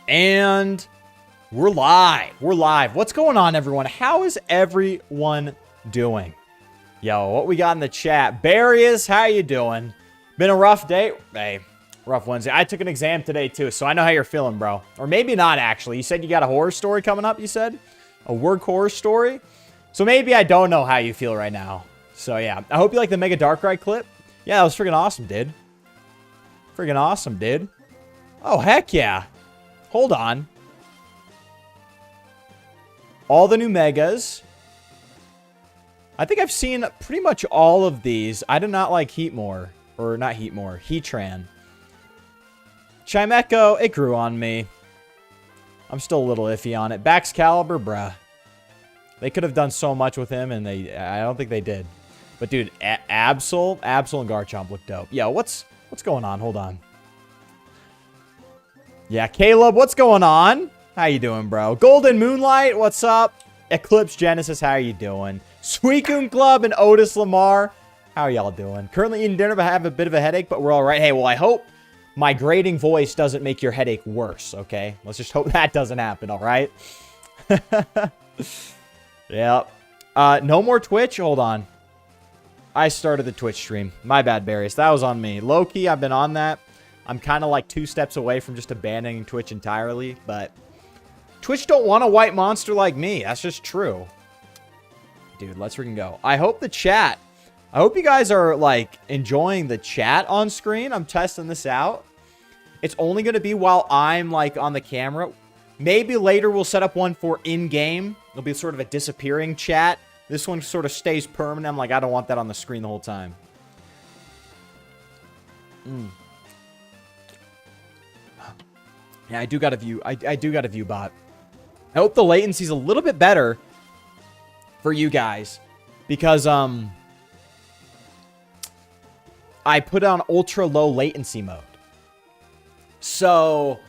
And we're live. We're live. What's going on, everyone? How is everyone doing? Yo, what we got in the chat? Barrius, how you doing? Been a rough day? Hey, rough Wednesday. I took an exam today, too, so I know how you're feeling, bro. Or maybe not, actually. You said you got a horror story coming up, you said? A work horror story? So maybe I don't know how you feel right now. So, yeah. I hope you like the Mega Darkrai clip. Yeah, that was freaking awesome, dude. Freaking awesome, dude. Oh, heck yeah. Hold on. All the new Megas. I think I've seen pretty much all of these. I do not like Heatmore. Or not Heatmore. Heatran. Chimecho, it grew on me. I'm still a little iffy on it. Baxcalibur, bruh. They could have done so much with him, and I don't think they did. But, dude, Absol and Garchomp look dope. Yo, what's going on? Hold on. Yeah, Caleb, what's going on? How you doing, bro? Golden Moonlight, what's up? Eclipse Genesis, how you doing? Suicune Club and Otis Lamar, how are y'all doing? Currently eating dinner, but I have a bit of a headache, but we're all right. Hey, well, I hope my grating voice doesn't make your headache worse, okay? Let's just hope that doesn't happen, all right? Yep. No more Twitch? Hold on. I started the Twitch stream. My bad, Barrius. That was on me. Low-key, I've been on that. I'm kind of like 2 steps away from just abandoning Twitch entirely, but Twitch don't want a white monster like me. That's just true. Dude, let's freaking go. I hope the chat, I hope you guys are like enjoying the chat on screen. I'm testing this out. It's only going to be while I'm like on the camera. Maybe later we'll set up one for in-game. It'll be sort of a disappearing chat. This one sort of stays permanent. I'm like, I don't want that on the screen the whole time. Yeah, I do got a view. I do got a view bot. I hope the latency's a little bit better for you guys because I put on ultra low latency mode. So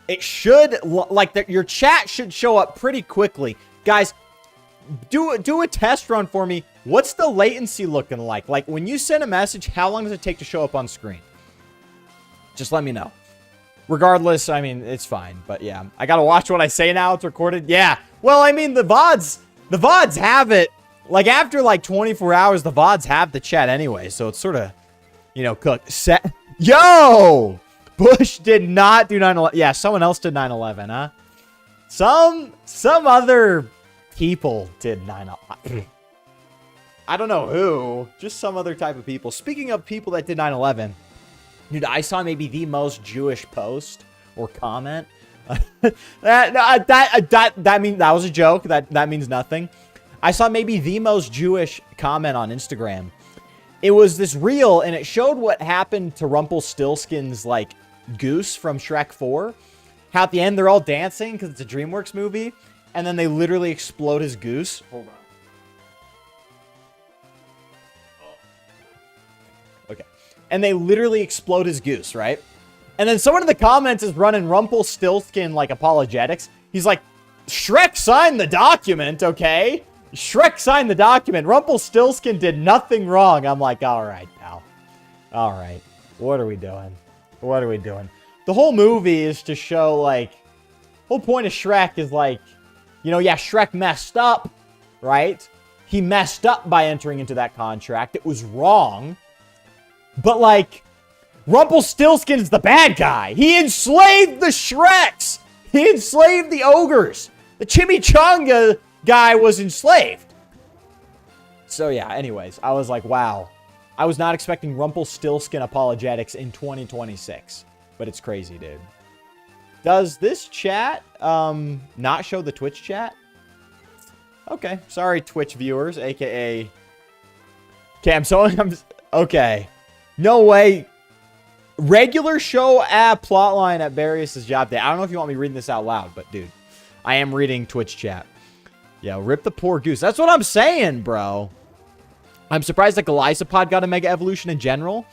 it should like your chat should show up pretty quickly. Guys, do a test run for me. What's the latency looking like? Like when you send a message, how long does it take to show up on screen? Just let me know. Regardless, I mean, it's fine. But yeah, I gotta watch what I say now. It's recorded. Yeah. Well, I mean, the VODs have it. Like, after, like, 24 hours, the VODs have the chat anyway. So it's sort of, you know, cooked. Yo! Bush did not do 9/11. Yeah, someone else did 9/11, huh? Some other people did 9/11. I don't know who. Just some other type of people. Speaking of people that did 9/11... Dude, I saw maybe the most Jewish post or comment. that means that was a joke. That means nothing. I saw maybe the most Jewish comment on Instagram. It was this reel, and it showed what happened to Rumpelstiltskin's like goose from Shrek 4. How at the end they're all dancing because it's a DreamWorks movie, and then they literally explode his goose. Hold on. And they literally explode his goose, right? And then someone in the comments is running Rumpelstiltskin, like, apologetics. He's like, Shrek signed the document, okay? Shrek signed the document. Rumpelstiltskin did nothing wrong. I'm like, all right, pal. All right. What are we doing? What are we doing? The whole movie is to show, like... whole point of Shrek is, like... you know, yeah, Shrek messed up, right? He messed up by entering into that contract. It was wrong. But, like, Rumpelstiltskin's the bad guy. He enslaved the Shreks. He enslaved the ogres. The Chimichanga guy was enslaved. So, yeah, anyways, I was like, wow. I was not expecting Rumpelstiltskin apologetics in 2026. But it's crazy, dude. Does this chat not show the Twitch chat? Okay. Sorry, Twitch viewers, a.k.a. I'm okay. No way. Regular show plotline at Barrius' job day. I don't know if you want me reading this out loud, but dude, I am reading Twitch chat. Yeah, rip the poor goose. That's what I'm saying, bro. I'm surprised that Golisopod got a Mega Evolution in general.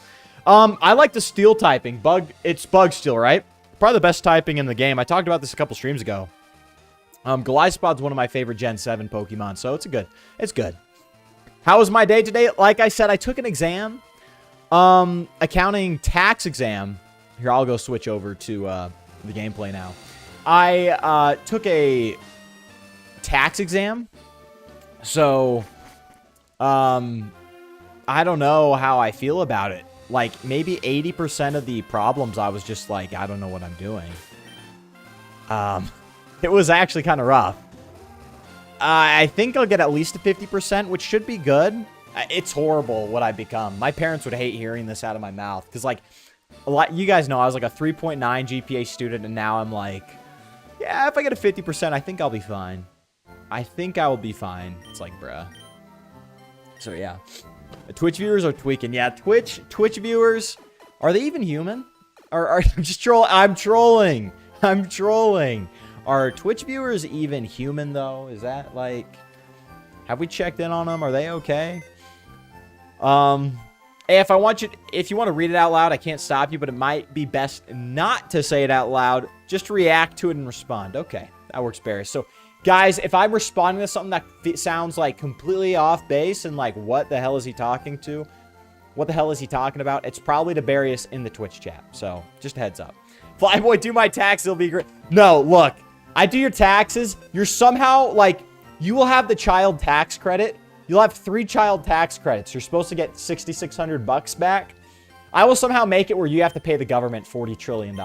I like the steel typing. It's bug steel, right? Probably the best typing in the game. I talked about this a couple streams ago. Golisopod's one of my favorite Gen 7 Pokemon, so it's good. How was my day today? Like I said, I took an exam. Accounting tax exam. Here, I'll go switch over to the gameplay now. I took a tax exam. So, I don't know how I feel about it. Like, maybe 80% of the problems I was just like, I don't know what I'm doing. It was actually kind of rough. I think I'll get at least a 50%, which should be good. It's horrible what I've become. My parents would hate hearing this out of my mouth. Because, like, you guys know I was like a 3.9 GPA student, and now I'm like, yeah, if I get a 50%, I think I'll be fine. I think I will be fine. It's like, bruh. So, yeah. The Twitch viewers are tweaking. Yeah, Twitch viewers, are they even human? I'm just trolling. I'm trolling. I'm trolling. Are Twitch viewers even human, though? Is that, like... Have we checked in on them? Are they okay? Hey, if you want to read it out loud, I can't stop you, but it might be best not to say it out loud. Just react to it and respond. Okay, that works better. So, guys, if I'm responding to something that sounds like completely off base and like, what the hell is he talking to? What the hell is he talking about? It's probably to Darius in the Twitch chat. So, just a heads up. Flyboy, do my taxes. It'll be great. No, look. I do your taxes. You're somehow, like, you will have the child tax credit. You'll have 3 child tax credits. You're supposed to get $6,600 back. I will somehow make it where you have to pay the government $40 trillion.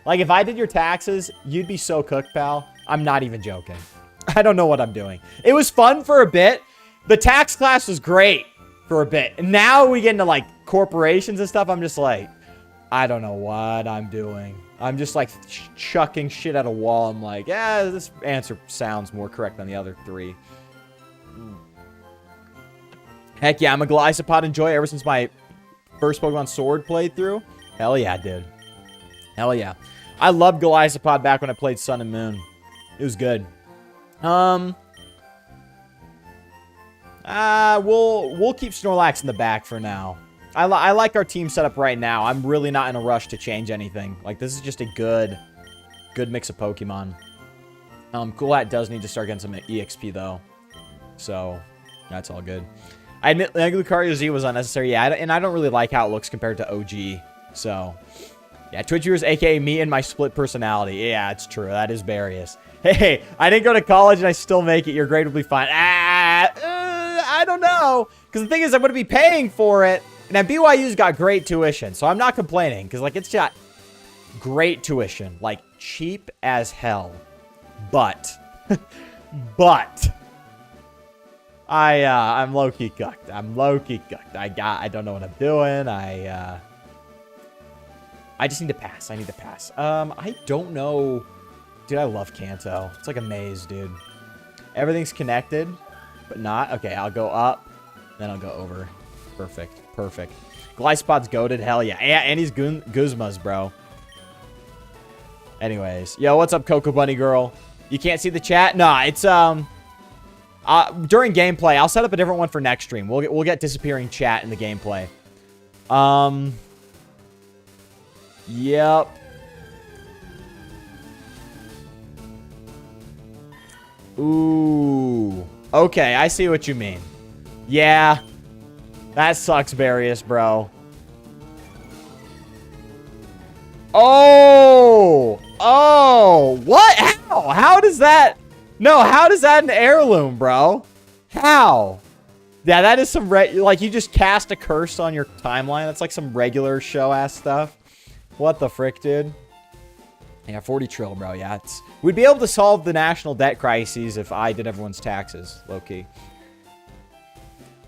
Like, if I did your taxes, you'd be so cooked, pal. I'm not even joking. I don't know what I'm doing. It was fun for a bit. The tax class was great for a bit. And now we get into, like, corporations and stuff. I'm just like, I don't know what I'm doing. I'm just, like, chucking shit at a wall. I'm like, yeah, this answer sounds more correct than the other 3. Heck yeah, I'm a Golisopod enjoyer ever since my first Pokemon Sword playthrough. Hell yeah, dude. Hell yeah. I loved Golisopod back when I played Sun and Moon. It was good. We'll keep Snorlax in the back for now. I like our team setup right now. I'm really not in a rush to change anything. Like, this is just a good mix of Pokemon. Cool Hat does need to start getting some EXP, though. So, that's all good. I admit Lucario Z was unnecessary. Yeah, and I don't really like how it looks compared to OG. So, yeah, Twitch viewers, a.k.a. me and my split personality. Yeah, it's true. That is Darius. Hey, I didn't go to college and I still make it. Your grade will be fine. I don't know. Because the thing is, I'm going to be paying for it. And then BYU's got great tuition. So I'm not complaining. Because, like, it's got great tuition. Like, cheap as hell. But. I'm low-key cooked. I'm low-key cooked. I don't know what I'm doing. I just need to pass. I need to pass. I don't know. Dude, I love Kanto. It's like a maze, dude. Everything's connected, but not. Okay, I'll go up, then I'll go over. Perfect. Perfect. Glycepod's goated. Hell yeah. And he's Guzma's, bro. Anyways. Yo, what's up, Cocoa Bunny Girl? You can't see the chat? Nah, it's, during gameplay, I'll set up a different one for next stream. We'll get disappearing chat in the gameplay. Yep. Ooh. Okay, I see what you mean. Yeah. That sucks, Darius, bro. Oh! Oh! What? How? How does that... No, how does that an heirloom, bro? How? Yeah, that is some... Like, you just cast a curse on your timeline. That's like some regular show-ass stuff. What the frick, dude? Yeah, 40 trill, bro. Yeah, we'd be able to solve the national debt crises if I did everyone's taxes, low-key.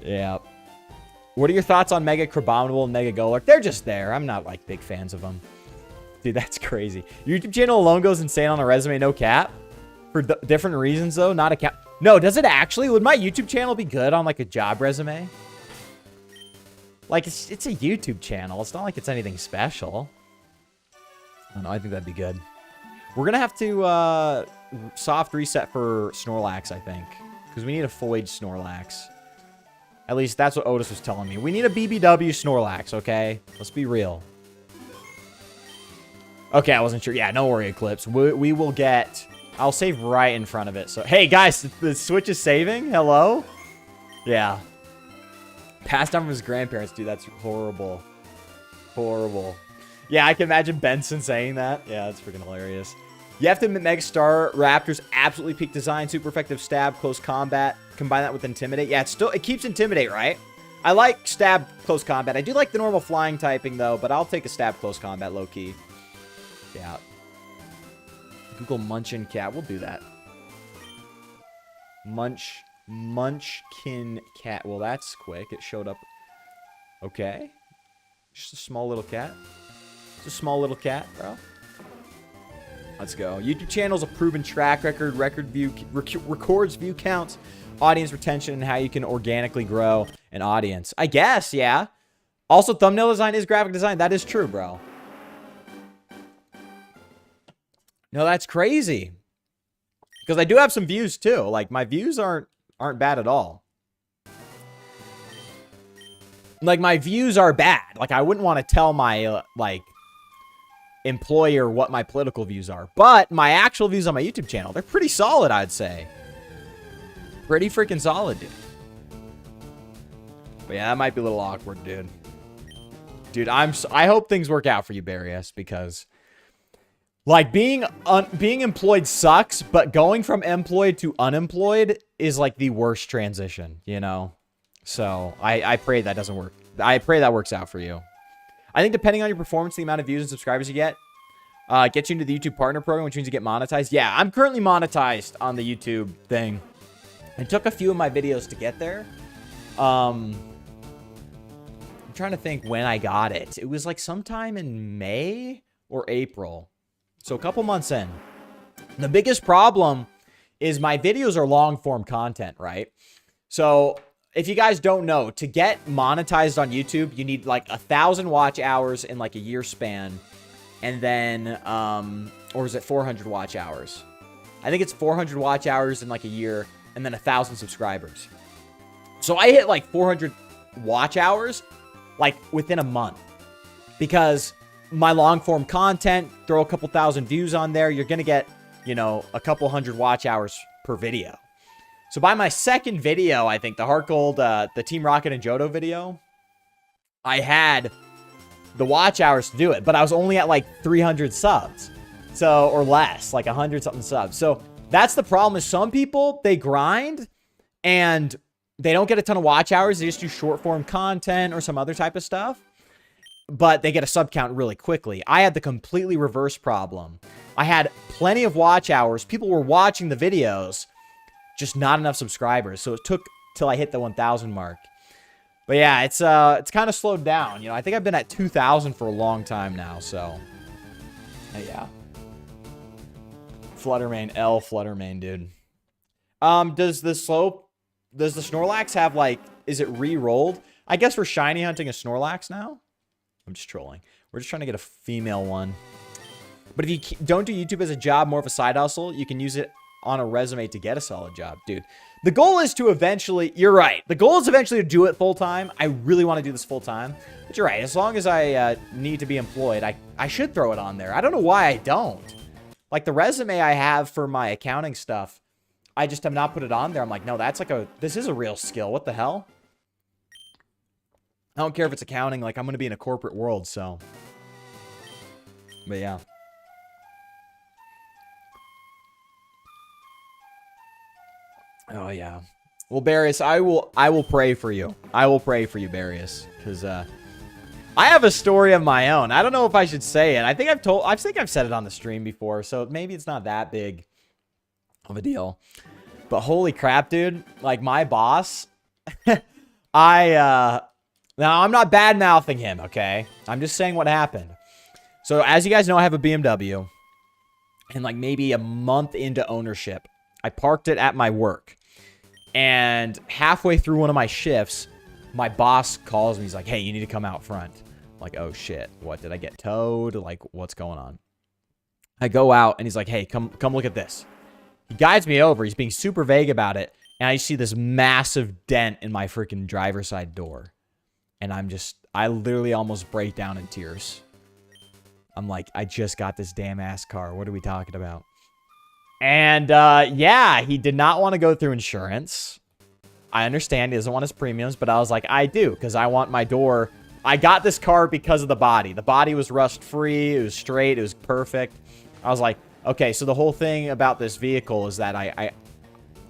Yeah. What are your thoughts on Mega Crabominable and Mega Golurk? They're just there. I'm not, like, big fans of them. Dude, that's crazy. Your YouTube channel alone goes insane on a resume, no cap? For different reasons, though, not a cap. No, does it actually? Would my YouTube channel be good on, like, a job resume? Like, it's a YouTube channel. It's not like it's anything special. I don't know. I think that'd be good. We're going to have to soft reset for Snorlax, I think. Because we need a full-age Snorlax. At least that's what Otis was telling me. We need a BBW Snorlax, okay? Let's be real. Okay, I wasn't sure. Yeah, no worry, Eclipse. We will get... I'll save right in front of it. So, hey, guys, the Switch is saving? Hello? Yeah. Passed down from his grandparents. Dude, that's horrible. Horrible. Yeah, I can imagine Benson saying that. Yeah, that's freaking hilarious. You have to admit Megastar Raptor's absolutely peak design, super effective stab, close combat. Combine that with Intimidate. Yeah, it keeps Intimidate, right? I like stab, close combat. I do like the normal flying typing, though, but I'll take a stab, close combat, low-key. Yeah. Google Munchin Cat. We'll do that. Munchkin Cat. Well, that's quick. It showed up. Okay. Just a small little cat. Just a small little cat, bro. Let's go. YouTube channel's a proven track record, records view counts, audience retention, and how you can organically grow an audience. I guess, yeah. Also, thumbnail design is graphic design. That is true, bro. No, that's crazy. Because I do have some views, too. Like, my views aren't bad at all. Like, my views are bad. Like, I wouldn't want to tell my, like, employer what my political views are. But my actual views on my YouTube channel, they're pretty solid, I'd say. Pretty freaking solid, dude. But yeah, that might be a little awkward, dude. Dude, I hope things work out for you, Barrios, because... like, being employed sucks, but going from employed to unemployed is, like, the worst transition, you know? So, I pray that doesn't work. I pray that works out for you. I think depending on your performance, the amount of views and subscribers you get, gets you into the YouTube Partner Program, which means you get monetized. Yeah, I'm currently monetized on the YouTube thing. It took a few of my videos to get there. I'm trying to think when I got it. It was, like, sometime in May or April. So a couple months in. The biggest problem is my videos are long-form content, right? So if you guys don't know, to get monetized on YouTube, you need like 1,000 watch hours in like a year span. And then, or is it 400 watch hours? I think it's 400 watch hours in like a year and then 1,000 subscribers. So I hit like 400 watch hours like within a month because my long form content, throw a couple thousand views on there, you're going to get, you know, a couple hundred watch hours per video. So by my second video, I think the Heart Gold, the Team Rocket and Johto video, I had the watch hours to do it, but I was only at like 300 subs. So, or less, like 100 something subs. So that's the problem is some people, they grind and they don't get a ton of watch hours. They just do short form content or some other type of stuff. But they get a sub count really quickly. I had the completely reverse problem. I had plenty of watch hours. People were watching the videos, just not enough subscribers. So it took till I hit the 1,000 mark. But yeah, it's kind of slowed down. You know, I think I've been at 2,000 for a long time now. So yeah. Fluttermane, Fluttermane, dude. Does the Snorlax have like, is it re-rolled? I guess we're shiny hunting a Snorlax now. I'm just trolling. We're just trying to get a female one. But if you don't do YouTube as a job, more of a side hustle, you can use it on a resume to get a solid job. Dude, the goal is to eventually... You're right. The goal is eventually to do it full-time. I really want to do this full-time. But you're right. As long as I need to be employed, I should throw it on there. I don't know why I don't. Like, the resume I have for my accounting stuff, I just have not put it on there. I'm like, no, that's like a... This is a real skill. What the hell? I don't care if it's accounting. Like, I'm going to be in a corporate world, so. But, yeah. Oh, yeah. Well, Barrios, I will pray for you. I will pray for you, Barrios. Because, I have a story of my own. I don't know if I should say it. I think I've said it on the stream before, so maybe it's not that big of a deal. But holy crap, dude. Like, my boss, now, I'm not bad-mouthing him, okay? I'm just saying what happened. So, as you guys know, I have a BMW. And, like, maybe a month into ownership, I parked it at my work. And halfway through one of my shifts, my boss calls me. He's like, hey, you need to come out front. I'm like, oh, shit. What, did I get towed? Like, what's going on? I go out, and he's like, hey, come look at this. He guides me over. He's being super vague about it. And I see this massive dent in my freaking driver's side door. And I literally almost break down in tears. I'm like, I just got this damn ass car. What are we talking about? And, yeah, he did not want to go through insurance. I understand he doesn't want his premiums, but I was like, I do, because I want my door I got this car because of the body. The body was rust-free. It was straight. It was perfect. I was like, okay, so the whole thing about this vehicle is that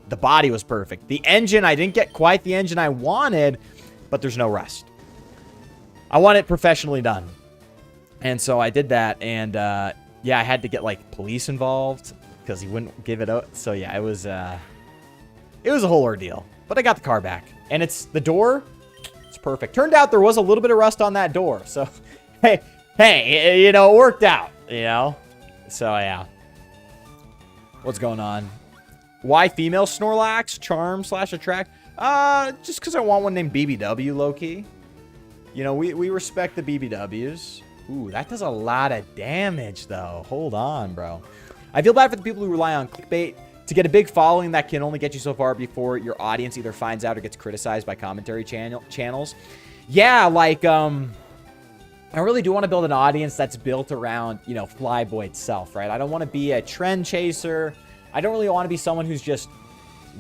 the body was perfect. The engine, I didn't get quite the engine I wanted, but there's no rust. I want it professionally done. And so I did that, and yeah, I had to get, like, police involved because he wouldn't give it up. So, yeah, it was a whole ordeal. But I got the car back. And it's the door. It's perfect. Turned out there was a little bit of rust on that door. So, hey, you know, it worked out, you know. So, yeah. What's going on? Why female Snorlax? Charm / attract? Just because I want one named BBW, low-key. You know, we respect the BBWs. Ooh, that does a lot of damage, though. Hold on, bro. I feel bad for the people who rely on clickbait to get a big following that can only get you so far before your audience either finds out or gets criticized by commentary channels. Yeah, like, I really do want to build an audience that's built around, you know, Flyboy itself, right? I don't want to be a trend chaser. I don't really want to be someone who's just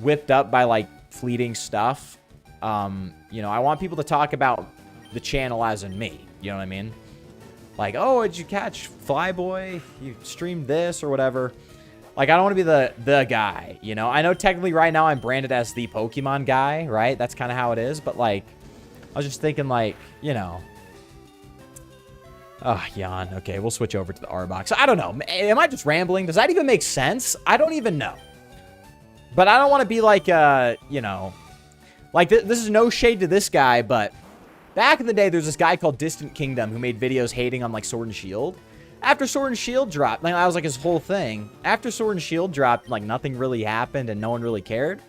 whipped up by, like, fleeting stuff. You know, I want people to talk about the channel as in me. You know what I mean? Like, oh, did you catch Flyboy? You streamed this or whatever. Like, I don't want to be the guy, you know? I know technically right now I'm branded as the Pokemon guy, right? That's kind of how it is. But, like, I was just thinking, like, you know. Oh, yawn. Okay, we'll switch over to the R-Box. I don't know. Am I just rambling? Does that even make sense? I don't even know. But I don't want to be like, you know. Like, this is no shade to this guy, but back in the day, there's this guy called Distant Kingdom who made videos hating on, like, Sword and Shield. After Sword and Shield dropped, like, that was, like, his whole thing. After Sword and Shield dropped, like, nothing really happened and no one really cared.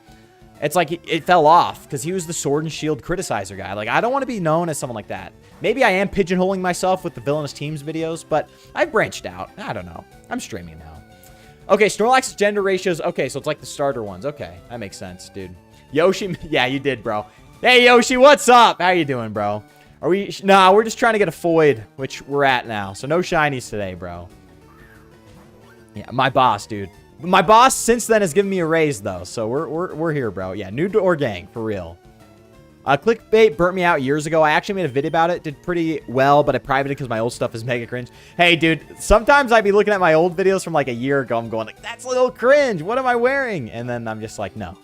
It's like it fell off because he was the Sword and Shield criticizer guy. Like, I don't want to be known as someone like that. Maybe I am pigeonholing myself with the Villainous Teams videos, but I've branched out. I don't know. I'm streaming now. Okay, Snorlax's gender ratios. Okay, so it's like the starter ones. Okay, that makes sense, dude. Yoshi, yeah, you did, bro. Hey, Yoshi, what's up? How you doing, bro? Are we? Nah, we're just trying to get a Foid, which we're at now. So no shinies today, bro. Yeah, my boss, dude. My boss since then has given me a raise, though. So we're here, bro. Yeah, new door gang, for real. Clickbait burnt me out years ago. I actually made a video about it. Did pretty well, but I privated because my old stuff is mega cringe. Hey, dude, sometimes I'd be looking at my old videos from like a year ago. I'm going like, that's a little cringe. What am I wearing? And then I'm just like, no.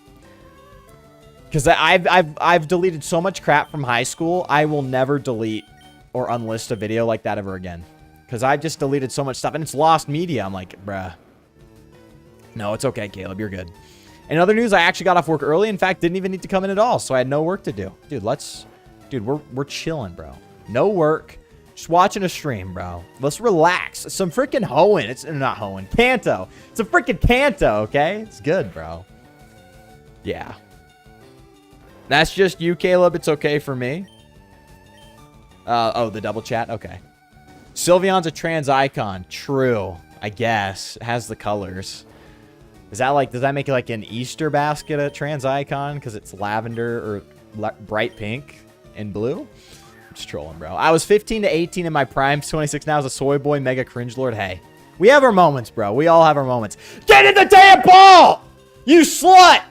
Because I've deleted so much crap from high school. I will never delete or unlist a video like that ever again. Because I just deleted so much stuff. And it's lost media. I'm like, bruh. No, it's okay, Caleb. You're good. In other news, I actually got off work early. In fact, didn't even need to come in at all. So I had no work to do. Dude, we're chilling, bro. No work. Just watching a stream, bro. Let's relax. Some freaking Hoenn. It's not Hoenn. Kanto. It's a freaking Kanto, okay? It's good, bro. Yeah. That's just you, Caleb. It's okay for me. Oh, the double chat? Okay. Sylveon's a trans icon. True. I guess. It has the colors. Is that like, does that make it like an Easter basket a trans icon? Because it's lavender or bright pink and blue? I'm just trolling, bro. I was 15 to 18 in my prime. 26 now as a soy boy. Mega cringe lord. Hey. We have our moments, bro. We all have our moments. Get in the damn ball! You slut!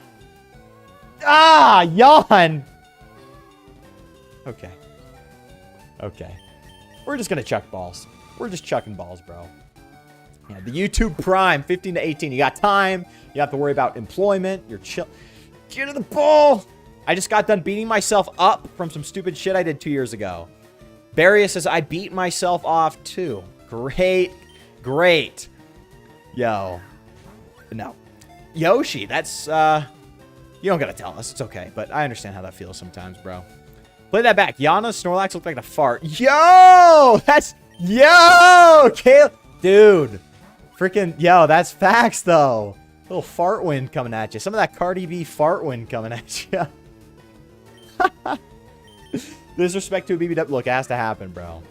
Ah, yawn. Okay. Okay. We're just going to chuck balls. We're just chucking balls, bro. Yeah, the YouTube Prime, 15 to 18. You got time. You don't have to worry about employment. You're chill. Get to the ball. I just got done beating myself up from some stupid shit I did 2 years ago. Barius says, I beat myself off too. Great. Great. Yo. No. Yoshi, that's, you don't gotta tell us. It's okay. But I understand how that feels sometimes, bro. Play that back. Yana's Snorlax looked like a fart. Yo! That's... Yo! Caleb... Dude. Freaking... Yo, that's facts, though. Little fart wind coming at you. Some of that Cardi B fart wind coming at you. Disrespect to a BBW. Look, it has to happen, bro.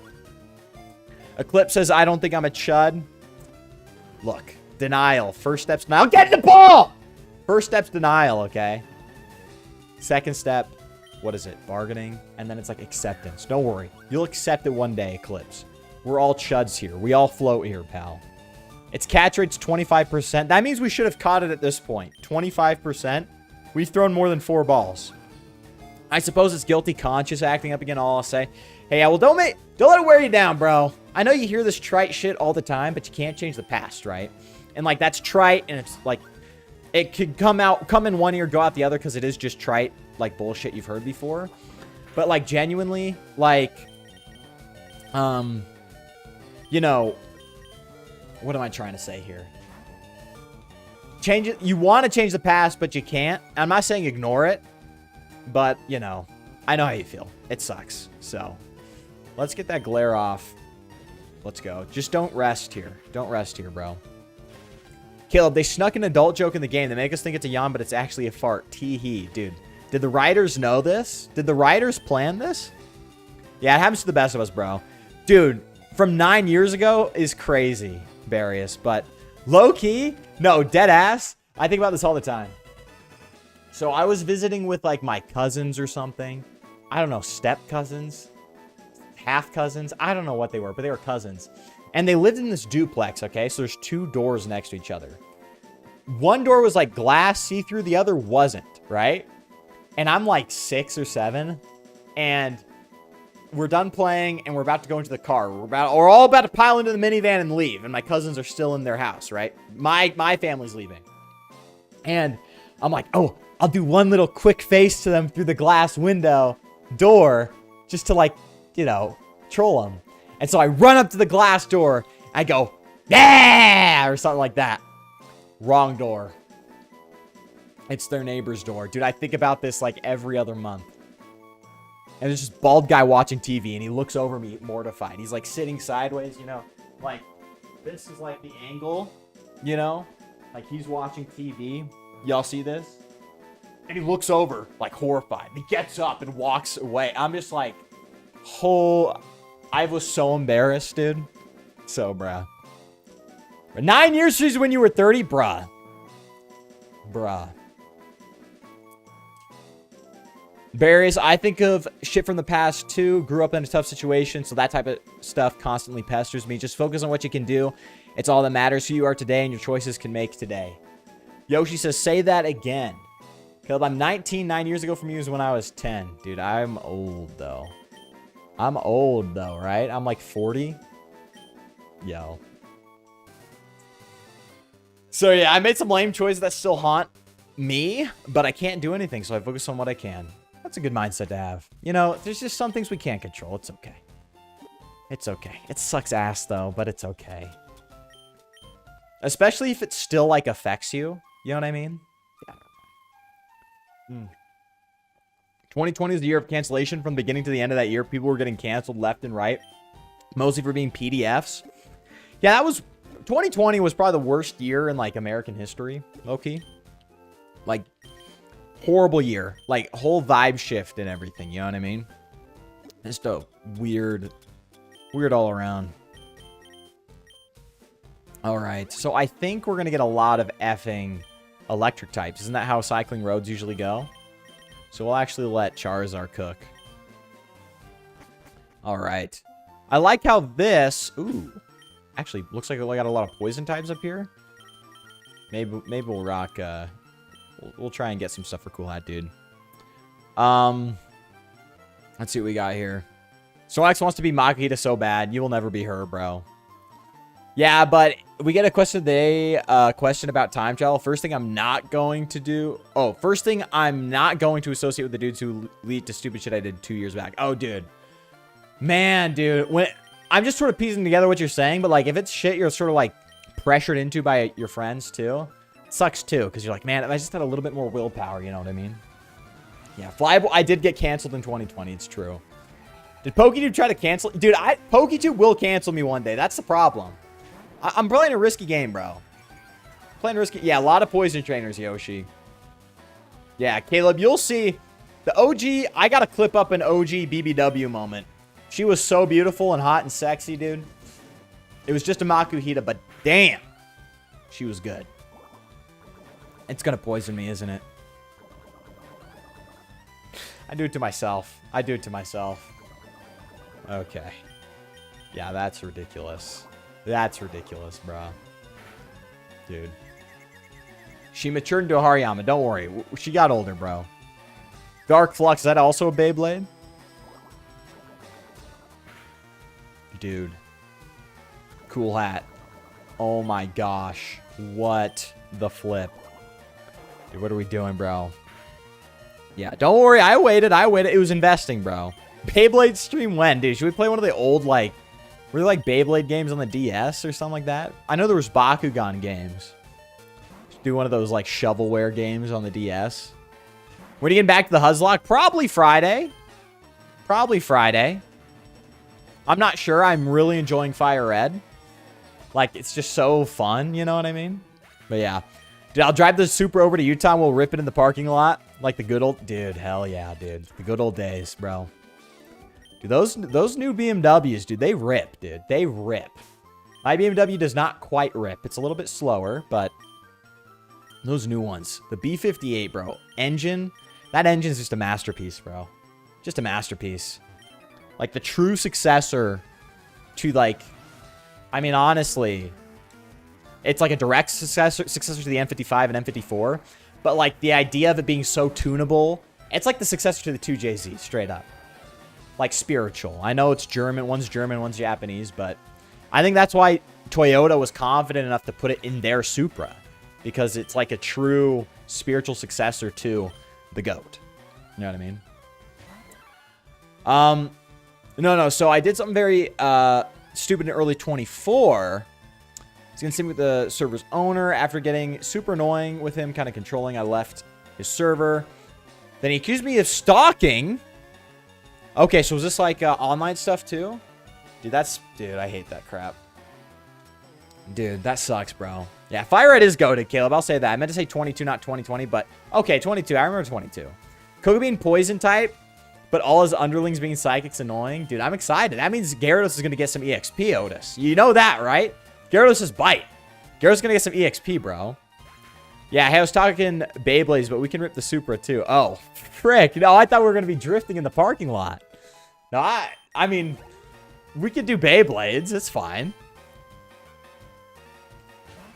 Eclipse says, I don't think I'm a chud. Look. Denial. First step's denial. Get the ball! First step's denial, okay? Second step, what is it? Bargaining. And then it's like acceptance. Don't worry. You'll accept it one day, Eclipse. We're all chuds here. We all float here, pal. Its catch rate's 25%. That means we should have caught it at this point. 25%. We've thrown more than 4 balls. I suppose it's guilty conscious acting up again, all I'll say. Hey, yeah, well, don't let it wear you down, bro. I know you hear this trite shit all the time, but you can't change the past, right? And, like, that's trite, and it's, like, it could come in one ear, go out the other, because it is just trite, like, bullshit you've heard before. But, like, genuinely, like, you know, what am I trying to say here? Change it. You want to change the past, but you can't. I'm not saying ignore it, but, you know, I know how you feel. It sucks. So, let's get that glare off. Let's go. Just don't rest here. Don't rest here, bro. Caleb, they snuck an adult joke in the game. They make us think it's a yawn, but it's actually a fart. Tee-hee. Dude, did the writers know this? Did the writers plan this? Yeah, it happens to the best of us, bro. Dude, from 9 years ago is crazy, Barius. But low-key, no, dead ass. I think about this all the time. So I was visiting with, like, my cousins or something. I don't know, step-cousins? Half-cousins? I don't know what they were, but they were cousins. And they lived in this duplex, okay? So there's 2 doors next to each other. One door was, like, glass, see-through. The other wasn't, right? And I'm, like, 6 or 7. And we're done playing, and we're about to go into the car. We're all about to pile into the minivan and leave. And my cousins are still in their house, right? My family's leaving. And I'm like, oh, I'll do one little quick face to them through the glass window door just to, like, you know, troll them. And so I run up to the glass door. I go, yeah, or something like that. Wrong door. It's their neighbor's door. Dude, I think about this like every other month. And there's this bald guy watching TV, and he looks over me mortified. He's like sitting sideways, you know, like this is like the angle, you know, like he's watching TV. Y'all see this? And he looks over like horrified. He gets up and walks away. I'm just like, I was so embarrassed, dude. So, bruh. 9 years since when you were 30? Bruh. Barriers, I think of shit from the past, too. Grew up in a tough situation, so that type of stuff constantly pesters me. Just focus on what you can do. It's all that matters. Who you are today and your choices can make today. Yoshi says, say that again. Caleb, I'm 19. 9 years ago from you is when I was 10. Dude, I'm old, though. Right? I'm like 40. Yo. So, yeah, I made some lame choices that still haunt me, but I can't do anything, so I focus on what I can. That's a good mindset to have. You know, there's just some things we can't control. It's okay. It's okay. It sucks ass, though, but it's okay. Especially if it still, like, affects you. You know what I mean? Yeah. 2020 is the year of cancellation. From the beginning to the end of that year, people were getting canceled left and right. Mostly for being PDFs. Yeah, that was... 2020 was probably the worst year in, like, American history. Low-key. Like, horrible year. Like, whole vibe shift and everything. You know what I mean? Just a weird all around. Alright, so I think we're going to get a lot of effing electric types. Isn't that how cycling roads usually go? So we'll actually let Charizard cook. Alright. I like how this... Ooh. Actually, looks like we got a lot of poison types up here. Maybe we'll rock... We'll try and get some stuff for Cool Hat, dude. Let's see what we got here. Snorlax wants to be Makihita so bad. You will never be her, bro. Yeah, but we get a question today, question about time travel. First thing I'm not going to do... Oh, first thing I'm not going to associate with the dudes who lead to stupid shit I did 2 years back. Oh, dude. Man, dude. I'm just sort of piecing together what you're saying, but, like, if it's shit you're sort of, like, pressured into by your friends, too, it sucks, too, because you're like, man, I just had a little bit more willpower, you know what I mean? Yeah, Flyable, I did get canceled in 2020, it's true. Did PokeTube try to cancel? Dude, PokeTube will cancel me one day. That's the problem. I'm playing a risky game, bro. Playing risky. Yeah, a lot of poison trainers, Yoshi. Yeah, Caleb, you'll see. The OG, I got to clip up an OG BBW moment. She was so beautiful and hot and sexy, dude. It was just a Makuhita, but damn. She was good. It's going to poison me, isn't it? I do it to myself. Okay. Yeah, that's ridiculous. That's ridiculous, bro. Dude. She matured into a Hariyama. Don't worry. She got older, bro. Dark Flux. Is that also a Beyblade? Dude. Cool hat. Oh my gosh. What the flip? Dude, what are we doing, bro? Yeah, don't worry. I waited. It was investing, bro. Beyblade stream when, dude? Should we play one of the old, like, really like Beyblade games on the DS or something like that? I know there was Bakugan games. Should do one of those, like, shovelware games on the DS. When are you getting back to the Huzlock? Probably Friday. Probably Friday. I'm not sure. I'm really enjoying FireRed. Like, it's just so fun, you know what I mean? But yeah. Dude, I'll drive the Supra over to Utah and we'll rip it in the parking lot. Like the good old... Dude, hell yeah, dude. The good old days, bro. Dude, those new BMWs, dude, they rip, dude. They rip. My BMW does not quite rip. It's a little bit slower, but... Those new ones. The B58, bro. Engine. That engine's just a masterpiece, bro. Just a masterpiece. Like, the true successor to, like... I mean, honestly... It's like a direct successor to the M55 and M54. But, like, the idea of it being so tunable... It's like the successor to the 2JZ, straight up. Like, spiritual. I know it's German. One's German, one's Japanese. But I think that's why Toyota was confident enough to put it in their Supra. Because it's like a true spiritual successor to the GOAT. You know what I mean? No. So I did something very stupid in early 24. He's going to sing with the server's owner. After getting super annoying with him kind of controlling, I left his server. Then he accused me of stalking. Okay, so is this like online stuff too? Dude, I hate that crap. Dude, that sucks, bro. Yeah, FireRed is goated, Caleb. I'll say that. I meant to say 22, not 2020, but okay, 22. I remember 22. Koga being poison type, but all his underlings being psychics annoying. Dude, I'm excited. That means Gyarados is going to get some EXP, Otis. You know that, right? Gyarados is bite. Gyarados going to get some EXP, bro. Yeah, hey, I was talking Beyblades, but we can rip the Supra too. Oh, frick. No, I thought we were going to be drifting in the parking lot. No, I mean, we could do Beyblades. It's fine.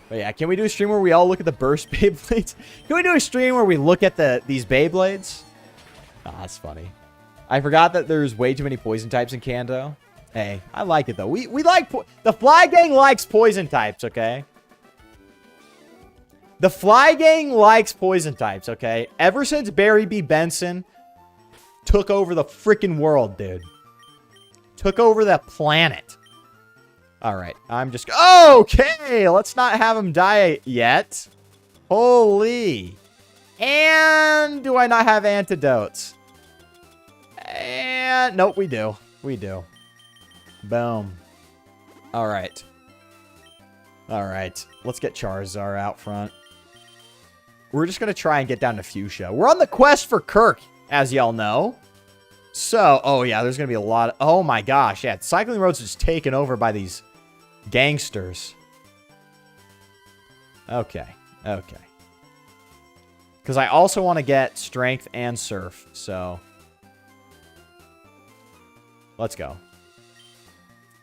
But yeah, can we do a stream where we all look at the burst Beyblades? Can we do a stream where we look at these Beyblades? Oh, that's funny. I forgot that there's way too many poison types in Kanto. Hey, I like it though. We like... The Fly Gang likes poison types, okay? The Fly Gang likes poison types, okay? Ever since Barry B. Benson took over the freaking world, dude. Took over the planet. All right, I'm just... Okay, let's not have him die yet. Holy. And do I not have antidotes? And... Nope, we do. We do. Boom. All right. All right. Let's get Charizard out front. We're just going to try and get down to Fuchsia. We're on the quest for KIRK, as y'all know. So, oh yeah, there's going to be a lot of... Oh my gosh, yeah. Cycling Road's just taken over by these gangsters. Okay. Okay. Because I also want to get Strength and Surf, so... Let's go.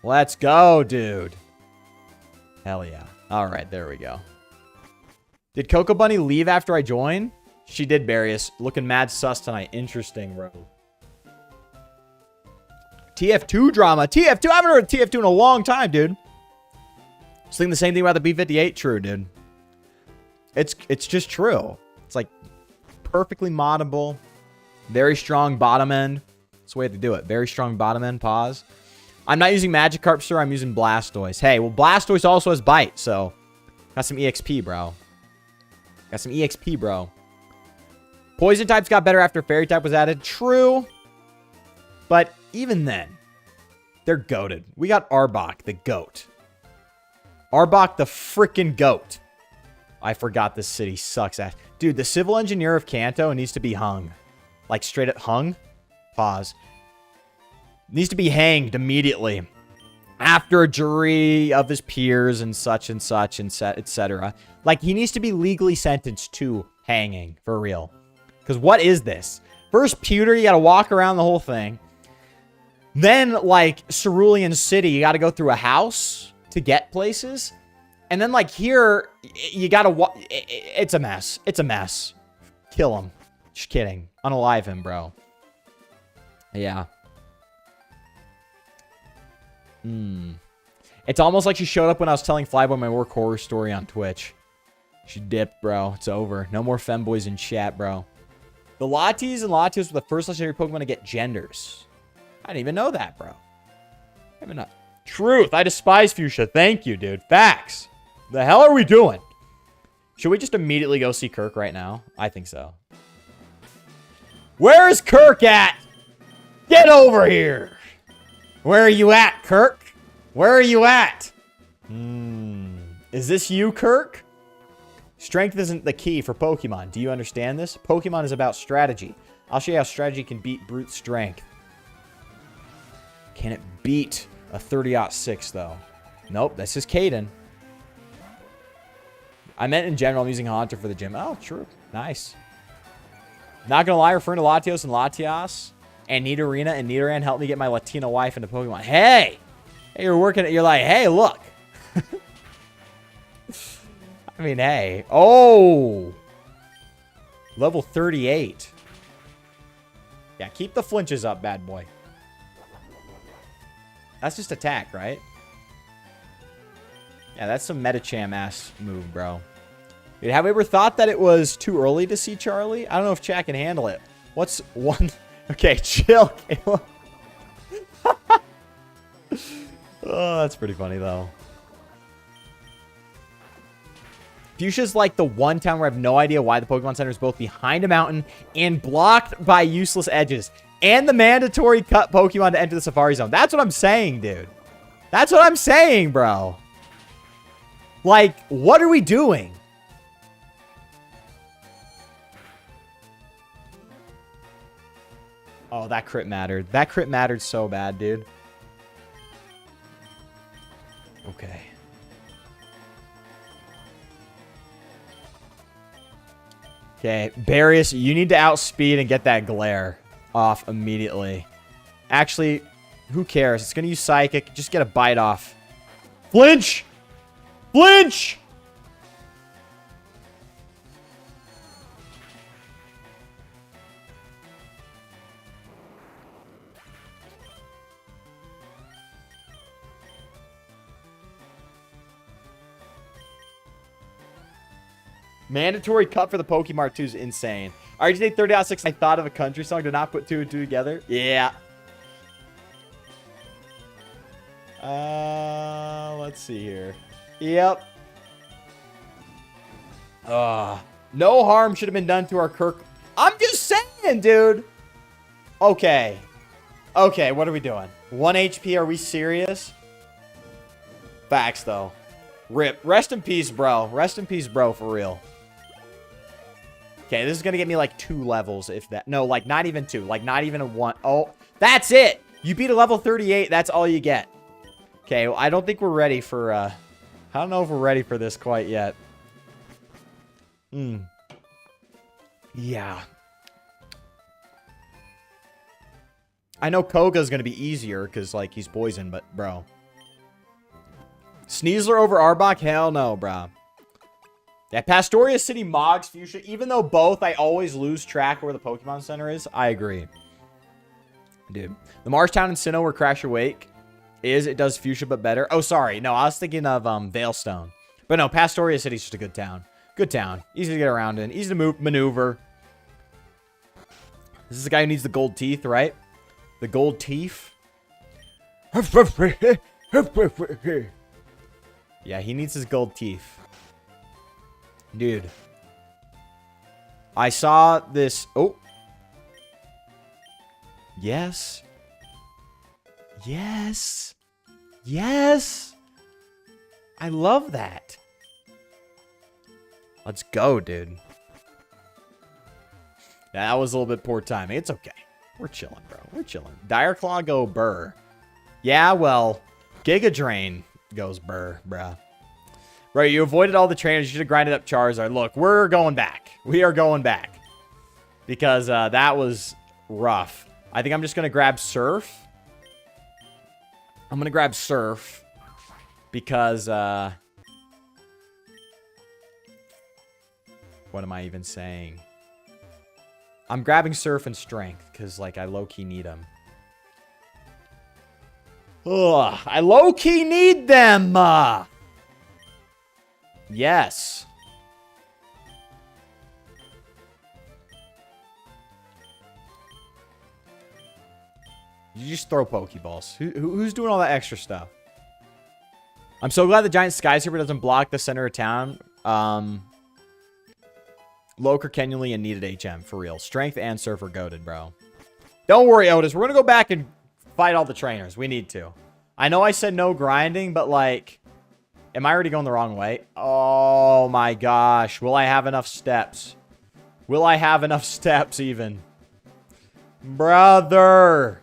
Let's go, dude. Hell yeah. All right, there we go. Did Coco Bunny leave after I joined? She did, Barius. Looking mad sus tonight. Interesting, bro. TF2 drama. TF2? I haven't heard of TF2 in a long time, dude. I was thinking the same thing about the B58. True, dude. It's just true. It's like perfectly moddable. Very strong bottom end. That's the way to do it. Very strong bottom end. Pause. I'm not using Magikarp, sir. I'm using Blastoise. Hey, well, Blastoise also has Bite, so... Got some EXP, bro. Got some EXP, bro. Poison types got better after Fairy type was added. True. But even then, they're goated. We got Arbok, the goat. Arbok, the freaking goat. I forgot this city sucks ass. Dude, the civil engineer of Kanto needs to be hung. Like, straight up hung? Pause. Needs to be hanged immediately. After a jury of his peers and such, etc. Like, he needs to be legally sentenced to hanging. For real. Because what is this? First, Pewter, you gotta walk around the whole thing. Then, like, Cerulean City, you gotta go through a house to get places. And then, like, here, you gotta walk... It's a mess. It's a mess. Kill him. Just kidding. Unalive him, bro. Yeah. It's almost like she showed up when I was telling Flyboy my work horror story on Twitch. She dipped, bro. It's over. No more femboys in chat, bro. The Latis and Latios were the first legendary Pokemon to get genders. I didn't even know that, bro. I mean, truth. I despise Fuchsia. Thank you, dude. Facts. The hell are we doing? Should we just immediately go see KIRK right now? I think so. Where's KIRK at? Get over here. Where are you at, KIRK? Where are you at? Is this you, KIRK? Strength isn't the key for Pokemon. Do you understand this? Pokemon is about strategy. I'll show you how strategy can beat brute strength. Can it beat a 30-06, though? Nope, this is Caden. I meant in general, I'm using Haunter for the gym. Oh, true. Nice. Not gonna lie, referring to Latios and Latias and Nidorina and Nidoran helped me get my Latina wife into Pokemon. Hey! Hey, you're like, hey, look. I mean, hey. Oh! Level 38. Yeah, keep the flinches up, bad boy. That's just attack, right? Yeah, that's some Medicham-ass move, bro. Dude, have we ever thought that it was too early to see Charlie? I don't know if chat can handle it. What's one... Okay, chill, Caleb. Oh, that's pretty funny, though. Fuchsia's like the one town where I have no idea why the Pokemon Center is both behind a mountain and blocked by useless edges. And the mandatory cut Pokemon to enter the Safari Zone. That's what I'm saying, dude. That's what I'm saying, bro. Like, what are we doing? Oh, that crit mattered. That crit mattered so bad, dude. Okay. Okay, Barrius, you need to outspeed and get that glare off immediately. Actually, who cares? It's going to use Psychic. Just get a bite off. Flinch! Flinch! Mandatory cut for the Pokemart 2 is insane. RGT 30.6. I thought of a country song. Did not put two and two together. Yeah. Let's see here. Yep. No harm should have been done to our KIRK. I'm just saying, dude. Okay. Okay, what are we doing? 1 HP, are we serious? Facts, though. Rip. Rest in peace, bro. Rest in peace, bro, for real. Okay, this is going to get me like 2 levels, if that. No, like not even 2. Like not even a 1. Oh, that's it. You beat a level 38. That's all you get. Okay, well, I don't think we're ready for, I don't know if we're ready for this quite yet. Yeah. I know Koga's going to be easier because, like, he's poison, but, bro. Sneasler over Arbok? Hell no, bro. Yeah, Pastoria City, Moggs, Fuchsia. Even though both, I always lose track of where the Pokemon Center is. I agree. Dude. The Marshtown and Sinnoh where Crasher Wake is. It does Fuchsia, but better. Oh, sorry. No, I was thinking of Veilstone. But no, Pastoria City's just a good town. Good town. Easy to get around in. Easy to maneuver. This is the guy who needs the gold teeth, right? The gold teeth. Yeah, he needs his gold teeth. Dude. I saw this. Oh. Yes. Yes. Yes. I love that. Let's go, dude. Yeah, that was a little bit poor timing. It's okay. We're chilling, bro. We're chilling. Direclaw go burr. Yeah, well, Giga Drain goes burr, bruh. Right, you avoided all the trainers. You should have grinded up Charizard. Look, we're going back. We are going back. Because that was rough. I think I'm just going to grab Surf. I'm going to grab Surf. Because, what am I even saying? I'm grabbing Surf and Strength. Because, like, I low-key need them. Ugh, I low-key need them. Yes. You just throw Pokeballs. Who's doing all that extra stuff? I'm so glad the giant skyscraper doesn't block the center of town. Loker, Kenuli, and needed HM, for real. Strength and Surfer goated, bro. Don't worry, Otis. We're going to go back and fight all the trainers. We need to. I know I said no grinding, but, like, am I already going the wrong way? Oh, my gosh. Will I have enough steps? Will I have enough steps, even? Brother.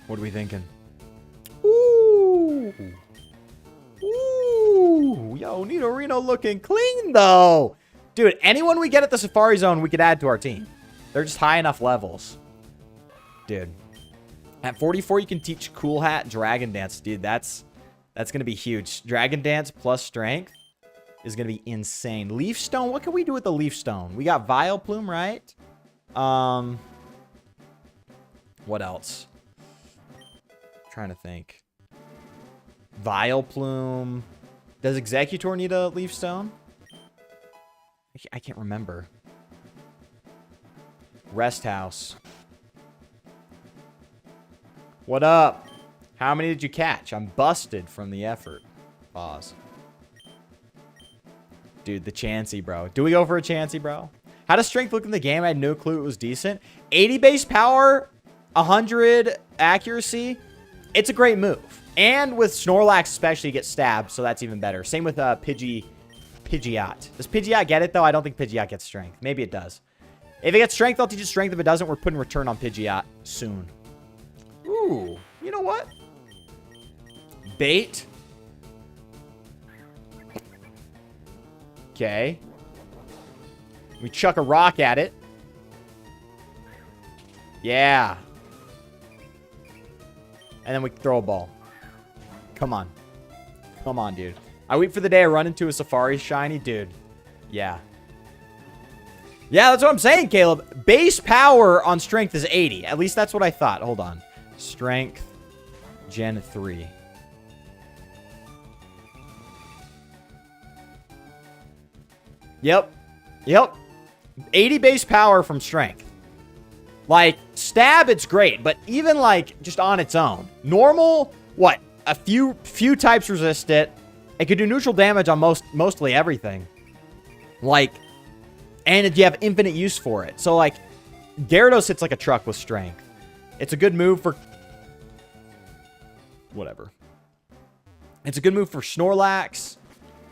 What are we thinking? Ooh. Ooh. Yo, Nidorino looking clean, though. Dude, anyone we get at the Safari Zone, we could add to our team. They're just high enough levels. Dude. At 44, you can teach Cool Hat Dragon Dance. Dude, that's going to be huge. Dragon Dance plus Strength is going to be insane. Leaf Stone. What can we do with the Leaf Stone? We got Vileplume, right? What else? Trying to think. Vileplume. Does Executor need a Leaf Stone? I can't remember. Rest House. What up? How many did you catch? I'm busted from the effort. Pause. Dude, the Chansey, bro. Do we go for a Chansey, bro? How does Strength look in the game? I had no clue it was decent. 80 base power, 100 accuracy. It's a great move. And with Snorlax especially, you get stabbed, so that's even better. Same with Pidgeot. Does Pidgeot get it, though? I don't think Pidgeot gets Strength. Maybe it does. If it gets Strength, I'll teach it Strength. If it doesn't, we're putting Return on Pidgeot soon. Ooh, you know what? Bait. Okay. We chuck a rock at it. Yeah. And then we throw a ball. Come on. Come on, dude. I wait for the day I run into a Safari shiny. Dude. Yeah. Yeah, that's what I'm saying, Caleb. Base power on Strength is 80. At least that's what I thought. Hold on. Strength. Gen 3. Yep. Yep. 80 base power from Strength. Like, Stab, it's great. But even, like, just on its own. Normal, what? A few types resist it. It could do neutral damage on mostly everything. Like, and you have infinite use for it. So, like, Gyarados hits like a truck with Strength. It's a good move for... Whatever. It's a good move for Snorlax.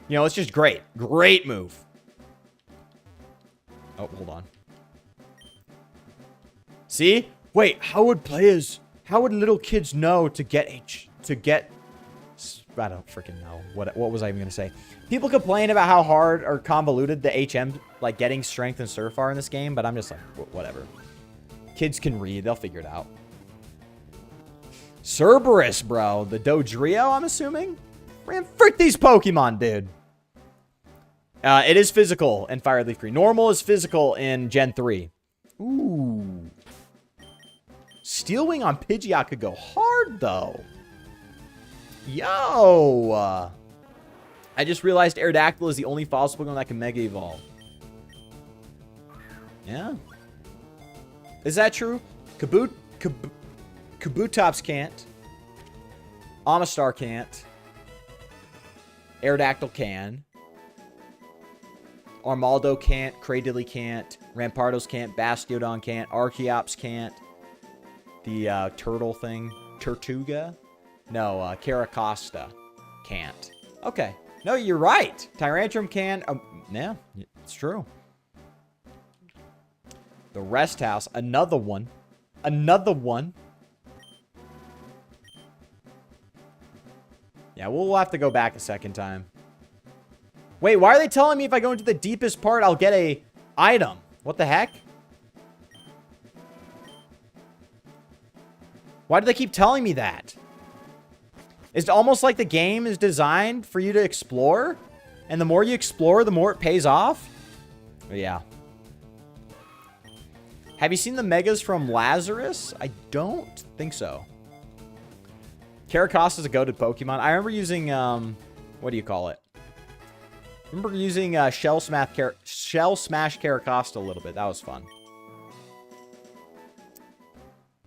You know, it's just great. Great move. Oh, hold on. See? Wait, how would little kids know to get... I don't freaking know. What was I even going to say? People complain about how hard or convoluted the HM, like, getting Strength and Surf are in this game, but I'm just like, whatever. Kids can read. They'll figure it out. Cerberus, bro. The Dodrio, I'm assuming? Man, frick these Pokemon, dude. It is physical in Fire Leaf Green. Normal is physical in Gen 3. Ooh. Steel Wing on Pidgeot could go hard, though. Yo! I just realized Aerodactyl is the only fossil Pokemon that can Mega Evolve. Yeah. Is that true? Kabutops can't. Amistar can't. Aerodactyl can. Armaldo can't. Cradily can't. Rampardos can't. Bastiodon can't. Archeops can't. The turtle thing. Tortuga? No, Caracosta can't. Okay. No, you're right. Tyrantrum can. Yeah, it's true. The Rest House. Another one. Another one. Yeah, we'll have to go back a second time. Wait, why are they telling me if I go into the deepest part, I'll get a item? What the heck? Why do they keep telling me that? It's almost like the game is designed for you to explore. And the more you explore, the more it pays off. But yeah. Have you seen the Megas from Lazarus? I don't think so. Caracosta's a goated Pokemon. I remember using, what do you call it? I remember using Shell Smash Caracosta a little bit. That was fun.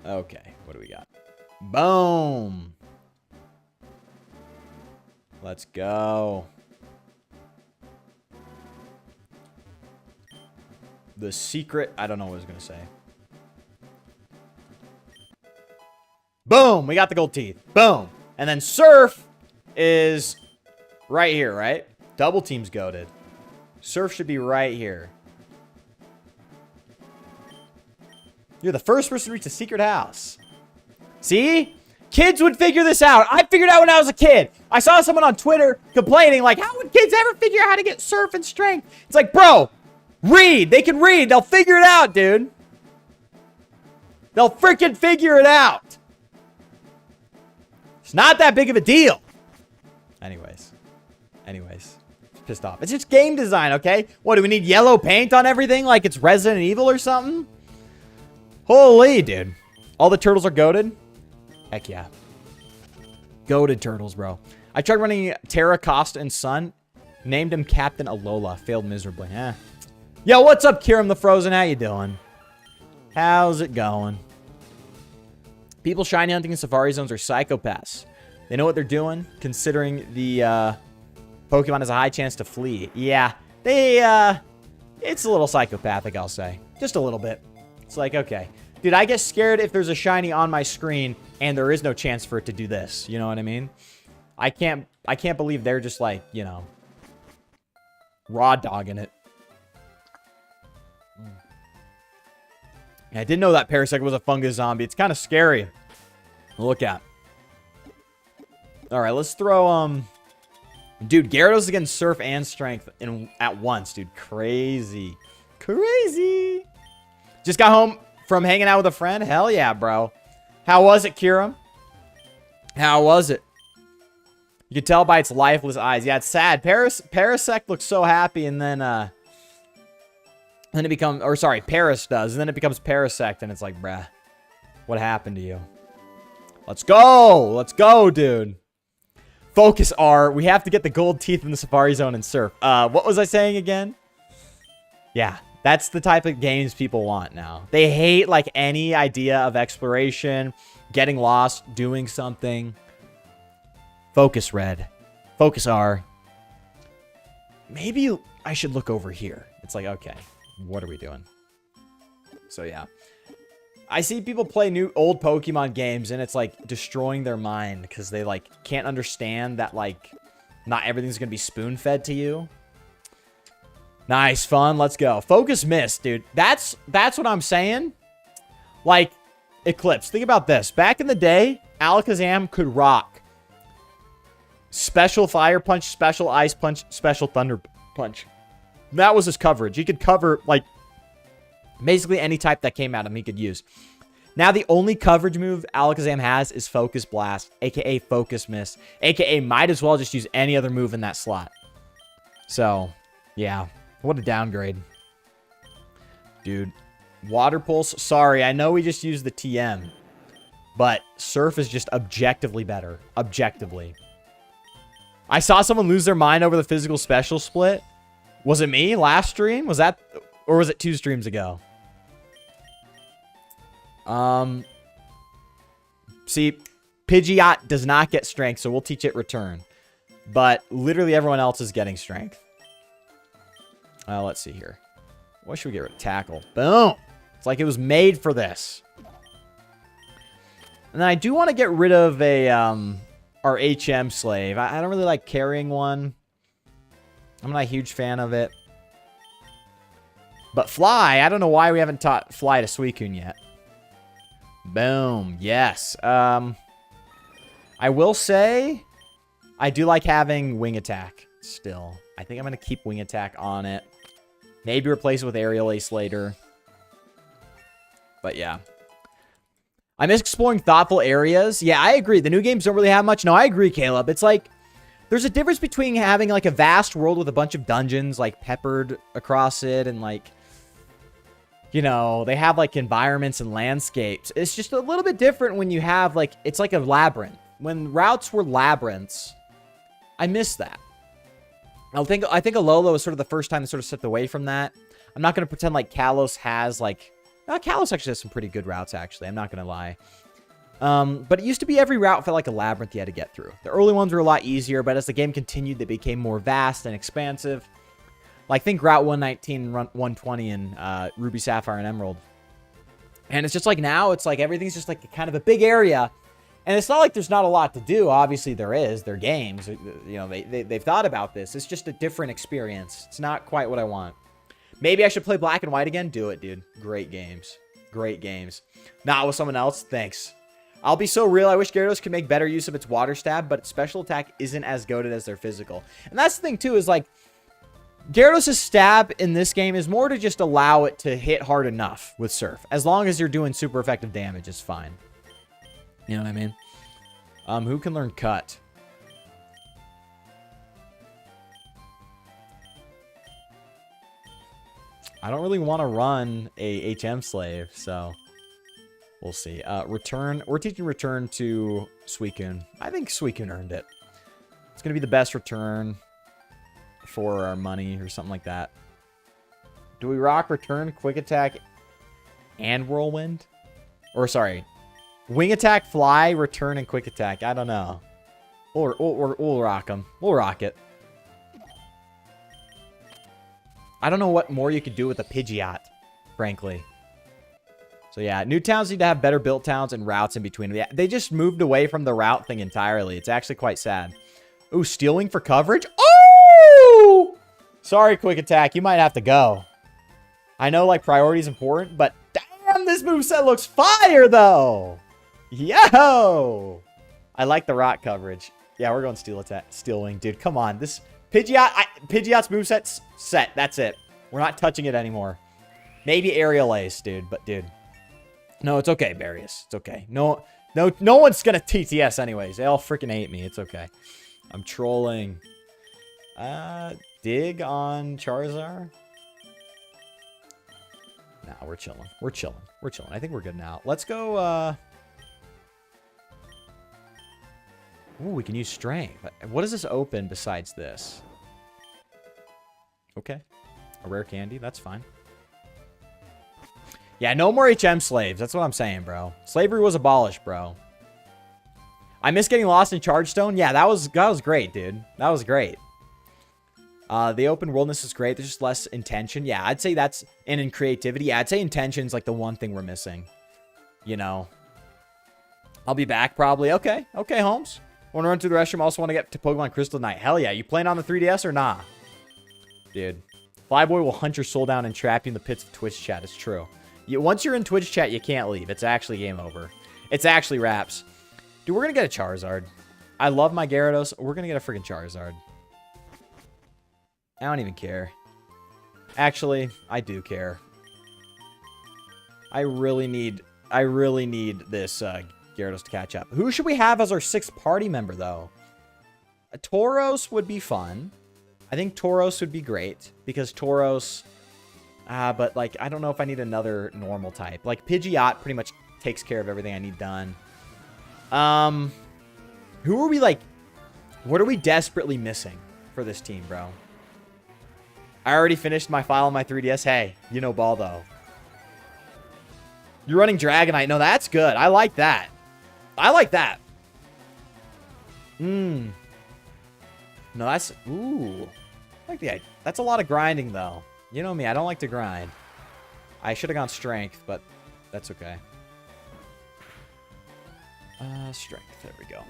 Okay, what do we got? Boom. Let's go. The secret, I don't know what I was going to say. Boom, we got the gold teeth. Boom. And then Surf is right here, right? Double team's goated. Surf should be right here. You're the first person to reach the secret house. See? Kids would figure this out. I figured out when I was a kid. I saw someone on Twitter complaining, like, how would kids ever figure out how to get Surf and Strength? It's like, bro, read. They can read. They'll figure it out, dude. They'll freaking figure it out. It's not that big of a deal. Anyways. Pissed off. It's just game design, okay? What, do we need yellow paint on everything like it's Resident Evil or something? Holy, dude. All the turtles are goated? Heck yeah. Goated turtles, bro. I tried running Terra, Costa, and Sun. Named him Captain Alola. Failed miserably. Yo, what's up, Kiram the Frozen? How you doing? How's it going? People shiny hunting in Safari Zones are psychopaths. They know what they're doing, considering the Pokemon has a high chance to flee. Yeah, it's a little psychopathic, I'll say. Just a little bit. It's like, okay. Dude, I get scared if there's a shiny on my screen and there is no chance for it to do this. You know what I mean? I can't believe they're just like, you know, raw dogging it. I didn't know that Parasect was a fungus zombie. It's kind of scary to look at. All right, let's throw, dude, Gyarados against Surf and Strength at once, dude. Crazy. Crazy. Just got home from hanging out with a friend. Hell yeah, bro. How was it, Kira? How was it? You can tell by its lifeless eyes. Yeah, it's sad. Parasect looks so happy, and then it becomes, or sorry, Paris does, and then it becomes Parasect, and it's like, bruh, what happened to you? Let's go. Let's go, dude. Focus R. We have to get the gold teeth in the Safari Zone and Surf. What was I saying again? Yeah, that's the type of games people want now. They hate, like, any idea of exploration, getting lost, doing something. Focus Red. Focus R. Maybe I should look over here. It's like, okay, what are we doing? So, yeah. I see people play old Pokemon games, and it's, like, destroying their mind because they, like, can't understand that, like, not everything's going to be spoon-fed to you. Nice, fun, let's go. Focus Mist, dude. That's what I'm saying. Like, Eclipse. Think about this. Back in the day, Alakazam could rock Special Fire Punch, Special Ice Punch, Special Thunder Punch. That was his coverage. He could cover, like, basically any type that came at him he could use. Now the only coverage move Alakazam has is Focus Blast, a.k.a. Focus Mist, a.k.a. might as well just use any other move in that slot. So, yeah. What a downgrade. Dude. Water Pulse. Sorry, I know we just used the TM. But Surf is just objectively better. Objectively. I saw someone lose their mind over the physical special split. Was it me last stream? Was that... Or was it 2 streams ago? See, Pidgeot does not get strength, so we'll teach it return. But literally everyone else is getting strength. Let's see here. What should we get rid of? Tackle. Boom! It's like it was made for this. And then I do want to get rid of a, our HM slave. I don't really like carrying one. I'm not a huge fan of it. But Fly, I don't know why we haven't taught Fly to Suicune yet. Boom. Yes. I will say, I do like having Wing Attack still. I think I'm going to keep Wing Attack on it. Maybe replace it with Aerial Ace later. But yeah. I miss exploring thoughtful areas. Yeah, I agree. The new games don't really have much. No, I agree, Caleb. It's like, there's a difference between having like a vast world with a bunch of dungeons like peppered across it and like, you know, they have like environments and landscapes. It's just a little bit different when you have like, it's like a labyrinth. when routes were labyrinths, I miss that. I think Alola was sort of the first time to sort of stepped away from that. I'm not going to pretend like Kalos has, like... Kalos actually has some pretty good routes, actually. I'm not going to lie. But it used to be every route felt like a labyrinth you had to get through. The early ones were a lot easier, but as the game continued, they became more vast and expansive. Like, think Route 119 and 120 in Ruby, Sapphire, and Emerald. And it's just like now, it's like everything's just like kind of a big area. And it's not like there's not a lot to do. Obviously, there is. They're games. You know, they've thought about this. It's just a different experience. It's not quite what I want. Maybe I should play Black and White again? Do it, dude. Great games. Great games. Not with someone else? Thanks. I'll be so real. I wish Gyarados could make better use of its water stab, but its special attack isn't as goated as their physical. And that's the thing, too, is like, Gyarados' stab in this game is more to just allow it to hit hard enough with Surf. As long as you're doing super effective damage, it's fine. You know what I mean? Who can learn Cut? I don't really want to run a HM Slave, so we'll see. Return. We're teaching Return to Suicune. I think Suicune earned it. It's going to be the best return for our money or something like that. Do we rock Return, Quick Attack, and Whirlwind? Or, sorry, Wing Attack, Fly, Return, and Quick Attack. I don't know. We'll rock them. We'll rock it. I don't know what more you could do with a Pidgeot, frankly. So yeah, new towns need to have better built towns and routes in between. They just moved away from the route thing entirely. It's actually quite sad. Ooh, stealing for coverage? Oh! Sorry, Quick Attack. You might have to go. I know, like, priority is important, but damn, this moveset looks fire, though! Yo! I like the rock coverage. Yeah, we're going Stealing. Dude, come on. This Pidgeot's moveset's set. That's it. We're not touching it anymore. Maybe Aerial Ace, dude. But, dude. No, it's okay, Barius. It's okay. No one's gonna TTS anyways. They all freaking hate me. It's okay. I'm trolling. Dig on Charizard? Nah, we're chilling. We're chilling. We're chilling. I think we're good now. Let's go, Ooh, we can use Strength. What does this open besides this? Okay. A rare candy. That's fine. Yeah, no more HM slaves. That's what I'm saying, bro. Slavery was abolished, bro. I miss getting lost in Chargestone. Yeah, that was great, dude. That was great. The open worldness is great. There's just less intention. Yeah, I'd say that's... And in creativity, yeah, I'd say intention's like the one thing we're missing. You know. I'll be back probably. Okay. Okay, Holmes. Want to run through the restroom. Also want to get to Pokemon Crystal Night. Hell yeah. You playing on the 3DS or nah? Dude. Flyboy will hunt your soul down and trap you in the pits of Twitch chat. It's true. Once you're in Twitch chat, you can't leave. It's actually game over. It's actually wraps. Dude, we're going to get a Charizard. I love my Gyarados. We're going to get a freaking Charizard. I don't even care. Actually, I do care. I really need this Gyarados to catch up. Who should we have as our 6th party member, though? A Tauros would be fun. I think Tauros would be great. Because Tauros... but, like, I don't know if I need another normal type. Like, Pidgeot pretty much takes care of everything I need done. Who are we, like... What are we desperately missing for this team, bro? I already finished my file on my 3DS. Hey, you know Baldo. You're running Dragonite. No, that's good. I like that. I like that. No, that's... Ooh. I like the idea. That's a lot of grinding, though. You know me. I don't like to grind. I should have gone Strength, but that's okay. Strength. There we go.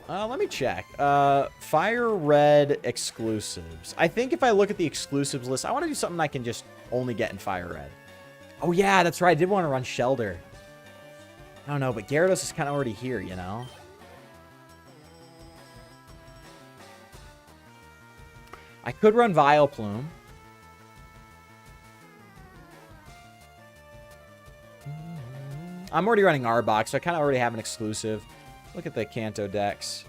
Let me check. FireRed exclusives. I think if I look at the exclusives list, I want to do something I can just only get in FireRed. Oh, yeah, that's right. I did want to run Shelder. I don't know, but Gyarados is kind of already here, you know? I could run Vileplume. I'm already running Arbok, so I kind of already have an exclusive. Look at the Kanto decks.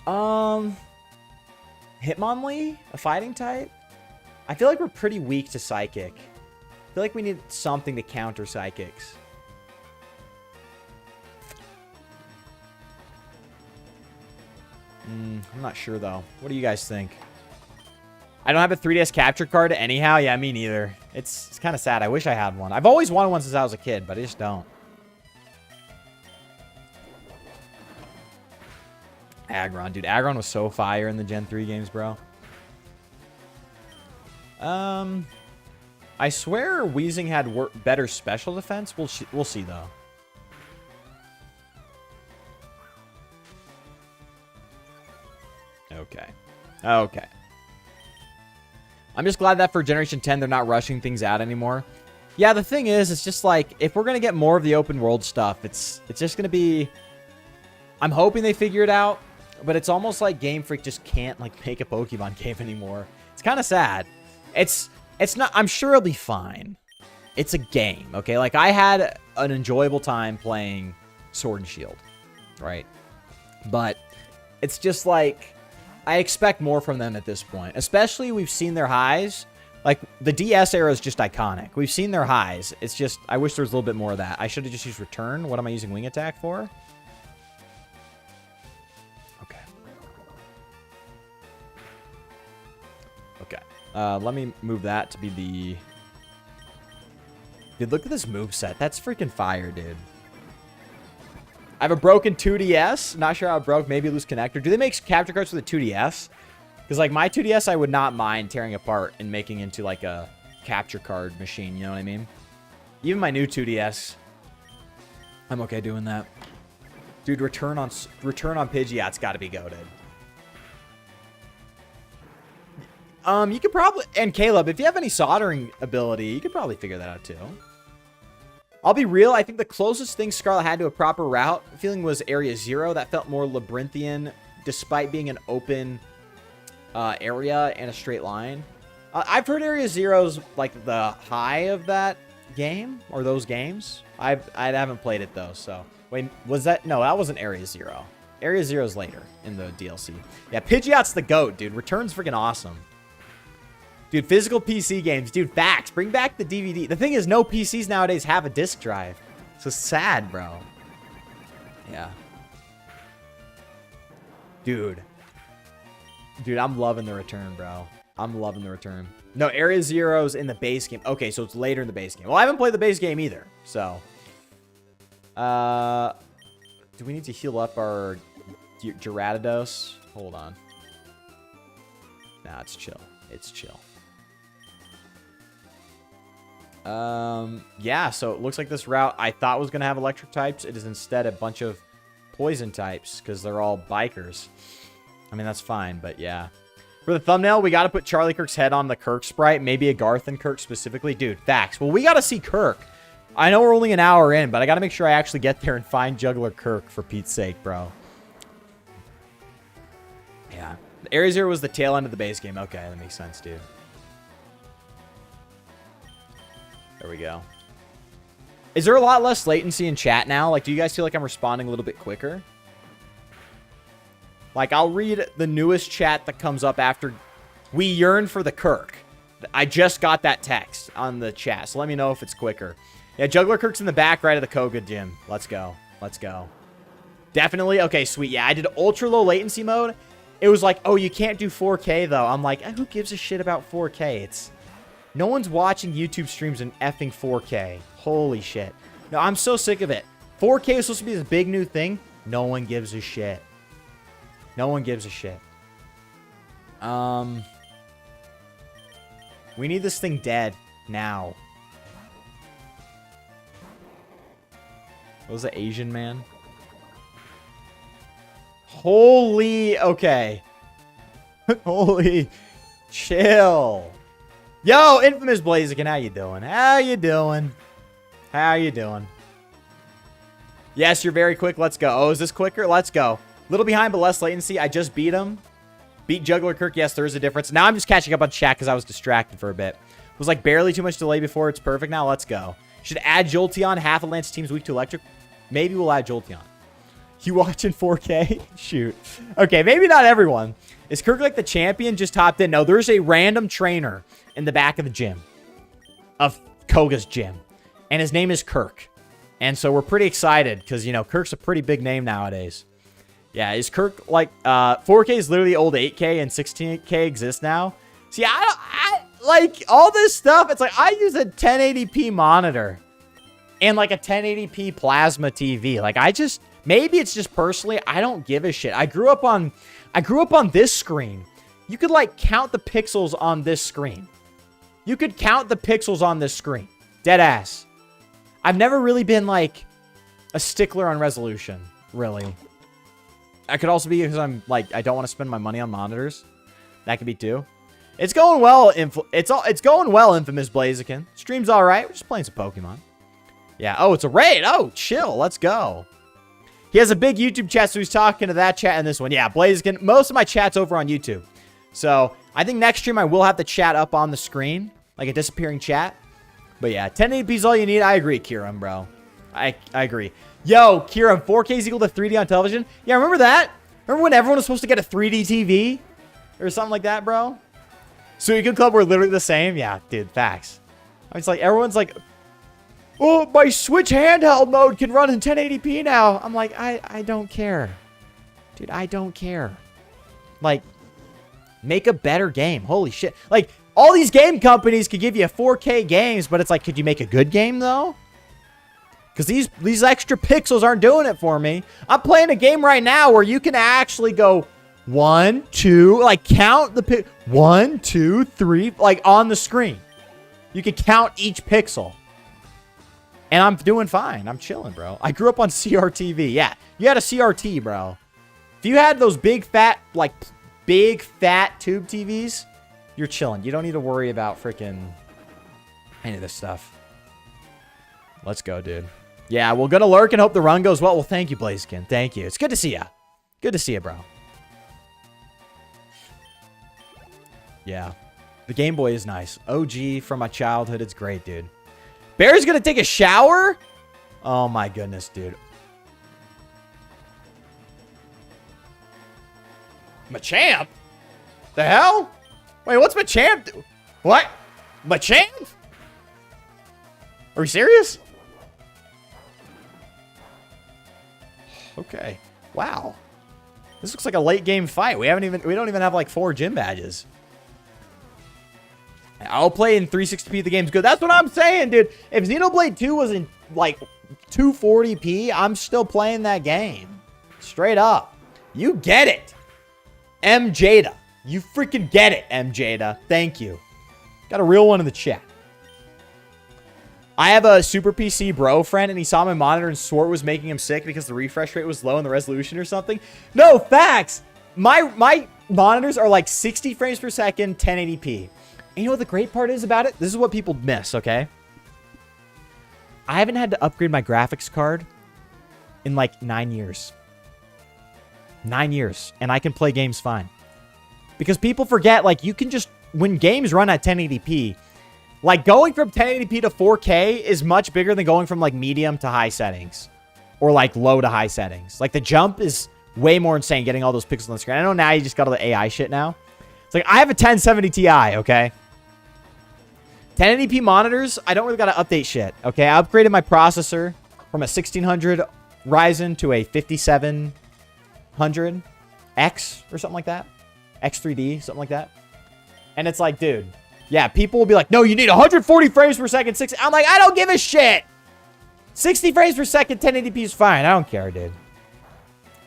Hitmonlee? A fighting type? I feel like we're pretty weak to Psychic. I feel like we need something to counter Psychics. I'm not sure, though. What do you guys think? I don't have a 3DS capture card anyhow. Yeah, me neither. It's kind of sad. I wish I had one. I've always wanted one since I was a kid, but I just don't. Aggron. Dude, Aggron was so fire in the Gen 3 games, bro. I swear Weezing had better special defense. We'll see, though. Okay. Okay. I'm just glad that for Generation 10, they're not rushing things out anymore. Yeah, the thing is, it's just like, if we're going to get more of the open world stuff, it's just going to be... I'm hoping they figure it out, but it's almost like Game Freak just can't, like, make a Pokemon game anymore. It's kind of sad. It's not... I'm sure it'll be fine. It's a game, okay? Like, I had an enjoyable time playing Sword and Shield, right? But it's just like... I expect more from them at this point. Especially, we've seen their highs. Like, the DS era is just iconic. We've seen their highs. It's just, I wish there was a little bit more of that. I should have just used Return. What am I using Wing Attack for? Okay. Okay. Let me move that to be the... Dude, look at this moveset. That's freaking fire, dude. I have a broken 2DS. Not sure how it broke. Maybe loose connector. Do they make capture cards for the 2DS? Because, like, my 2DS, I would not mind tearing apart and making into, like, a capture card machine. You know what I mean? Even my new 2DS, I'm okay doing that. Dude, return on Pidgeot's got to be goated. You could probably... And Caleb, if you have any soldering ability, you could probably figure that out, too. I'll be real. I think the closest thing Scarlet had to a proper route feeling was Area 0. That felt more labyrinthian, despite being an open area and a straight line. I've heard Area 0's like the high of that game or those games. I haven't played it though. So wait, was that? No, that wasn't Area 0. Area 0's later in the DLC. Yeah, Pidgeot's the GOAT, dude. Return's freaking awesome. Dude, physical PC games. Dude, facts. Bring back the DVD. The thing is, no PCs nowadays have a disc drive. So sad, bro. Yeah. Dude. Dude, I'm loving the return, bro. I'm loving the return. No, Area 0's in the base game. Okay, so it's later in the base game. Well, I haven't played the base game either. So. Do we need to heal up our Gyarados? Hold on. Nah, it's chill. It's chill. Yeah, so it looks like this route I thought was going to have electric types. It is instead a bunch of poison types because they're all bikers. I mean, that's fine, but yeah. For the thumbnail, we got to put Charlie Kirk's head on the Kirk sprite. Maybe a Garth and Kirk specifically. Dude, facts. Well, we got to see Kirk. I know we're only an hour in, but I got to make sure I actually get there and find Juggler Kirk for Pete's sake, bro. Yeah. Area 0 was the tail end of the base game. Okay, that makes sense, dude. There we go. Is there a lot less latency in chat now? Like, do you guys feel like I'm responding a little bit quicker? Like, I'll read the newest chat that comes up after we yearn for the Kirk. I just got that text on the chat, so let me know if it's quicker. Yeah, Juggler Kirk's in the back right of the Koga gym. Let's go. Let's go. Definitely. Okay, sweet. Yeah, I did ultra low latency mode. It was like, oh, you can't do 4K, though. I'm like, who gives a shit about 4K? It's... No one's watching YouTube streams in effing 4K. Holy shit. No, I'm so sick of it. 4K is supposed to be this big new thing. No one gives a shit. No one gives a shit. We need this thing dead now. What was the Asian man? Holy... Okay. Holy... Chill. Yo, Infamous Blaziken, how you doing? How you doing? How you doing? Yes, you're very quick. Let's go. Oh, is this quicker? Let's go. Little behind, but less latency. I just beat him. Beat Juggler Kirk. Yes, there is a difference. Now I'm just catching up on chat because I was distracted for a bit. It was like barely too much delay before. It's perfect now. Let's go. Should add Jolteon. Half of Lance's team's weak to electric. Maybe we'll add Jolteon. You watching 4K? Shoot. Okay, maybe not everyone. Is Kirk like the champion just hopped in? No, there's a random trainer in the back of the gym. Of Koga's gym. And his name is Kirk. And so we're pretty excited because, you know, Kirk's a pretty big name nowadays. Yeah, is KIRK like 4K is literally old 8K and 16K exists now? See, I like all this stuff. It's like I use a 1080p monitor and like a 1080p plasma TV. Like maybe it's just personally I don't give a shit. I grew up on this screen. You could like count the pixels on this screen. You could count the pixels on this screen. Dead ass. I've never really been like a stickler on resolution, really. I could also be because I'm like I don't want to spend my money on monitors. That could be too. It's going well. It's going well. Infamous Blaziken. Stream's all right. We're just playing some Pokemon. Yeah. Oh, it's a raid. Oh, chill. Let's go. He has a big YouTube chat, so he's talking to that chat and this one. Yeah, Blaziken. Most of my chat's over on YouTube, so I think next stream I will have the chat up on the screen, like a disappearing chat. But yeah, 1080p is all you need. I agree, Kieran, bro. I agree. Yo, Kieran, 4K is equal to 3D on television? Yeah, remember that? Remember when everyone was supposed to get a 3D TV? Or something like that, bro? Suicune Club were literally the same? Yeah, dude, facts. It's like, everyone's like, oh, my Switch handheld mode can run in 1080p now. I'm like, I don't care. Dude, I don't care. Like, make a better game. Holy shit. Like, all these game companies could give you 4K games, but it's like, could you make a good game, though? Because these extra pixels aren't doing it for me. I'm playing a game right now where you can actually go 1, 2, like count the 1, 2, 3, like on the screen. You can count each pixel. And I'm doing fine. I'm chilling, bro. I grew up on CRTV. Yeah, you had a CRT, bro. If you had those big fat tube TVs, you're chilling. You don't need to worry about freaking any of this stuff. Let's go, dude. Yeah, we're going to lurk and hope the run goes well. Well, thank you, Blaziken. Thank you. It's good to see ya. Good to see you, bro. Yeah. The Game Boy is nice. OG from my childhood. It's great, dude. Bear's going to take a shower? Oh, my goodness, dude. Machamp? The hell? Wait, what's Machamp do? What? Machamp? Are we serious? Okay. Wow. This looks like a late game fight. We don't even have like 4 gym badges. I'll play in 360p. The game's good. That's what I'm saying, dude. If Xenoblade 2 was in like 240p, I'm still playing that game. Straight up. You get it. M. Jada. You freaking get it, M. Jada. Thank you. Got a real one in the chat. I have a Super PC bro friend, and he saw my monitor and swore it was making him sick because the refresh rate was low and the resolution or something. No, facts. My monitors are like 60 frames per second, 1080p. And you know what the great part is about it? This is what people miss, okay? I haven't had to upgrade my graphics card in like 9 years. 9 years. And I can play games fine. Because people forget, like, you can just... When games run at 1080p... Like, going from 1080p to 4K is much bigger than going from, like, medium to high settings. Or, like, low to high settings. Like, the jump is way more insane getting all those pixels on the screen. I know now you just got all the AI shit now. It's like, I have a 1070 Ti, okay? 1080p monitors, I don't really got to update shit, okay? I upgraded my processor from a 1600 Ryzen to a 5700X or something like that. X3D, something like that. And it's like, dude... Yeah, people will be like, no, you need 140 frames per second. 60. I'm like, I don't give a shit. 60 frames per second, 1080p is fine. I don't care, dude.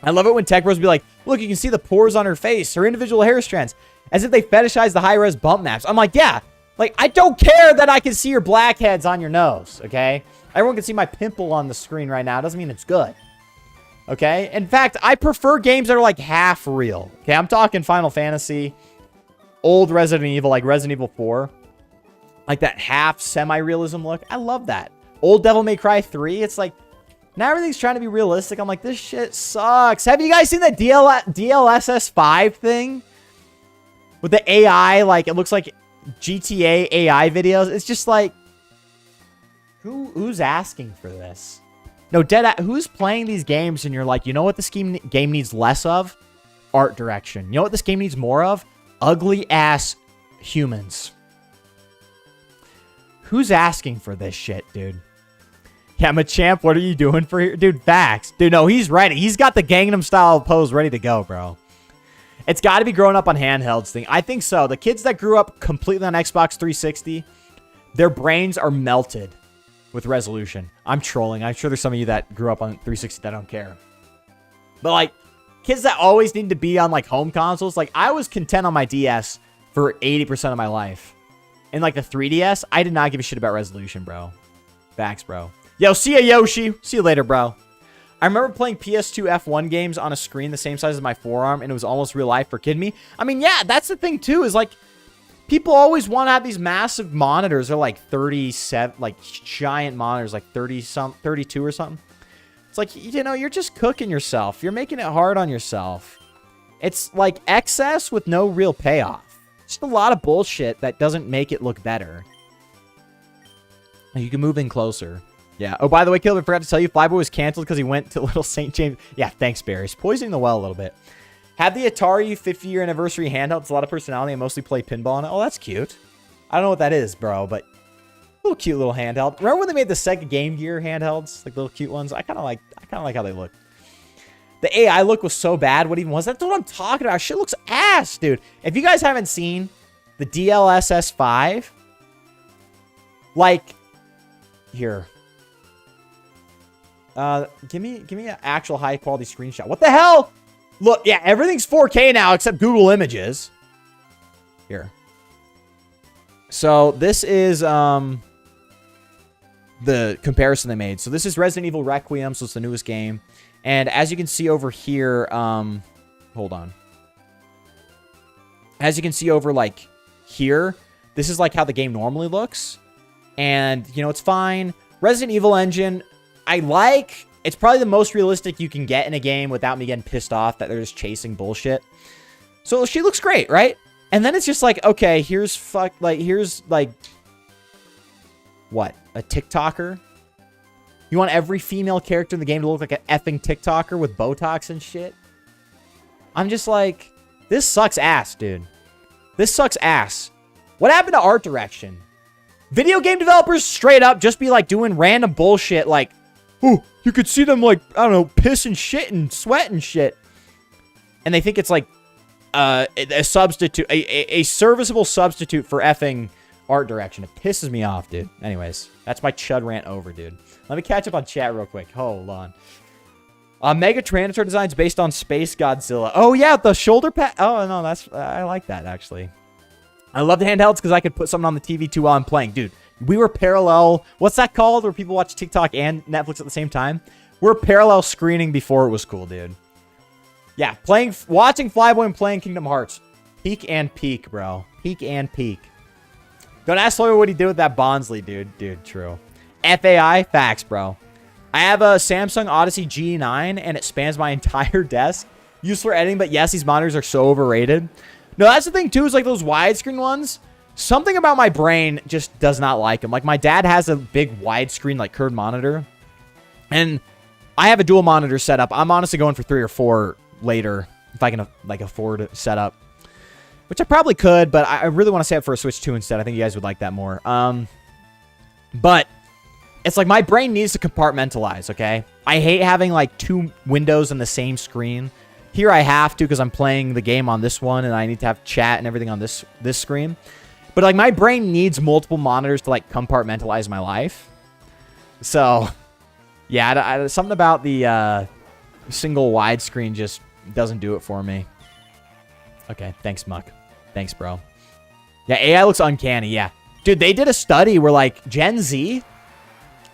I love it when tech bros be like, look, you can see the pores on her face, her individual hair strands, as if they fetishize the high-res bump maps. I'm like, yeah. Like, I don't care that I can see your blackheads on your nose, okay? Everyone can see my pimple on the screen right now. It doesn't mean it's good. Okay? In fact, I prefer games that are like half real. Okay, I'm talking Final Fantasy... Old Resident Evil, like Resident Evil 4. Like that half semi-realism look. I love that. Old Devil May Cry 3. It's like, now everything's trying to be realistic. I'm like, this shit sucks. Have you guys seen the DLSS 5 thing? With the AI, like, it looks like GTA AI videos. It's just like, who's asking for this? No, who's playing these games and you're like, you know what this game needs less of? Art direction. You know what this game needs more of? Ugly ass humans. Who's asking for this shit, dude? Yeah, Machamp, what are you doing for here? Dude, facts. Dude, no, he's ready. He's got the Gangnam Style pose ready to go, bro. It's got to be growing up on handhelds thing. I think so. The kids that grew up completely on Xbox 360, their brains are melted with resolution. I'm trolling. I'm sure there's some of you that grew up on 360 that don't care. But, like, kids that always need to be on, like, home consoles, like, I was content on my DS for 80% of my life. And, like, the 3DS, I did not give a shit about resolution, bro. Facts, bro. Yo, see ya, Yoshi. See you later, bro. I remember playing PS2 F1 games on a screen the same size as my forearm, and it was almost real life. For kidding me? I mean, yeah, that's the thing, too, is, like, people always want to have these massive monitors. They're, like, 37, like, giant monitors, like 32 or something. It's like, you know, you're just cooking yourself. You're making it hard on yourself. It's, like, excess with no real payoff. Just a lot of bullshit that doesn't make it look better. You can move in closer. Yeah. Oh, by the way, Caleb, I forgot to tell you, Flyboy was canceled because he went to Little St. James. Yeah, thanks, Barry. He's poisoning the well a little bit. Had the Atari 50-year anniversary handheld. It's a lot of personality. I mostly play pinball on it. Oh, that's cute. I don't know what that is, bro, but little cute little handheld. Remember when they made the Sega Game Gear handhelds? Like little cute ones? I kind of like how they look. The AI look was so bad. What even was that? That's what I'm talking about. Shit looks ass, dude. If you guys haven't seen the DLSS 5, like, here. Give me an actual high quality screenshot. What the hell? Look, yeah, everything's 4K now except Google Images. Here. So this is the comparison they made. So this is Resident Evil Requiem, so it's the newest game. And as you can see over here, hold on. As you can see over like here, this is like how the game normally looks. And, you know, it's fine. Resident Evil engine, I like. It's probably the most realistic you can get in a game without me getting pissed off that they're just chasing bullshit. So she looks great, right? And then it's just like, okay, here's what? A TikToker? You want every female character in the game to look like an effing TikToker with Botox and shit? I'm just like, this sucks ass, dude. This sucks ass. What happened to art direction? Video game developers straight up just be like doing random bullshit like, oh, you could see them like, I don't know, piss and shit and sweat and shit. And they think it's like a substitute, a serviceable substitute for effing art direction. It pisses me off, dude. Anyways, that's my chud rant over, dude. Let me catch up on chat real quick. Hold on. Mega Tyrannosaur designs based on Space Godzilla. Oh, yeah, the shoulder pad. Oh, no, I like that, actually. I love the handhelds because I could put something on the TV too while I'm playing. Dude, we were parallel. What's that called where people watch TikTok and Netflix at the same time? We're parallel screening before it was cool, dude. Yeah, watching Flyboy and playing Kingdom Hearts. Peak and peak, bro. Peak and peak. Don't ask Sawyer what he did with that Bonsly, dude. Dude, true. FAI, facts, bro. I have a Samsung Odyssey G9, and it spans my entire desk. Used for editing, but yes, these monitors are so overrated. No, that's the thing, too, is like those widescreen ones. Something about my brain just does not like them. Like, my dad has a big widescreen, like, curved monitor. And I have a dual monitor setup. I'm honestly going for 3 or 4 later, if I can, like, afford a setup. Which I probably could, but I really want to save it for a Switch 2 instead. I think you guys would like that more. But it's like my brain needs to compartmentalize, okay? I hate having, like, 2 windows on the same screen. Here I have to because I'm playing the game on this one, and I need to have chat and everything on this screen. But, like, my brain needs multiple monitors to, like, compartmentalize my life. So, yeah, something about the single widescreen just doesn't do it for me. Okay, thanks, Muck. Thanks, bro. Yeah, AI looks uncanny, yeah. Dude, they did a study where, like, Gen Z,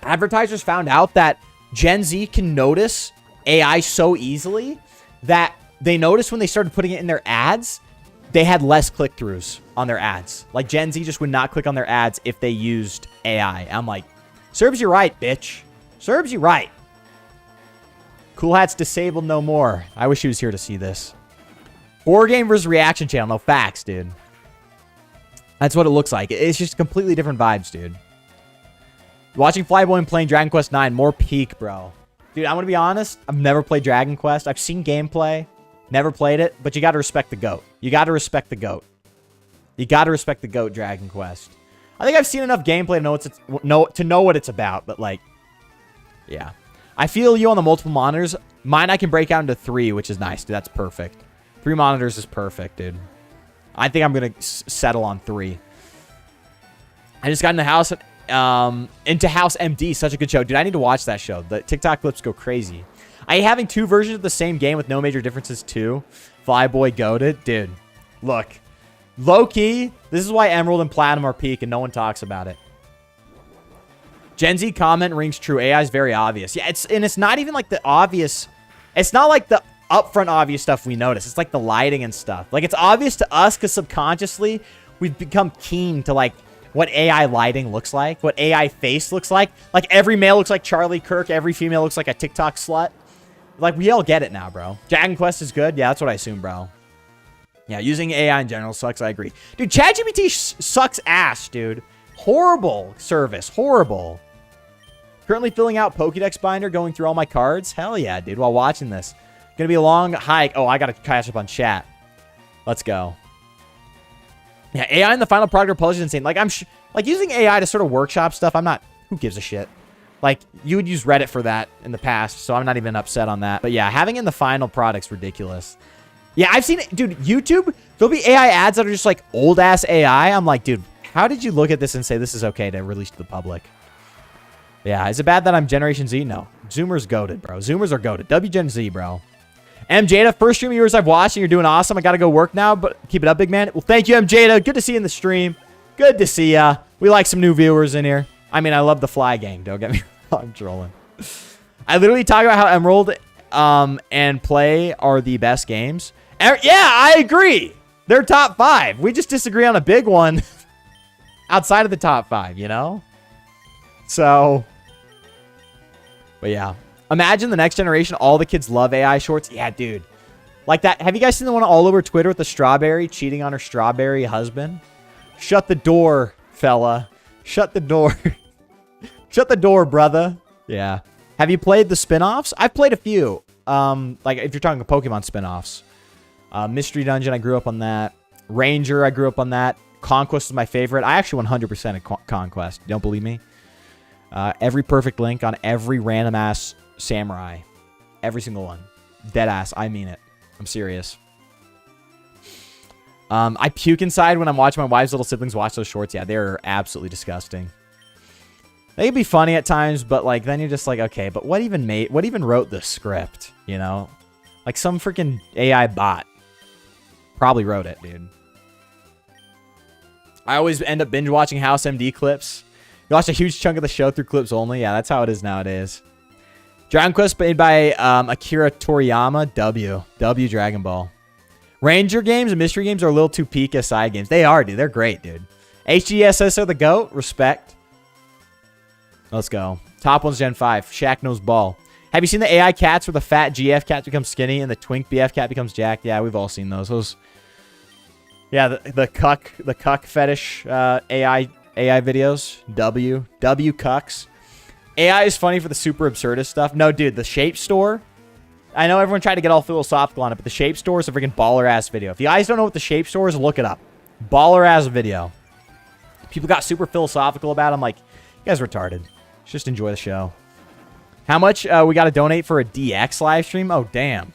advertisers found out that Gen Z can notice AI so easily that they noticed when they started putting it in their ads, they had less click-throughs on their ads. Like, Gen Z just would not click on their ads if they used AI. I'm like, serves you right, bitch. Serves you right. Cool Hat's disabled no more. I wish he was here to see this. War Game versus Reaction Channel. No, facts, dude. That's what it looks like. It's just completely different vibes, dude. Watching Flyboy and playing Dragon Quest 9. More peak, bro. Dude, I'm going to be honest. I've never played Dragon Quest. I've seen gameplay. Never played it. But you got to respect the GOAT. You got to respect the GOAT. You got to respect the GOAT, Dragon Quest. I think I've seen enough gameplay to know what it's about. But, like, Yeah. I feel you on the multiple monitors. Mine I can break out into 3, which is nice. Dude, that's perfect. 3 monitors is perfect, dude. I think I'm going to settle on 3. I just got in the house, into House MD. Such a good show. Dude, I need to watch that show. The TikTok clips go crazy. I having 2 versions of the same game with no major differences too. Flyboy goated. Dude, look. Low-key, this is why Emerald and Platinum are peak and no one talks about it. Gen Z comment rings true. AI is very obvious. Yeah, it's not even like the obvious. It's not like the upfront obvious stuff we notice. It's like the lighting and stuff. Like, it's obvious to us because subconsciously we've become keen to like what AI lighting looks like, what AI face looks like. Like, every male looks like Charlie Kirk. Every female looks like a TikTok slut. Like, we all get it now, bro. Dragon Quest is good. Yeah, that's what I assume, bro. Yeah, using AI in general sucks. I agree. Dude, ChatGPT sucks ass, dude. Horrible service. Horrible. Currently filling out Pokédex binder, going through all my cards. Hell yeah, dude, while watching this. Gonna be a long hike. Oh, I gotta catch up on chat. Let's go. Yeah, AI in the final product repulsion is insane. Like, like using AI to sort of workshop stuff, I'm not... Who gives a shit? Like, you would use Reddit for that in the past, so I'm not even upset on that. But yeah, having in the final product's ridiculous. Yeah, I've seen it. Dude, YouTube, there'll be AI ads that are just like old-ass AI. I'm like, dude, how did you look at this and say this is okay to release to the public? Yeah, is it bad that I'm Generation Z? No. Zoomers goated, bro. Zoomers are goated. WGen Z, bro. Jada, first stream of yours I've watched, and you're doing awesome. I got to go work now, but keep it up, big man. Well, thank you, Jada. Good to see you in the stream. Good to see ya. We like some new viewers in here. I mean, I love the Fly Gang. Don't get me wrong. I'm trolling. I literally talk about how Emerald and Play are the best games. Yeah, I agree. They're top 5. We just disagree on a big one outside of the top 5, you know? So... But yeah, imagine the next generation. All the kids love AI shorts. Yeah, dude. Like that. Have you guys seen the one all over Twitter with the strawberry cheating on her strawberry husband? Shut the door, fella. Shut the door. Shut the door, brother. Yeah. Have you played the spinoffs? I've played a few. Like if you're talking Pokemon spinoffs. Mystery Dungeon, I grew up on that. Ranger, I grew up on that. Conquest is my favorite. I actually 100% at Conquest. You don't believe me? Every perfect link on every random ass samurai. Every single one. Dead ass. I mean it. I'm serious. I puke inside when I'm watching my wife's little siblings watch those shorts. Yeah, they're absolutely disgusting. They can be funny at times, but like then you're just like, okay, but what even wrote the script, you know? Like some freaking AI bot probably wrote it, dude. I always end up binge watching House MD clips. You watch a huge chunk of the show through clips only. Yeah, that's how it is nowadays. Dragon Quest made by Akira Toriyama. W Dragon Ball. Ranger games and mystery games are a little too peak as side games. They are, dude. They're great, dude. HGSS are the GOAT. Respect. Let's go. Top one's Gen 5. Shaq knows ball. Have you seen the AI cats where the fat GF cat becomes skinny and the twink BF cat becomes jacked? Yeah, we've all seen those. Yeah, the cuck fetish AI videos. W cucks. AI is funny for the super absurdist stuff. No, dude, the Shape Store. I know everyone tried to get all philosophical on it, but the Shape Store is a freaking baller-ass video. If you guys don't know what the Shape Store is, look it up. Baller-ass video. People got super philosophical about it. I'm like, you guys are retarded. Just enjoy the show. How much we got to donate for a DX live stream? Oh, damn.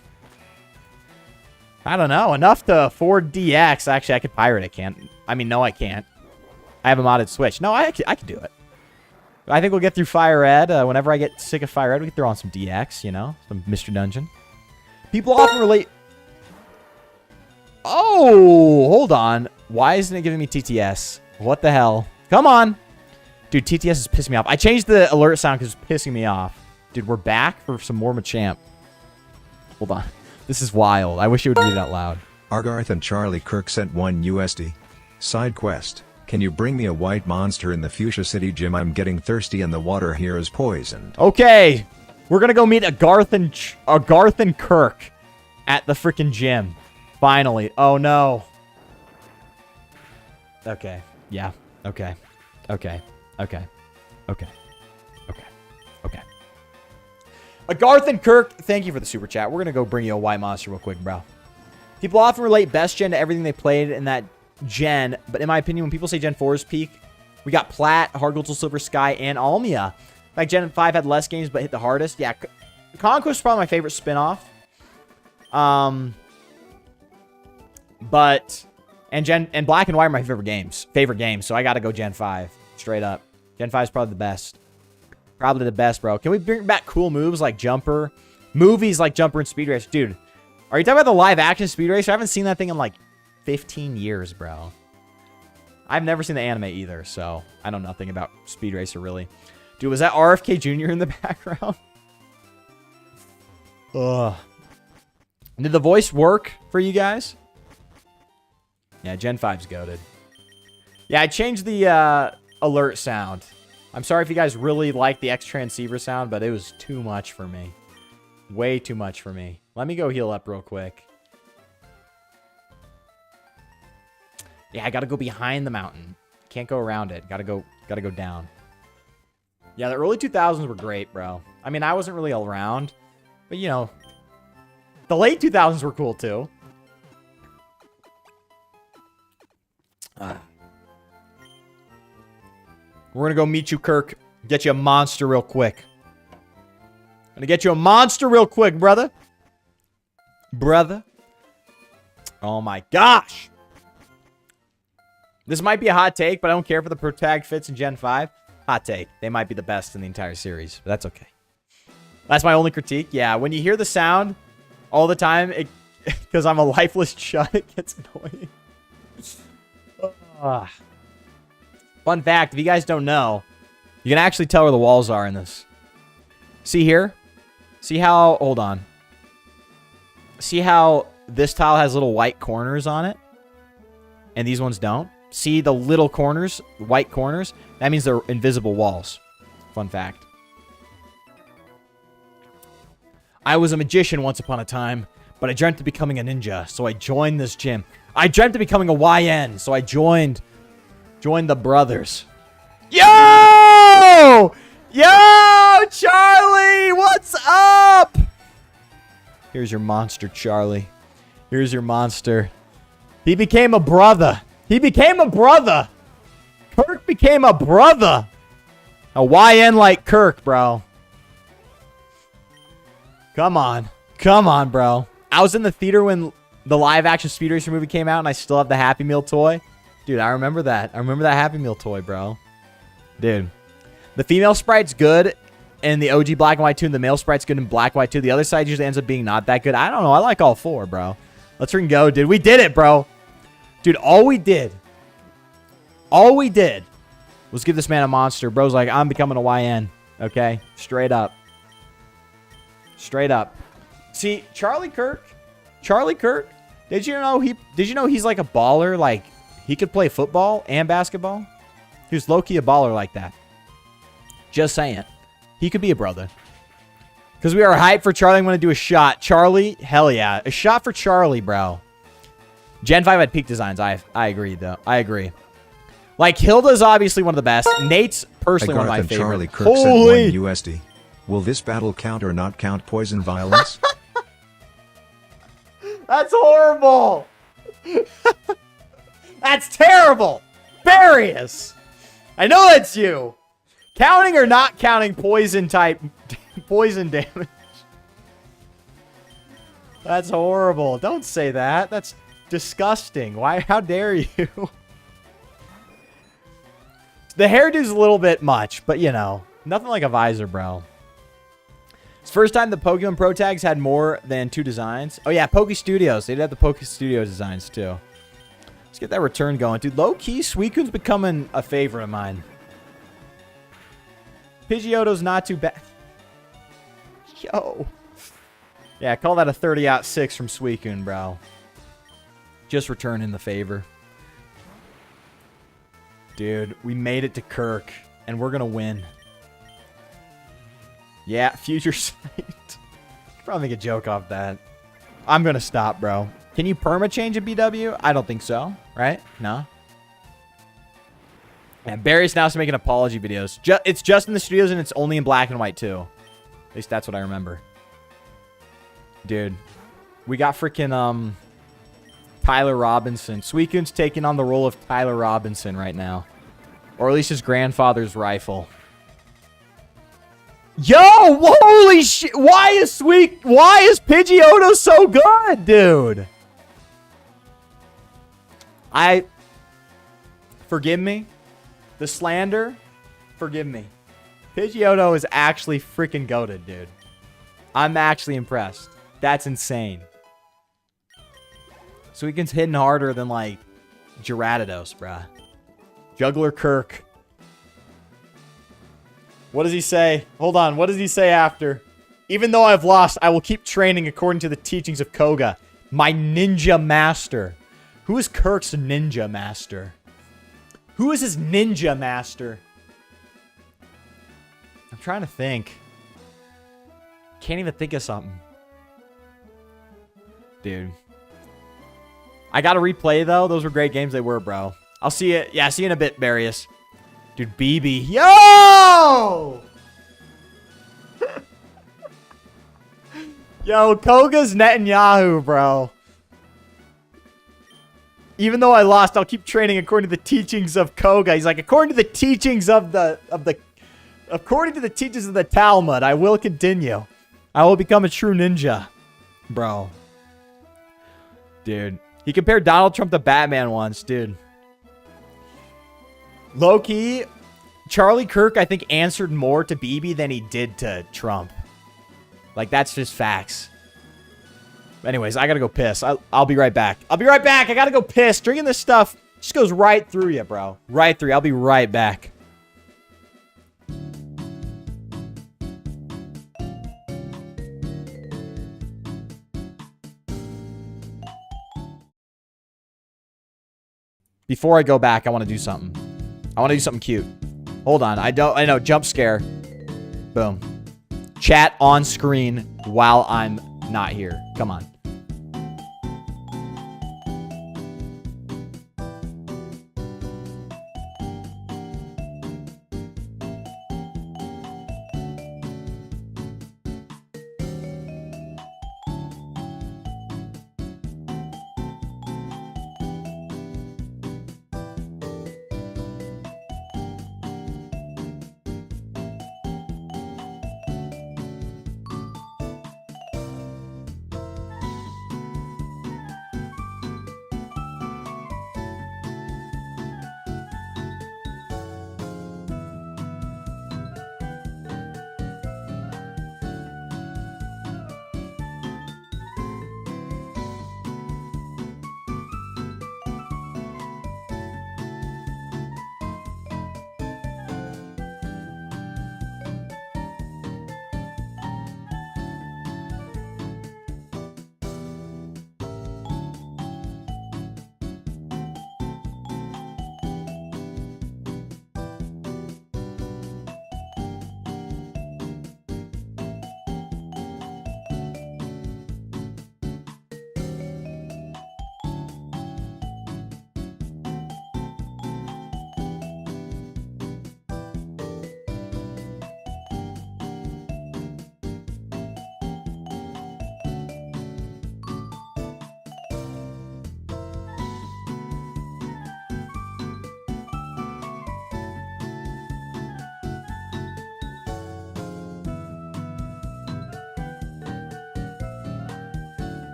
I don't know. Enough to afford DX. Actually, I could pirate it. Can't. I mean, no, I can't. I have a modded Switch. No, I can do it. I think we'll get through FireRed. Whenever I get sick of FireRed, we can throw on some DX, you know? Some Mr. Dungeon. People often relate... Oh, hold on. Why isn't it giving me TTS? What the hell? Come on. Dude, TTS is pissing me off. I changed the alert sound because it's pissing me off. Dude, we're back for some more Machamp. Hold on. This is wild. I wish you would read it out loud. Argarth and Charlie Kirk sent $1. Side quest. Can you bring me a white monster in the Fuchsia City gym? I'm getting thirsty and the water here is poisoned. Okay. We're going to go meet Agarth and Kirk at the freaking gym. Finally. Oh, no. Okay. Yeah. Okay. Okay. Okay. Okay. Okay. Okay. Agarth and Kirk, thank you for the super chat. We're going to go bring you a white monster real quick, bro. People often relate best gen to everything they played in that gen, but in my opinion, when people say Gen 4 is peak, we got Plat, Hard Gold Soul Silver Sky, and Almia. Like Gen 5 had less games but hit the hardest. Yeah, Conquest is probably my favorite spin-off. But and Black and White are my favorite games. So I got to go Gen 5 straight up. Gen 5 is probably the best. Probably the best, bro. Can we bring back cool moves like Jumper? Movies like Jumper and Speed Racer. Dude, are you talking about the live action Speed Racer? I haven't seen that thing in like 15 years, bro. I've never seen the anime either, so I know nothing about Speed Racer, really. Dude, was that RFK Jr. in the background? Ugh. Did the voice work for you guys? Yeah, Gen 5's goated. Yeah, I changed the alert sound. I'm sorry if you guys really like the X transceiver sound, but it was too much for me. Way too much for me. Let me go heal up real quick. Yeah, I gotta go behind the mountain. Can't go around it. Gotta go down. Yeah, the early 2000s were great, bro. I mean, I wasn't really around, but you know, the late 2000s were cool too. We're gonna go meet you, Kirk. Get you a monster real quick. Gonna get you a monster real quick, brother. Brother. Oh my gosh. This might be a hot take, but I don't care if the protag fits in Gen 5. Hot take. They might be the best in the entire series, but that's okay. That's my only critique. Yeah, when you hear the sound all the time, because I'm a lifeless chud, it gets annoying. Fun fact, if you guys don't know, you can actually tell where the walls are in this. See here? See how... Hold on. See how this tile has little white corners on it? And these ones don't? See the little corners? White corners? That means they're invisible walls. Fun fact. I was a magician once upon a time, but I dreamt of becoming a ninja, so I joined this gym. I dreamt of becoming a YN, so I joined the brothers. Yo! Yo, Charlie! What's up? Here's your monster, Charlie. Here's your monster. He became a brother. He became a brother. Kirk became a brother. A YN like Kirk, bro. Come on. Come on, bro. I was in the theater when the live-action Speed Racer movie came out, and I still have the Happy Meal toy. Dude, I remember that. I remember that Happy Meal toy, bro. Dude. The female sprite's good in the OG Black and White 2, and the male sprite's good in Black and White 2. The other side usually ends up being not that good. I don't know. I like all four, bro. Let's ring go, dude. We did it, bro. Dude, all we did was give this man a monster. Bro's like, I'm becoming a YN. Okay? Straight up. Straight up. See, Charlie Kirk, did you know he's like a baller? Like, he could play football and basketball? He was low-key a baller like that. Just saying. He could be a brother. Because we are hyped for Charlie. I'm going to do a shot. Charlie, hell yeah. A shot for Charlie, bro. Gen 5 had peak designs. I agree, though. I agree. Like, Hilda's obviously one of the best. Nate's personally one of my favorites. Charlie Kirk sent 1 USD. Will this battle count or not count poison violence? That's horrible. That's terrible. Farius. I know that's you. Counting or not counting poison damage. That's horrible. Don't say that. That's disgusting. Why? How dare you? The hairdo's a little bit much, but you know, nothing like a visor, bro. It's the first time the Pokemon Pro Tags had more than 2 designs. Oh yeah, Poke Studios. They did have the Poke Studios designs too. Let's get that return going. Dude, low-key, Suicune's becoming a favorite of mine. Pidgeotto's not too bad. Yo. Yeah, call that a 30-6 from Suicune, bro. Just returning the favor. Dude, we made it to Kirk, and we're going to win. Yeah, future sight. Probably make a joke off that. I'm going to stop, bro. Can you perma-change a BW? I don't think so, right? No. And Barry's now making apology videos. It's just in the studios, and it's only in Black and White, too. At least that's what I remember. Dude. We got freaking, Tyler Robinson. Suicune's taking on the role of Tyler Robinson right now. Or at least his grandfather's rifle. Yo, holy shit. Why is Pidgeotto so good, dude? Forgive me. The slander, forgive me. Pidgeotto is actually freaking goated, dude. I'm actually impressed. That's insane. Suicune's hitting harder than, like, Gyarados, bruh. Juggler KIRK. What does he say? Hold on. What does he say after? Even though I've lost, I will keep training according to the teachings of Koga, my ninja master. Who is KIRK's ninja master? Who is his ninja master? I'm trying to think. Can't even think of something. Dude. I gotta replay, though. Those were great games. They were, bro. I'll see you. Yeah, see you in a bit, Barius. Dude, BB. Yo! Yo, Koga's Netanyahu, bro. Even though I lost, I'll keep training according to the teachings of Koga. He's like, according to the teachings of the Talmud, I will continue. I will become a true ninja. Bro. Dude. He compared Donald Trump to Batman once, dude. Low-key, Charlie Kirk, I think, answered more to BB than he did to Trump. Like, that's just facts. Anyways, I gotta go piss. I'll be right back. I'll be right back. I gotta go piss. Drinking this stuff just goes right through you, bro. Right through you. I'll be right back. Before I go back, I want to do something. I want to do something cute. Hold on. I know. Jump scare. Boom. Chat on screen while I'm not here. Come on.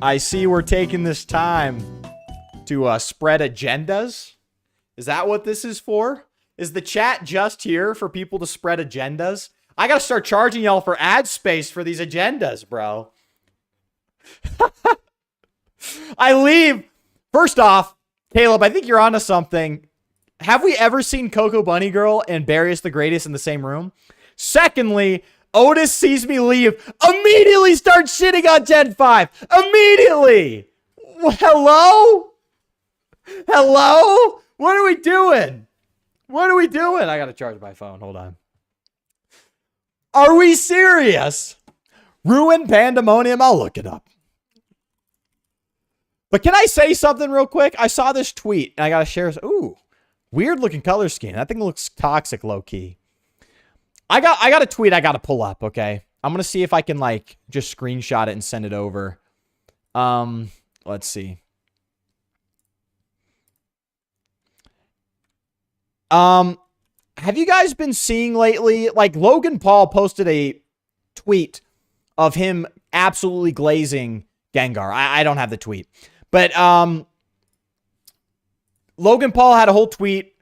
I see we're taking this time to spread agendas. Is that what this is for? Is the chat just here for people to spread agendas? I gotta start charging y'all for ad space for these agendas, bro. I leave. First off, Caleb, I think you're onto something. Have we ever seen Coco Bunny Girl and Barius the Greatest in the same room? Secondly, Otis sees me leave, immediately starts shitting on Gen 5. Immediately. Hello? Hello? What are we doing? What are we doing? I gotta charge my phone. Hold on. Are we serious? Ruin Pandemonium? I'll look it up. But can I say something real quick? I saw this tweet and I gotta share. Ooh, weird looking color scheme. That thing looks toxic, low key. I got a tweet I gotta pull up. Okay, I'm gonna see if I can like just screenshot it and send it over. Let's see. Have you guys been seeing lately? Like Logan Paul posted a tweet of him absolutely glazing Gengar. I don't have the tweet, but Logan Paul had a whole tweet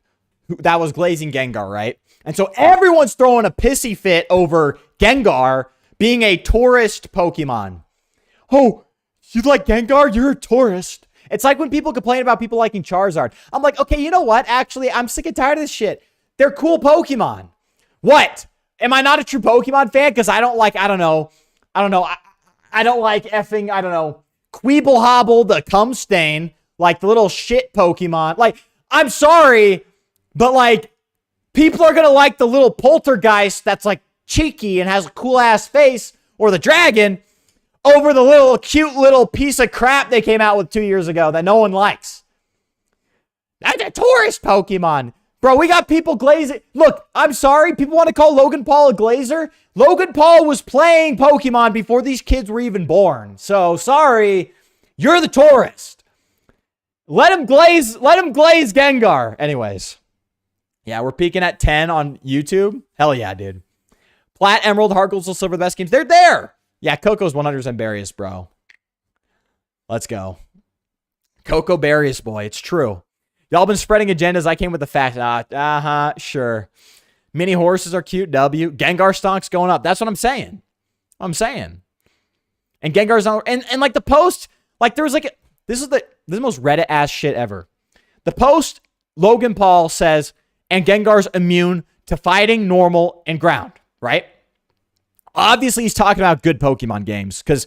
that was glazing Gengar, right? And so everyone's throwing a pissy fit over Gengar being a tourist Pokemon. Oh, you like Gengar? You're a tourist. It's like when people complain about people liking Charizard. I'm like, okay, you know what? Actually, I'm sick and tired of this shit. They're cool Pokemon. What? Am I not a true Pokemon fan? Because I don't like, I don't know. I don't like effing, I don't know, Queeble the Cumstain, like the little shit Pokemon. Like, I'm sorry, but like, people are going to like the little poltergeist that's like cheeky and has a cool ass face, or the dragon, over the little cute little piece of crap they came out with 2 years ago that no one likes. That's a tourist Pokemon. Bro, we got people glazing. Look, I'm sorry. People want to call Logan Paul a glazer. Logan Paul was playing Pokemon before these kids were even born. So, sorry. You're the tourist. Let him glaze Gengar. Anyways. Yeah, we're peaking at 10 on YouTube. Hell yeah, dude. Plat, Emerald, Heart Gold, Soul Silver, the best games. They're there. Yeah, Coco's 100% Barrius, bro. Let's go. Coco Barrius, boy. It's true. Y'all been spreading agendas. I came with the facts. Sure. Mini horses are cute. W. Gengar stock's going up. That's what I'm saying. And Gengar's not. And like the post, like there was like, this is the most Reddit ass shit ever. The post, Logan Paul says, and Gengar's immune to fighting, normal, and ground, right? Obviously, he's talking about good Pokemon games because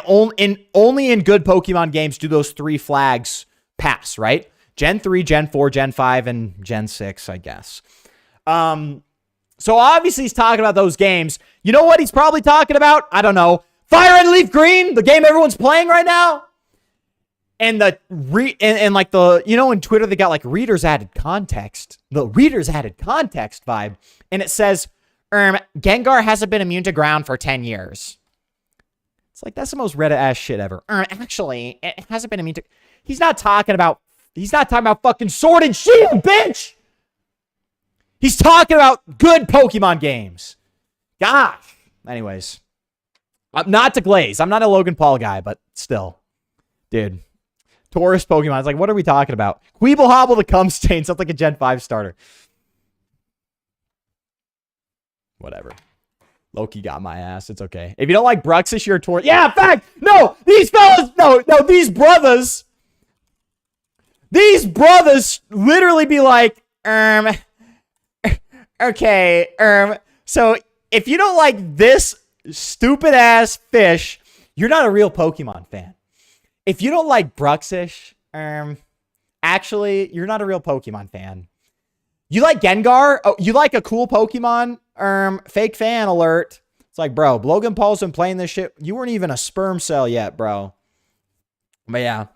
only in good Pokemon games do those three flags pass, right? Gen 3, Gen 4, Gen 5, and Gen 6, I guess. So obviously he's talking about those games. You know what he's probably talking about? I don't know. FireRed and Leaf Green, the game everyone's playing right now. And like the, you know, in Twitter they got like readers added context. The readers added context vibe. And it says, Gengar hasn't been immune to ground for 10 years. It's like, that's the most Reddit ass shit ever. Actually, it hasn't been immune to... He's not talking about fucking Sword and Shield, bitch! He's talking about good Pokemon games. Gosh. Anyways. Not to glaze. I'm not a Logan Paul guy, but still. Dude. Tourist Pokemon. It's like, what are we talking about? Queeble the Cumstain sounds like a Gen 5 starter. Whatever. Loki got my ass. It's okay. If you don't like Bruxish, you're a tourist. Yeah, in fact! No! These fellas... No, these brothers... These brothers literally be like, okay, so if you don't like this stupid ass fish, you're not a real Pokemon fan. If you don't like Bruxish, actually, you're not a real Pokemon fan. You like Gengar? Oh, you like a cool Pokemon? Fake fan alert. It's like, bro, Logan Paul's been playing this shit. You weren't even a sperm cell yet, bro. But yeah.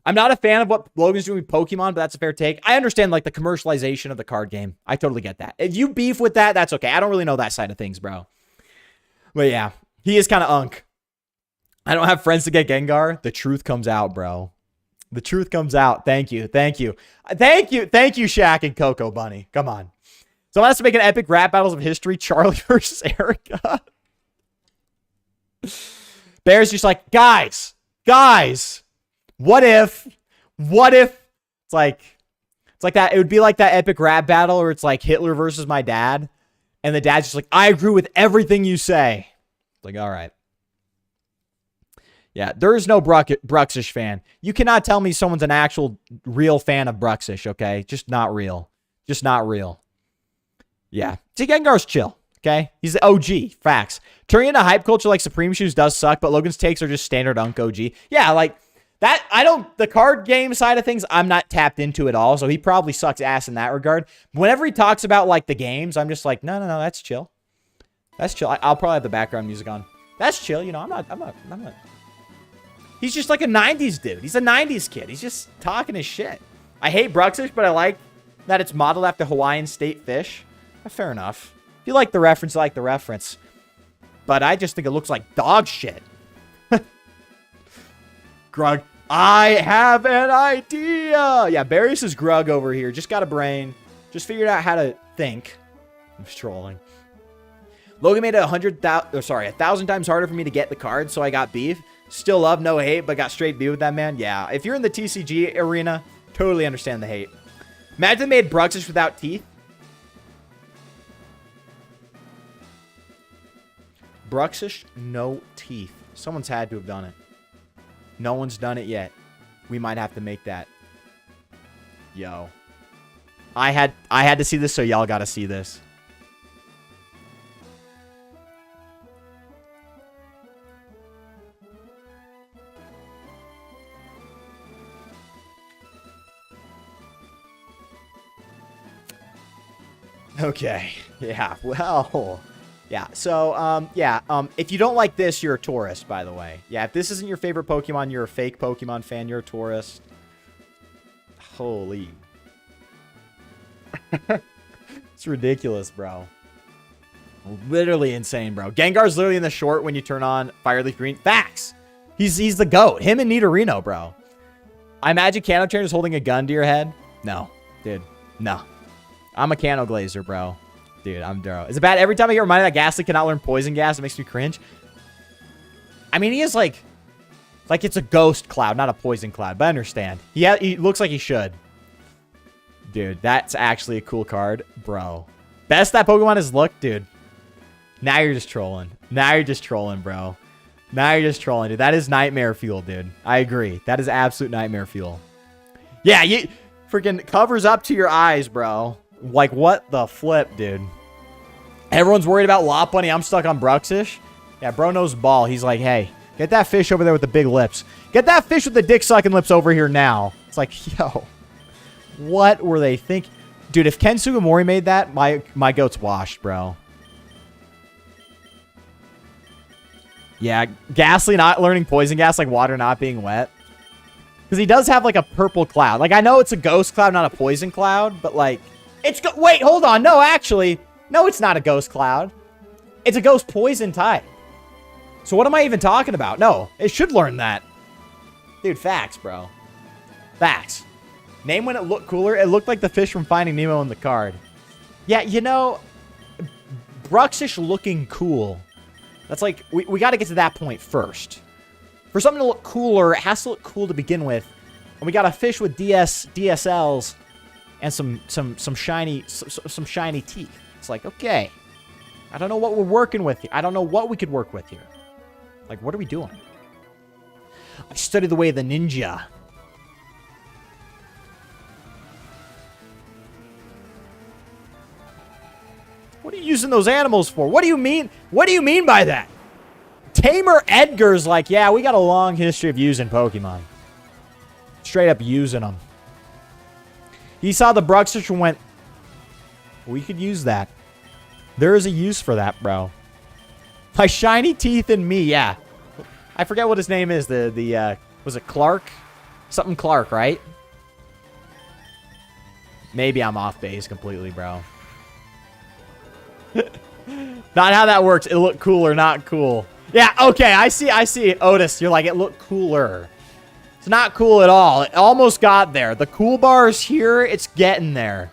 I'm not a fan of what Logan's doing with Pokemon, but that's a fair take. I understand, like, the commercialization of the card game. I totally get that. If you beef with that, that's okay. I don't really know that side of things, bro. But yeah, he is kind of unk. I don't have friends to get Gengar. The truth comes out, bro. The truth comes out. Thank you. Shaq and Coco Bunny. Come on. Someone has to make an epic rap battles of history. Charlie versus Erica. Bear's just like, guys. What if it's like that? It would be like that epic rap battle where it's like Hitler versus my dad. And the dad's just like, I agree with everything you say. Like, all right. Yeah, there is no Bruxish fan. You cannot tell me someone's an actual real fan of Bruxish, okay? Just not real. Yeah. See, Gengar's chill, okay? He's the OG. Facts. Turning into hype culture like Supreme Shoes does suck, but Logan's takes are just standard unk OG. Yeah, like... That, the card game side of things, I'm not tapped into at all, so he probably sucks ass in that regard. Whenever he talks about, like, the games, I'm just like, no, that's chill. I'll probably have the background music on. That's chill, you know, I'm not. He's just like a 90s dude. He's a 90s kid. He's just talking his shit. I hate Bruxish, but I like that it's modeled after Hawaiian state fish. Fair enough. If you like the reference, I like the reference. But I just think it looks like dog shit. Grug. I have an idea. Yeah, Barrios is Grug over here. Just got a brain. Just figured out how to think. I'm just trolling. Logan made it 1,000 times harder for me to get the card, so I got beef. Still love, no hate, but got straight B with that, man. Yeah, if you're in the TCG arena, totally understand the hate. Imagine they made Bruxish without teeth. Bruxish, no teeth. Someone's had to have done it. No one's done it yet. We might have to make that. Yo. I had to see this, so y'all gotta see this. Okay. Yeah. Well. Yeah. So, if you don't like this, you're a tourist, by the way. Yeah. If this isn't your favorite Pokemon, you're a fake Pokemon fan. You're a tourist. Holy. It's ridiculous, bro. Literally insane, bro. Gengar's literally in the short when you turn on Fire Leaf Green. Facts. He's the GOAT. Him and Nidorino, bro. I imagine Cano Trainer is holding a gun to your head. No. Dude. No. I'm a Cano Glazer, bro. Dude, I'm Duro. Is it bad? Every time I get reminded that Ghastly cannot learn Poison Gas, it makes me cringe. I mean, he is like it's a Ghost Cloud, not a Poison Cloud. But I understand. He looks like he should. Dude, that's actually a cool card. Bro. Best that Pokemon has looked, dude. Now you're just trolling. Now you're just trolling, bro. Now you're just trolling, dude. That is nightmare fuel, dude. I agree. That is absolute nightmare fuel. Yeah, you freaking covers up to your eyes, bro. Like, what the flip, dude? Everyone's worried about Lopunny. I'm stuck on Bruxish. Yeah, bro knows ball. He's like, hey, get that fish over there with the big lips. Get that fish with the dick-sucking lips over here now. It's like, yo. What were they thinking? Dude, if Ken Sugimori made that, my goat's washed, bro. Yeah, Ghastly not learning Poison Gas, like water not being wet. Because he does have, like, a purple cloud. Like, I know it's a Ghost Cloud, not a Poison Cloud, but, like, wait, hold on. No, actually. No, it's not a Ghost Cloud. It's a Ghost Poison type. So what am I even talking about? No, it should learn that. Dude, facts, bro. Facts. Name when it looked cooler. It looked like the fish from Finding Nemo in the card. Yeah, you know, Bruxish looking cool. That's like, we got to get to that point first. For something to look cooler, it has to look cool to begin with. And we got a fish with DSLs and some shiny teeth. It's like, okay, I don't know what we're working with here. I don't know what we could work with here. Like, what are we doing? I study the way of the ninja. What are you using those animals for? What do you mean? What do you mean by that? Tamer Edgar's like, yeah, we got a long history of using Pokemon. Straight up using them. He saw the Bruxish and went, we could use that. There is a use for that, bro. My shiny teeth and me, yeah. I forget what his name is. Was it Clark? Something Clark, right? Maybe I'm off base completely, bro. Not how that works. It looked cooler, not cool. Yeah, okay, I see. Otis, you're like, it looked cooler. It's not cool at all. It almost got there. The cool bar is here. It's getting there.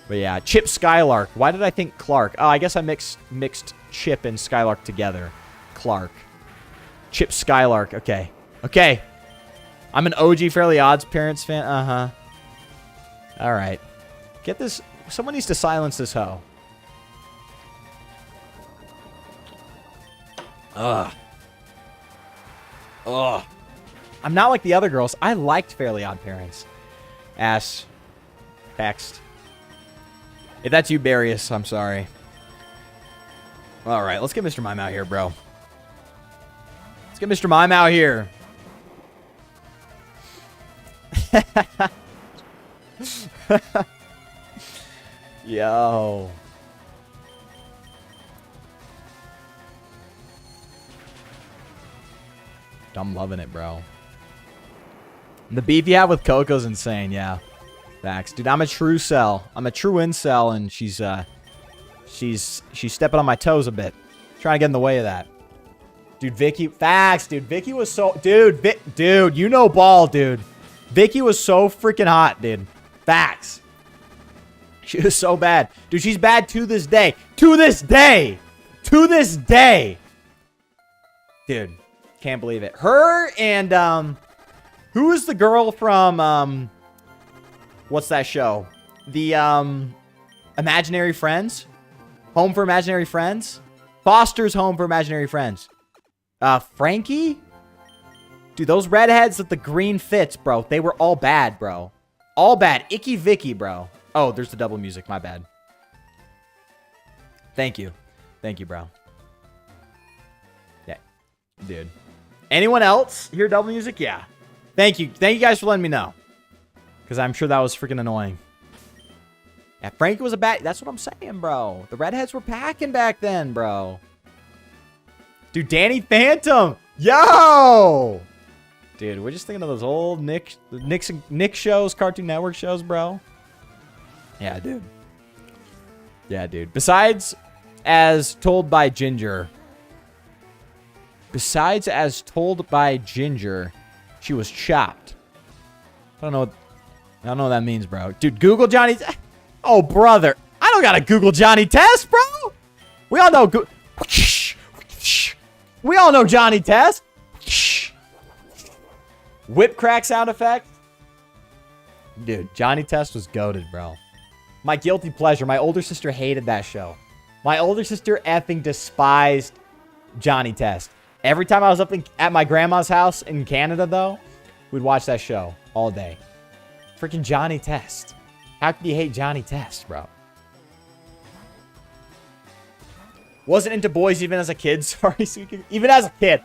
But yeah, Chip Skylark. Why did I think Clark? Oh, I guess I mixed Chip and Skylark together. Clark. Chip Skylark. Okay. Okay. I'm an OG Fairly Odds Parents fan. Uh-huh. All right. Get this. Someone needs to silence this hoe. Ugh. Ugh. I'm not like the other girls. I liked Fairly Odd Parents. Ass. Text. If that's you, Barrios, I'm sorry. All right, let's get Mr. Mime out here, bro. Let's get Mr. Mime out here. Yo. I'm loving it, bro. The beef you have with Coco's insane, yeah. Facts. Dude, I'm a true cell. I'm a true incel, and she's stepping on my toes a bit. Trying to get in the way of that. Dude, Vicky, facts, dude. Vicky was so, dude, dude, you know ball, dude. Vicky was so freaking hot, dude. Facts. She was so bad. Dude, she's bad to this day. To this day. To this day. Dude, can't believe it. Her and, who is the girl from, what's that show? The, Imaginary Friends? Home for Imaginary Friends? Foster's Home for Imaginary Friends. Frankie? Dude, those redheads with the green fits, bro. They were all bad, bro. All bad. Icky Vicky, bro. Oh, there's the double music. My bad. Thank you. Thank you, bro. Yeah. Dude. Anyone else hear double music? Yeah. Thank you. Thank you guys for letting me know. Because I'm sure that was freaking annoying. Yeah, Frankie was a bad... That's what I'm saying, bro. The redheads were packing back then, bro. Dude, Danny Phantom. Yo! Dude, we're just thinking of those old Nick shows, Cartoon Network shows, bro. Yeah, dude. Yeah, dude. Besides, as told by Ginger. Besides, as told by Ginger, she was chopped. I don't know what that means, bro. Dude, Google Johnny... Oh, brother. I don't gotta Google Johnny Test, bro. We all know... We all know Johnny Test. Whip crack sound effect. Dude, Johnny Test was goated, bro. My guilty pleasure. My older sister hated that show. My older sister effing despised Johnny Test. Every time I was up at my grandma's house in Canada, though, we'd watch that show all day. Freaking Johnny Test. How could you hate Johnny Test, bro? Wasn't into boys even as a kid. Sorry, even as a kid.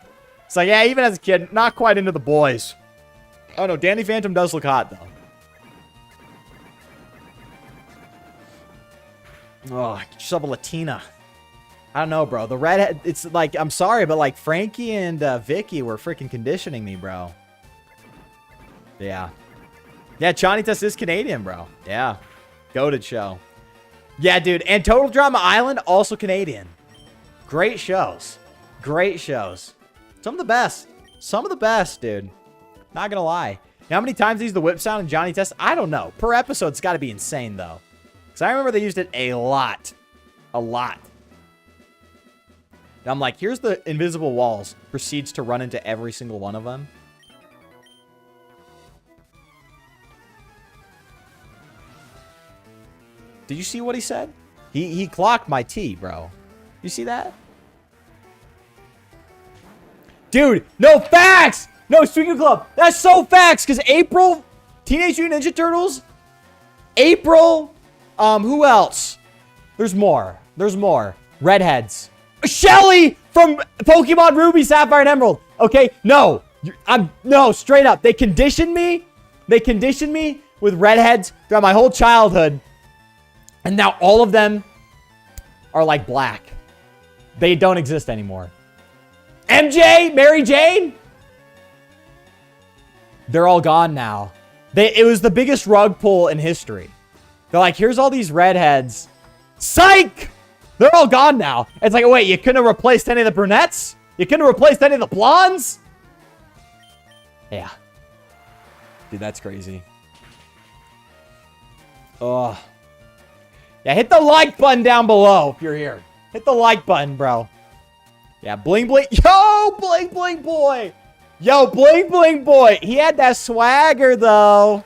It's like, yeah, even as a kid, not quite into the boys. Oh, no, Danny Phantom does look hot, though. Oh, get yourself a Latina. I don't know, bro. The redhead, it's like, I'm sorry, but like Frankie and Vicky were freaking conditioning me, bro. Yeah. Yeah, Johnny Test is Canadian, bro. Yeah. Goated show. Yeah, dude. And Total Drama Island, also Canadian. Great shows. Great shows. Some of the best. Some of the best, dude. Not gonna lie. You know how many times they use the whip sound in Johnny Test? I don't know. Per episode, it's got to be insane, though. Because I remember they used it a lot. A lot. And I'm like, here's the invisible walls. Proceeds to run into every single one of them. Did you see what he said? He clocked my T, bro. You see that? Dude, no facts! No, Streaker Club. That's so facts, because April, Teenage Mutant Ninja Turtles, April, who else? There's more. There's more. Redheads. Shelly from Pokemon Ruby, Sapphire, and Emerald. Okay, no. No, straight up. They conditioned me. They conditioned me with redheads throughout my whole childhood. And now all of them are like black. They don't exist anymore. MJ, Mary Jane, they're all gone now. It was the biggest rug pull in history. They're like, here's all these redheads. Psych! They're all gone now. It's like, wait, you couldn't have replaced any of the brunettes? You couldn't have replaced any of the blondes? Yeah. Dude, that's crazy. Oh. Yeah, hit the like button down below if you're here. Hit the like button, bro. Yeah, Bling Bling. Yo, Bling Bling boy. Yo, Bling Bling boy. He had that swagger, though.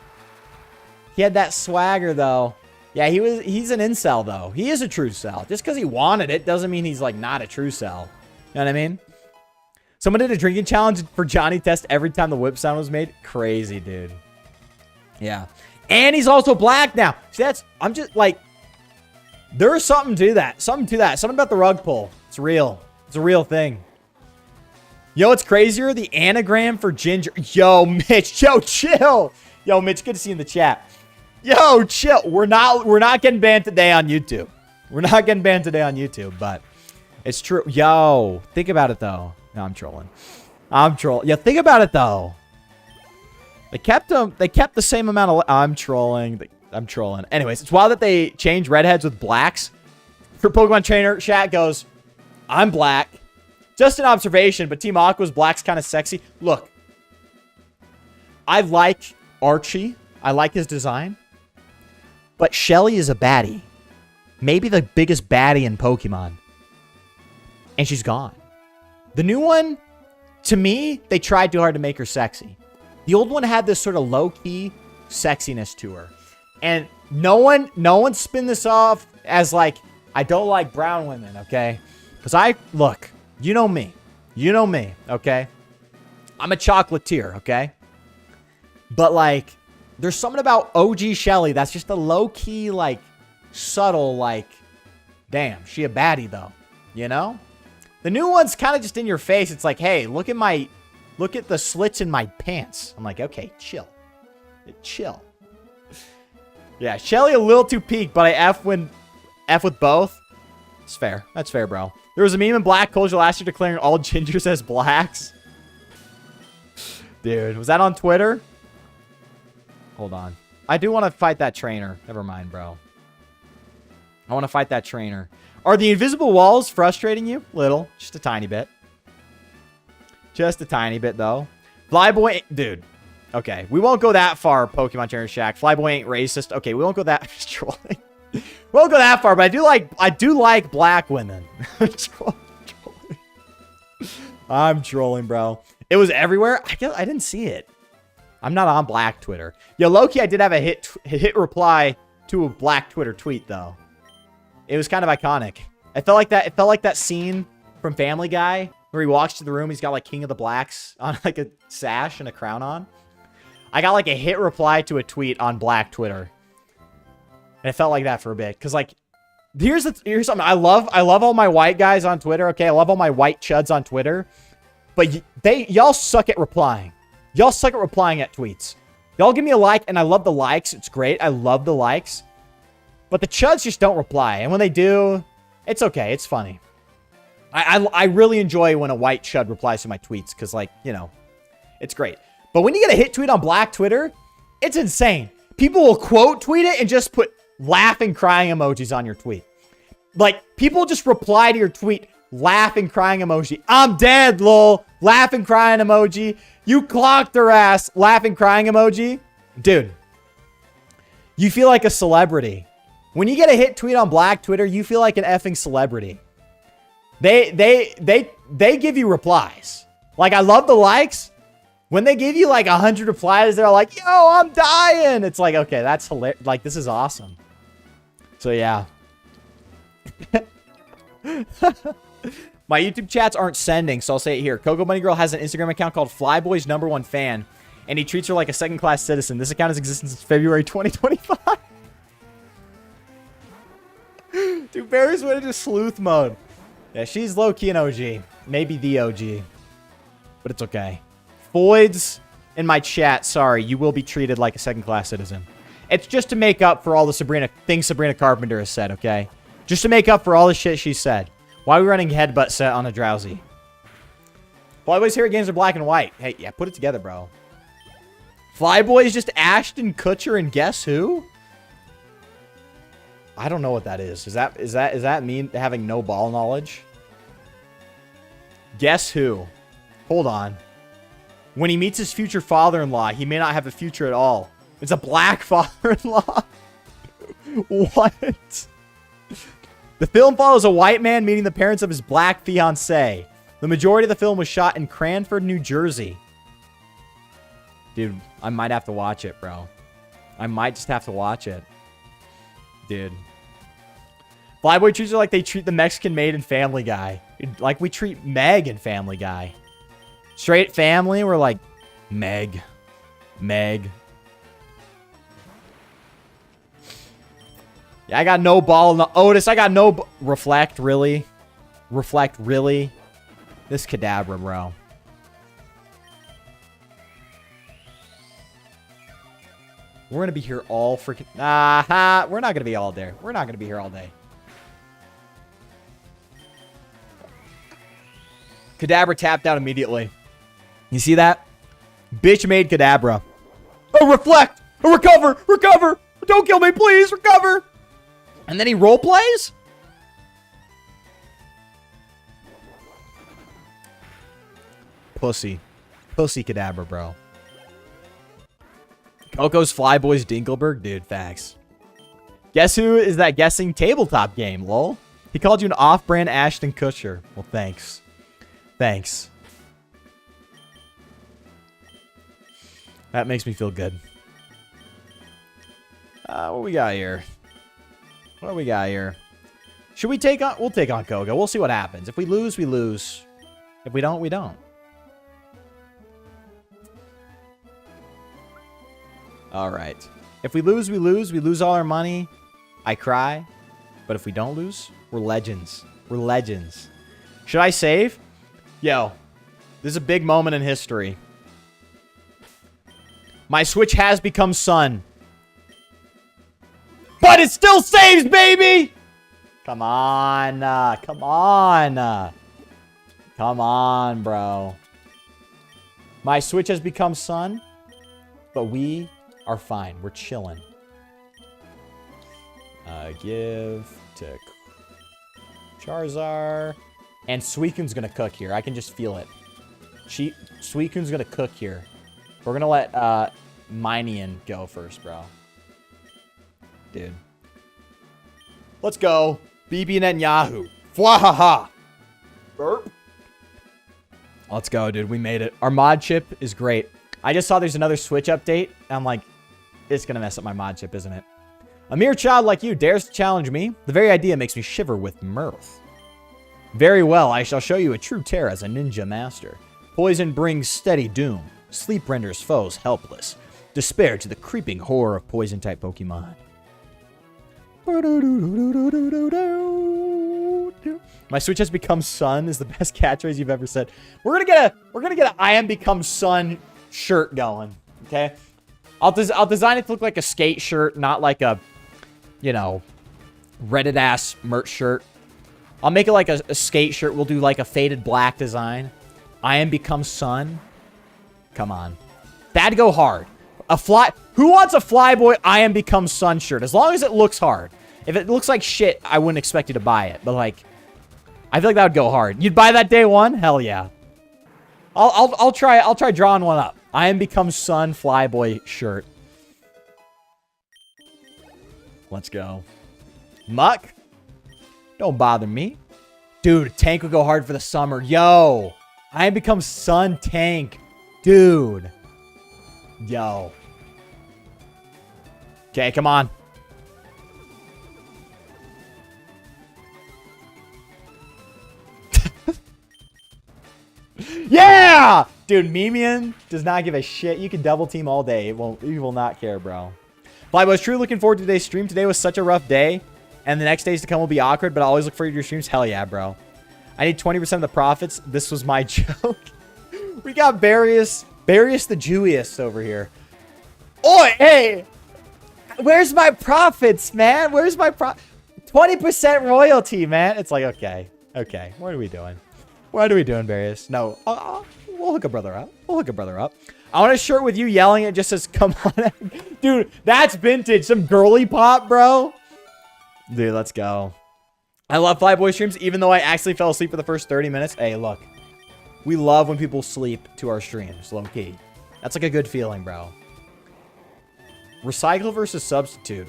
He had that swagger, though. Yeah, he's an incel, though. He is a true cell. Just because he wanted it doesn't mean he's, like, not a true cell. You know what I mean? Someone did a drinking challenge for Johnny Test every time the whip sound was made. Crazy, dude. Yeah. And he's also black now. See, I'm just, like, there's something to that. Something to that. Something about the rug pull. It's real. It's a real thing. Yo, what's crazier? The anagram for Ginger. Yo, Mitch. Yo, chill. Yo, Mitch, good to see you in the chat. Yo, chill. We're not getting banned today on YouTube. We're not getting banned today on YouTube, but it's true. Yo, think about it, though. No, I'm trolling. I'm trolling. Yeah, think about it though. They kept them. They kept the same amount of. I'm trolling. I'm trolling. Anyways, it's wild that they change redheads with blacks. For Pokemon Trainer, chat goes, I'm black. Just an observation, but Team Aqua's black's kind of sexy. Look, I like Archie. I like his design. But Shelly is a baddie. Maybe the biggest baddie in Pokemon. And she's gone. The new one, to me, they tried too hard to make her sexy. The old one had this sort of low-key sexiness to her. And no one spin this off as like, I don't like brown women, okay? Because look, you know me. You know me, okay? I'm a chocolatier, okay? But like, there's something about OG Shelly that's just a low-key, like, subtle, like, damn, she a baddie though, you know? The new one's kind of just in your face. It's like, hey, look at the slits in my pants. I'm like, okay, chill. Chill. Yeah, Shelly a little too peak, but I F with both. It's fair. That's fair, bro. There was a meme in Black Culture last year declaring all gingers as blacks. Dude, was that on Twitter? Hold on. I do want to fight that trainer. Never mind, bro. I want to fight that trainer. Are the invisible walls frustrating you? Little. Just a tiny bit. Just a tiny bit, though. Flyboy, dude. Okay, we won't go that far, Pokemon Trainer Shack. Flyboy ain't racist. Okay, we won't go that trolling. We won't go that far, but I do like black women. I'm trolling, bro. It was everywhere. I didn't see it. I'm not on Black Twitter. Yo, Loki, I did have a hit reply to a Black Twitter tweet though. It was kind of iconic. It felt like that scene from Family Guy where he walks to the room. He's got like King of the Blacks on like a sash and a crown on. I got like a hit reply to a tweet on Black Twitter. And it felt like that for a bit. Cause like, here's something. I love all my white guys on Twitter. Okay. I love all my white chuds on Twitter. But y'all suck at replying. Y'all suck at replying at tweets. Y'all give me a like and I love the likes. It's great. I love the likes. But the chuds just don't reply. And when they do, it's okay. It's funny. I really enjoy when a white chud replies to my tweets. Cause like, you know, it's great. But when you get a hit tweet on Black Twitter, it's insane. People will quote tweet it and just put laughing, crying emojis on your tweet. Like, people just reply to your tweet, laughing, crying emoji. I'm dead, lol. Laughing, crying emoji. You clocked her ass. Laughing, crying emoji. Dude, you feel like a celebrity. When you get a hit tweet on Black Twitter, you feel like an effing celebrity. They give you replies. Like, I love the likes. When they give you like 100 replies, they're like, yo, I'm dying. It's like, okay, that's hilarious. Like, this is awesome. So, yeah. My YouTube chats aren't sending, so I'll say it here. Coco Bunny Girl has an Instagram account called Flyboy's #1 fan, and he treats her like a second-class citizen. This account has existed since February 2025. Dude, Barry's went into sleuth mode. Yeah, she's low-key an OG. Maybe the OG. But it's okay. Voids in my chat, sorry, you will be treated like a second-class citizen. It's just to make up for all the things Sabrina Carpenter has said, okay? Just to make up for all the shit she said. Why are we running headbutt set on a Drowsy? Flyboy's Hero games are black and white. Hey, yeah, put it together, bro. Flyboy is just Ashton Kutcher and guess who? I don't know what that is. Is that me having no ball knowledge? Guess who? Hold on. When he meets his future father-in-law, he may not have a future at all. It's a black father-in-law? What? The film follows a white man meeting the parents of his black fiancée. The majority of the film was shot in Cranford, New Jersey. Dude, I might have to watch it, bro. I might just have to watch it. Dude. Flyboy treats her like they treat the Mexican maid in Family Guy. Like we treat Meg in Family Guy. Straight family, we're like, Meg. Yeah, I got no ball. No, Otis, I got no... Reflect, really? Reflect, really? This Kadabra, bro. We're going to be here all freaking... we're not going to be all there. We're not going to be here all day. Kadabra tapped out immediately. You see that? Bitch made Kadabra. Oh, reflect! Oh, recover! Recover! Don't kill me, please! Recover! And then he role plays? Pussy. Pussy Kadabra, bro. Coco's Flyboys Dinkelberg? Dude, facts. Guess who is that guessing tabletop game, lol? He called you an off-brand Ashton Kutcher. Well, thanks. Thanks. That makes me feel good. What we got here? What do we got here? Should we take on... We'll take on Koga. We'll see what happens. If we lose, we lose. If we don't, we don't. Alright. If we lose, we lose. We lose all our money. I cry. But if we don't lose, we're legends. We're legends. Should I save? Yo. This is a big moment in history. My Switch has become sun. But it still saves, baby! Come on. Come on. Come on, bro. My Switch has become sun. But we are fine. We're chilling. Give to Charizard. And Suicune's gonna cook here. I can just feel it. Suicune's gonna cook here. We're gonna let Minion go first, bro. Dude. Let's go. BB Netanyahu. Fwahaha. Burp. Let's go, dude. We made it. Our mod chip is great. I just saw there's another Switch update. I'm like, it's gonna mess up my mod chip, isn't it? A mere child like you dares to challenge me. The very idea makes me shiver with mirth. Very well, I shall show you a true terror as a ninja master. Poison brings steady doom. Sleep renders foes helpless. Despair to the creeping horror of poison-type Pokemon. My Switch has become sun is the best catchphrase you've ever said. We're gonna get a I am become sun shirt going. Okay, I'll design it to look like a skate shirt, not like a, you know, Reddit ass merch shirt. I'll make it like a skate shirt. We'll do like a faded black design. I am become sun. Come on, that'd go hard. Who wants a Flyboy I am become sun shirt? As long as it looks hard. If it looks like shit, I wouldn't expect you to buy it. But like, I feel like that would go hard. You'd buy that day one? Hell yeah. I'll try drawing one up. I am become sun Flyboy shirt. Let's go. Muck. Don't bother me. Dude, tank would go hard for the summer. Yo. I am become sun tank. Dude. Yo. Okay, come on. Yeah! Dude, Mimian does not give a shit. You can double team all day. You will not care, bro. Flyboy, I was truly looking forward to today's stream. Today was such a rough day. And the next days to come will be awkward, but I always look forward to your streams. Hell yeah, bro. I need 20% of the profits. This was my joke. We got Barius the Jewiest over here. Oi, hey! Where's my profits, man? Where's my 20% royalty, man? It's like, okay. Okay, what are we doing? What are we doing, Barius? No, we'll hook a brother up. We'll hook a brother up. I want a shirt with you yelling. It just says, come on. Dude, that's vintage. Some girly pop, bro. Dude, let's go. I love Flyboy streams, even though I actually fell asleep for the first 30 minutes. Hey, look. We love when people sleep to our streams, low key. That's like a good feeling, bro. Recycle versus substitute.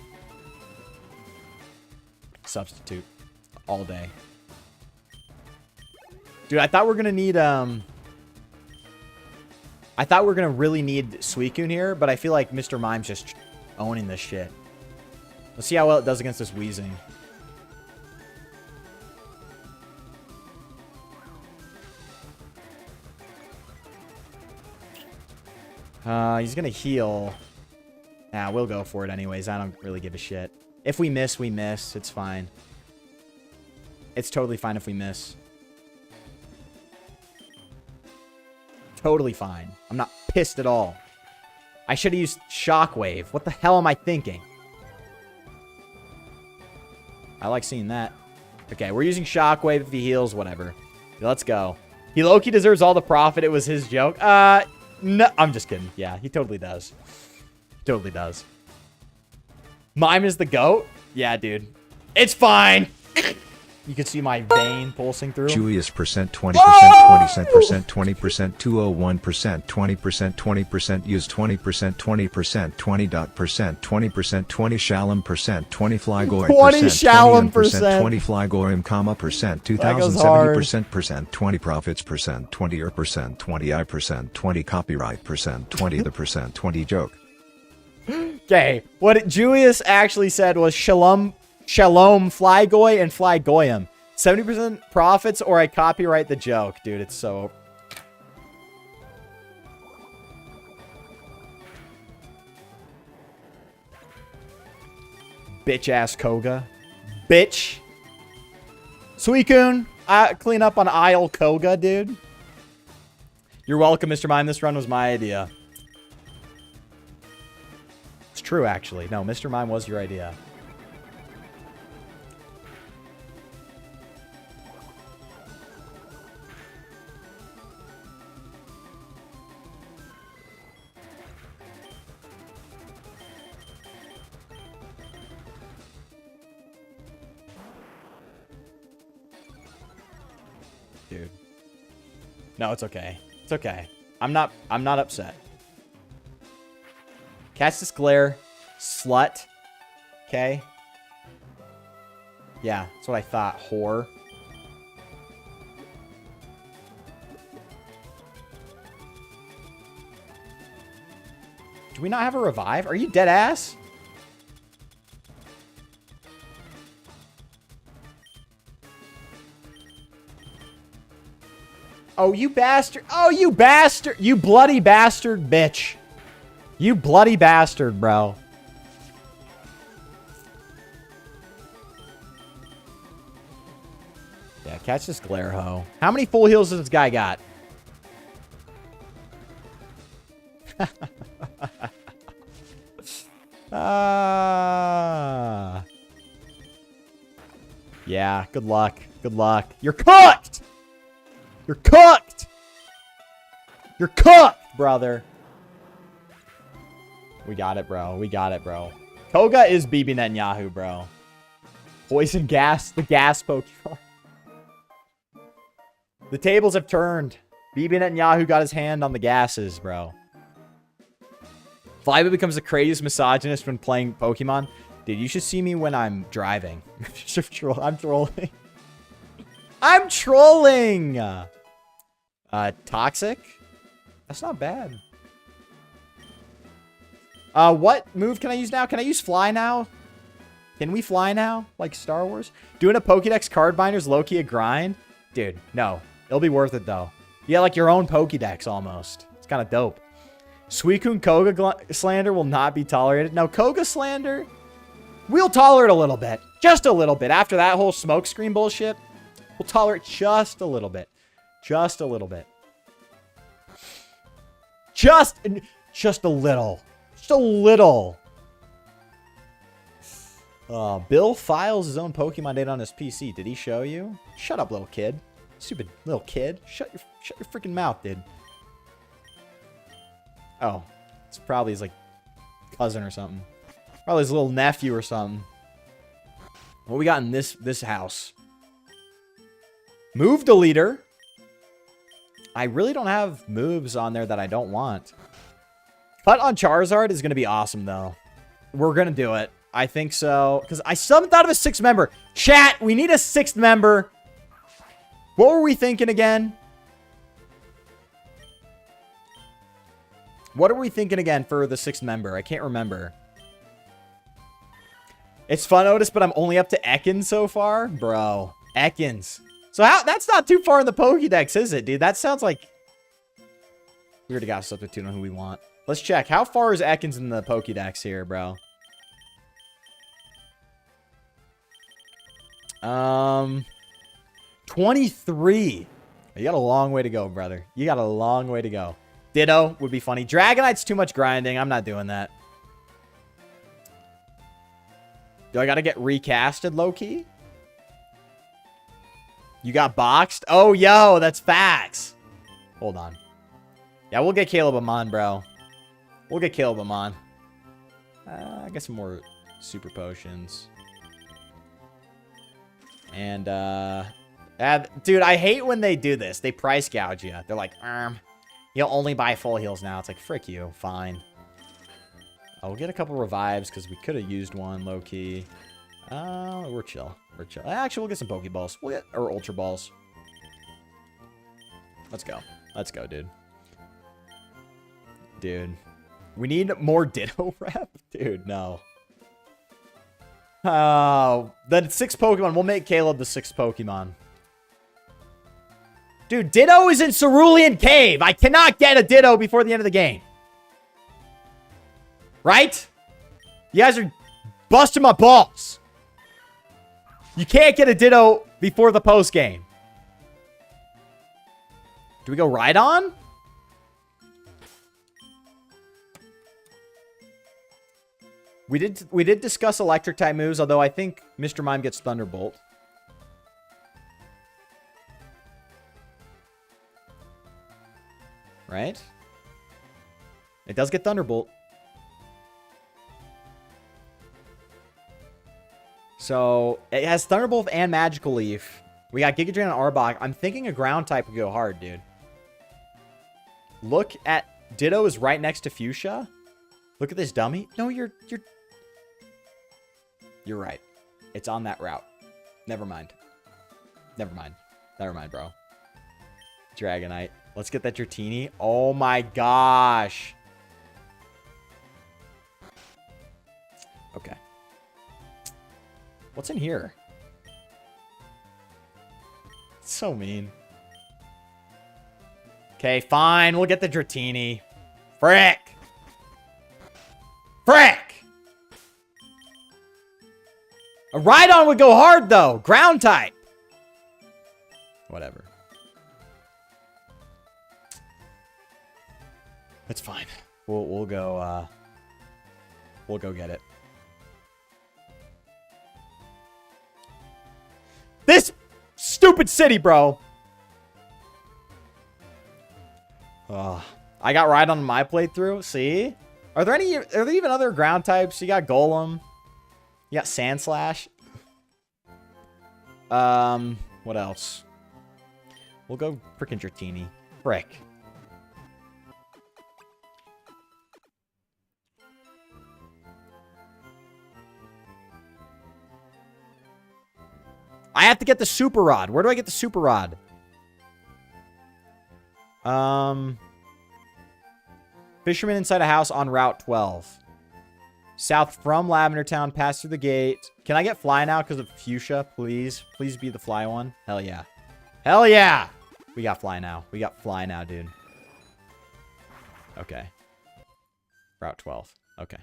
Substitute. All day. Dude, I thought we were gonna need, I thought we were gonna really need Suicune here, but I feel like Mr. Mime's just owning this shit. Let's see how well it does against this Weezing. He's gonna heal. Nah, we'll go for it anyways. I don't really give a shit. If we miss, we miss. It's fine. It's totally fine if we miss. Totally fine. I'm not pissed at all. I should have used Shockwave. What the hell am I thinking? I like seeing that. Okay, we're using Shockwave if he heals, whatever. Let's go. He low-key deserves all the profit. It was his joke. No, I'm just kidding. Yeah, he totally does. Totally does. Mime is the GOAT? Yeah, dude. It's fine. You can see my vein pulsing through. Julius percent 20%, 20%, 20%, 201%, 20%, 20%, use 20%, 20%, 20%, 20 Shalom percent, 20 Flygoy 20 Shalom percent, 20 Flygoyim comma percent, 2070% 20 profits percent, 20 percent, 20 I percent, 20 copyright percent, 20 the percent, 20 joke. Okay, what Julius actually said was Shalom, Flygoy, and Flygoyim. 70% profits or I copyright the joke. Dude, it's so... Bitch-ass Koga. Bitch. Suicune, clean up on aisle Koga, dude. You're welcome, Mr. Mime. This run was my idea. It's true, actually. No, Mr. Mime was your idea. Dude. No, it's okay. It's okay. I'm not upset. Catch this glare. Slut. Okay. Yeah, that's what I thought. Whore. Do we not have a revive? Are you dead ass? Oh, you bastard. Oh, you bastard. You bloody bastard, bitch. You bloody bastard, bro. Yeah, catch this glare hoe. How many full heals does this guy got? Yeah, good luck. Good luck. You're cooked! You're cooked! You're cooked, brother. We got it, bro. We got it, bro. Koga is BB Netanyahu, bro. Poison gas, the gas Pokemon. The tables have turned. BB Netanyahu got his hand on the gases, bro. Flyboy becomes the craziest misogynist when playing Pokemon. Dude, you should see me when I'm driving. I'm trolling. I'm trolling! Toxic? That's not bad. What move can I use now? Can I use fly now? Can we fly now? Like Star Wars? Doing a Pokédex card binder is low-key a grind? Dude, no. It'll be worth it, though. You got, like, your own Pokédex, almost. It's kind of dope. Suicune Koga slander will not be tolerated. No, Koga slander, we'll tolerate a little bit. Just a little bit. After that whole smokescreen bullshit, we'll tolerate just a little bit. Just a little bit. Just a little. Just a little. Bill files his own Pokemon data on his PC. Did he show you? Shut up, little kid. Stupid little kid. Shut your freaking mouth, dude. Oh. It's probably his, like, cousin or something. Probably his little nephew or something. What we got in this house? Move deleter. I really don't have moves on there that I don't want. Cut on Charizard is going to be awesome, though. We're going to do it. I think so. Because I still haven't thought of a sixth member. Chat, we need a sixth member. What were we thinking again? What are we thinking again for the sixth member? I can't remember. It's fun, Otis, but I'm only up to Ekans so far? Bro, Ekans. So how? That's not too far in the Pokédex, is it, dude? That sounds like... We already got a substitute on who we want. Let's check. How far is Ekans in the Pokédex here, bro? 23. You got a long way to go, brother. You got a long way to go. Ditto would be funny. Dragonite's too much grinding. I'm not doing that. Do I got to get recasted, low-key? You got boxed? Oh, yo, that's facts. Hold on. Yeah, we'll get Caleb Amon, bro. We'll get Caleb Amon. I got some more super potions. And, dude, I hate when they do this. They price gouge you. They're like, you'll only buy full heals now. It's like, frick you. Fine. We'll get a couple revives because we could have used one low-key. We're chill. We're chill. Actually, we'll get some Pokeballs. We'll get, or Ultra Balls. Let's go. Let's go, dude. Dude. We need more Ditto rep? Dude, no. Oh, the 6th Pokemon. We'll make Caleb the 6th Pokemon. Dude, Ditto is in Cerulean Cave. I cannot get a Ditto before the end of the game. Right? You guys are busting my balls. You can't get a Ditto before the post game. Do we go Rhydon? We did discuss electric type moves, although I think Mr. Mime gets Thunderbolt. Right? It does get Thunderbolt. So, it has Thunderbolt and Magical Leaf. We got Giga Drain and Arbok. I'm thinking a ground type would go hard, dude. Look at... Ditto is right next to Fuchsia. Look at this dummy. No, you're right. It's on that route. Never mind. Never mind. Never mind, bro. Dragonite. Let's get that Dratini. Oh my gosh. Okay. What's in here? It's so mean. Okay, fine. We'll get the Dratini. Frick. Frick. A Rhydon would go hard, though. Ground type. Whatever. It's fine. We'll go get it. This stupid city, bro. I got Rhydon on my playthrough. See? Are there even other ground types? You got Golem. You got Sandslash. What else? We'll go frickin' Dratini. Frick. I have to get the Super Rod. Where do I get the Super Rod? Fisherman inside a house on Route 12. South from Lavender Town. Pass through the gate. Can I get Fly now because of Fuchsia? Please. Please be the Fly one. Hell yeah. Hell yeah. We got Fly now. We got Fly now, dude. Okay. Route 12. Okay.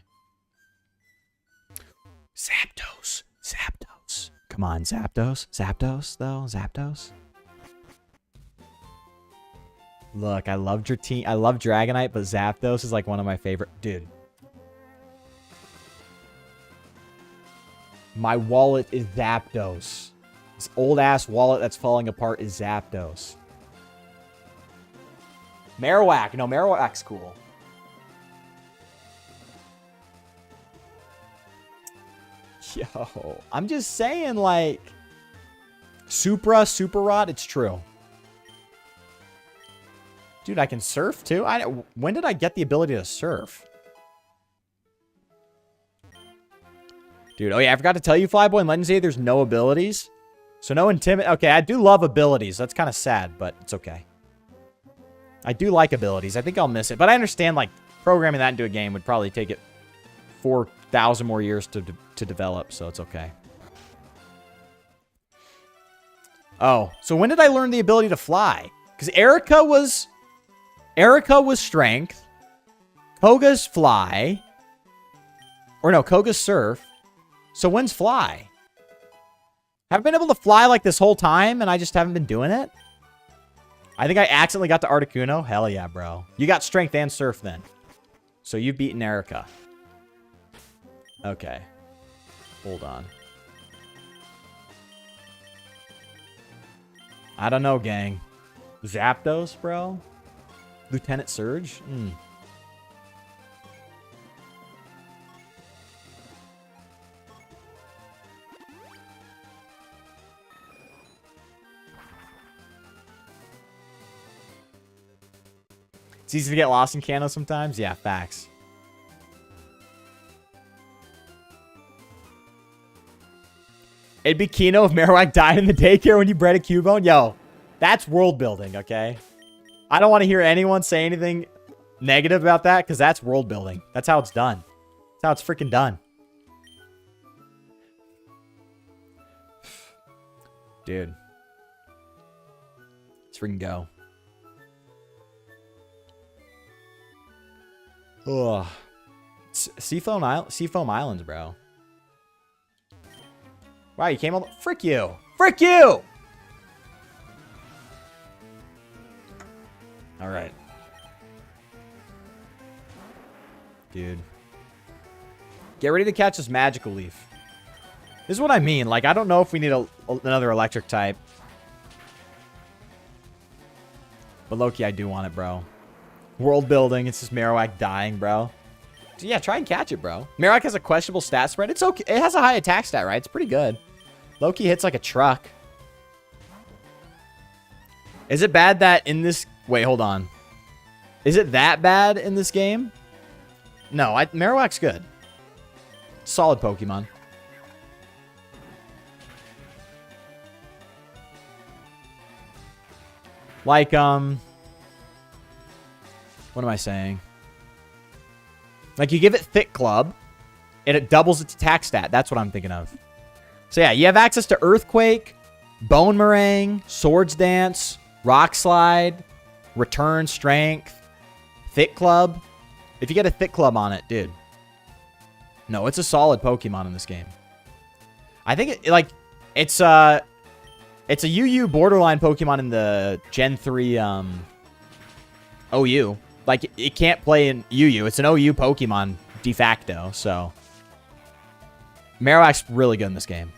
Zapdos. Zapdos. Come on, Zapdos. Zapdos, though. Zapdos. Look, I love Dratini. I love Dragonite, but Zapdos is like one of my favorite. Dude. My wallet is Zapdos. This old-ass wallet that's falling apart is Zapdos. Marowak. No, Marowak's cool. Yo, I'm just saying, like, Super Rod, it's true. Dude, I can surf, too? When did I get the ability to surf? Dude, oh yeah, I forgot to tell you, Flyboy, and Legends 8, there's no abilities. So no intimidate. Okay, I do love abilities. That's kind of sad, but it's okay. I do like abilities. I think I'll miss it. But I understand, like, programming that into a game would probably take it 4,000 more years to develop, so it's okay. Oh, so when did I learn the ability to fly? Because Erica was strength. Koga's fly. Or no, Koga's surf. So when's fly? Have I been able to fly like this whole time and I just haven't been doing it? I think I accidentally got to Articuno. Hell yeah, bro. You got strength and surf then. So you've beaten Erica. Okay. Hold on. I don't know, gang. Zapdos, bro? Lieutenant Surge? It's easy to get lost in Kanto sometimes. Yeah, facts. It'd be Kino if Marowak died in the daycare when you bred a Cubone. Yo, that's world building, okay? I don't want to hear anyone say anything negative about that because that's world building. That's how it's done. That's how it's freaking done. Dude. Let's freaking go. Ugh. Seafoam Islands, bro. Wow, you came all the... Frick you! Frick you! Alright. Dude. Get ready to catch this Magical Leaf. This is what I mean. Like, I don't know if we need another electric type. But low-key, I do want it, bro. World building. It's just Marowak dying, bro. So yeah, try and catch it, bro. Marowak has a questionable stat spread. It's okay. It has a high attack stat, right? It's pretty good. Loki hits like a truck. Is it bad that in this... Wait, hold on. Is it that bad in this game? No, Marowak's good. Solid Pokemon. Like, what am I saying? Like, you give it Thick Club, and it doubles its attack stat. That's what I'm thinking of. So, yeah, you have access to Earthquake, Bone Meringue, Swords Dance, Rock Slide, Return Strength, Thick Club. If you get a Thick Club on it, dude. No, it's a solid Pokemon in this game. I think, it's a UU borderline Pokemon in the Gen 3 OU. Like, it can't play in UU. It's an OU Pokemon de facto, so. Marowak's really good in this game.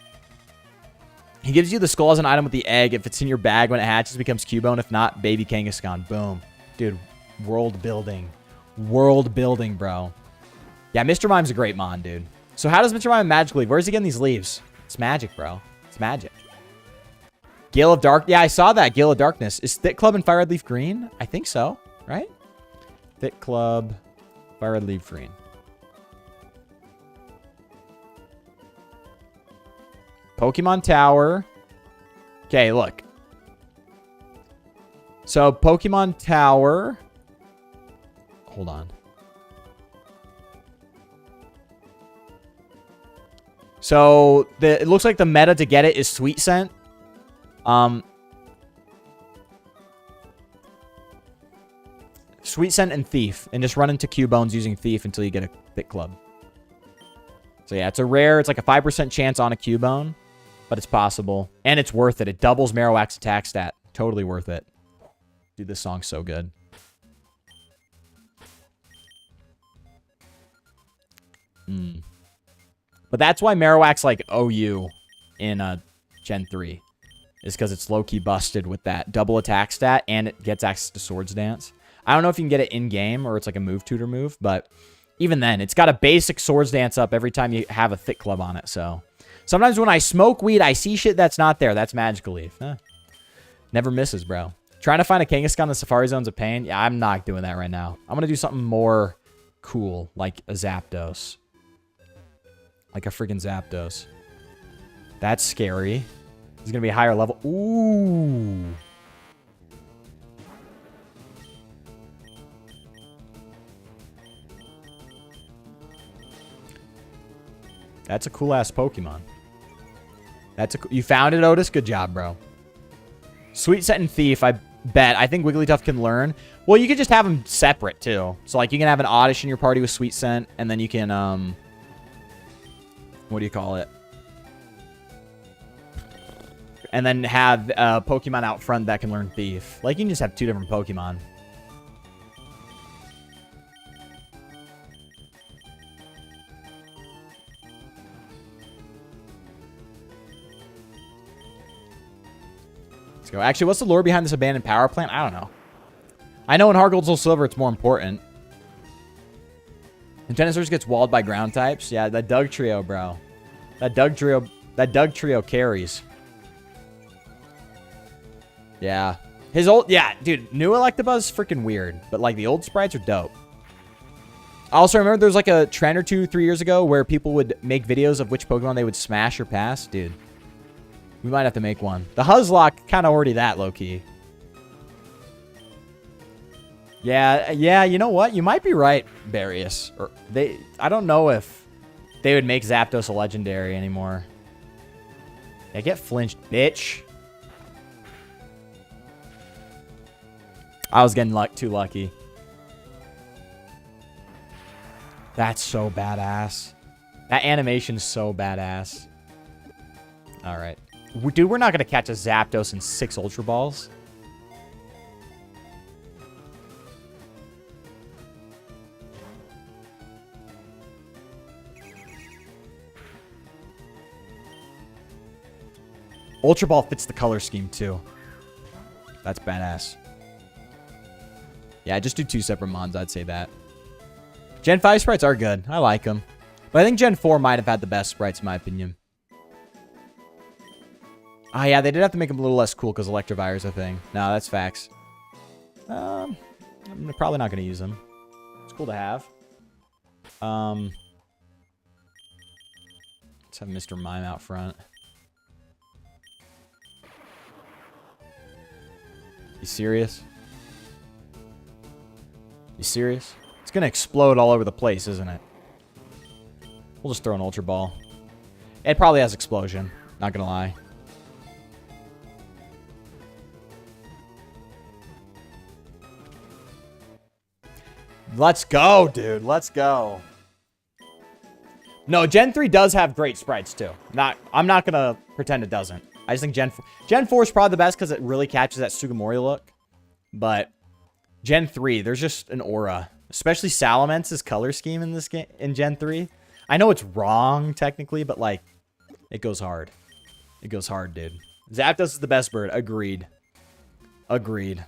He gives you the skull as an item with the egg. If it's in your bag when it hatches, it becomes Cubone. If not, baby Kangaskhan. Boom. Dude, world building. World building, bro. Yeah, Mr. Mime's a great mon, dude. So how does Mr. Mime Magic Leaf? Where's he getting these leaves? It's magic, bro. It's magic. Gale of Dark. Yeah, I saw that. Gale of Darkness. Is Thick Club and FireRed Leaf green? I think so, right? Thick Club, FireRed Leaf green. Pokemon Tower. Okay, look. So, Pokemon Tower. Hold on. So, it looks like the meta to get it is Sweet Scent. Sweet Scent and Thief. And just run into Cubones using Thief until you get a Thick Club. So, yeah, it's a rare. It's like a 5% chance on a Cubone. But it's possible. And it's worth it. It doubles Marowak's attack stat. Totally worth it. Dude, this song's so good. But that's why Marowak's like OU in Gen 3. Is because it's low-key busted with that double attack stat. And it gets access to Swords Dance. I don't know if you can get it in-game or it's like a move tutor move. But even then, it's got a basic Swords Dance up every time you have a Thick Club on it. So... Sometimes when I smoke weed, I see shit that's not there. That's Magical Leaf. Never misses, bro. Trying to find a Kangaskhan in the Safari Zone's a pain. Yeah, I'm not doing that right now. I'm going to do something more cool, like a Zapdos. Like a freaking Zapdos. That's scary. It's going to be a higher level. Ooh. That's a cool-ass Pokemon. You found it, Otis? Good job, bro. Sweet Scent and Thief, I bet. I think Wigglytuff can learn. Well, you could just have them separate, too. So, like, you can have an Oddish in your party with Sweet Scent, and then you can, what do you call it? And then have a Pokemon out front that can learn Thief. Like, you can just have two different Pokemon. Let's go. Actually, what's the lore behind this abandoned power plant? I don't know. I know in Heart Gold Soul Silver it's more important. And Genesis gets walled by ground types. Yeah, that Doug trio, bro. That Doug trio carries. Yeah. His old, yeah, dude, new Electabuzz freaking weird, but like the old sprites are dope. I also remember there was like a trend or 2-3 years ago where people would make videos of which Pokemon they would smash or pass. Dude, we might have to make one. The Huzlock kind of already that low-key. Yeah, you know what? You might be right, Barius. Or I don't know if they would make Zapdos a legendary anymore. Yeah, get flinched, bitch. I was getting too lucky. That's so badass. That animation's so badass. All right. Dude, we're not going to catch a Zapdos in 6 Ultra Balls. Ultra Ball fits the color scheme, too. That's badass. Yeah, just do 2 separate mons, I'd say that. Gen 5 sprites are good. I like them. But I think Gen 4 might have had the best sprites, in my opinion. Oh, yeah, they did have to make them a little less cool because Electivire's a thing. No, that's facts. I'm probably not going to use them. It's cool to have. Let's have Mr. Mime out front. You serious? You serious? It's going to explode all over the place, isn't it? We'll just throw an Ultra Ball. It probably has Explosion. Not going to lie. Let's go, dude. Let's go. No, Gen 3 does have great sprites, too. I'm not going to pretend it doesn't. I just think Gen 4 is probably the best because it really catches that Sugimori look. But Gen 3, there's just an aura. Especially Salamence's color scheme in this game in Gen 3. I know it's wrong, technically, but, like, it goes hard. It goes hard, dude. Zapdos is the best bird. Agreed. Agreed.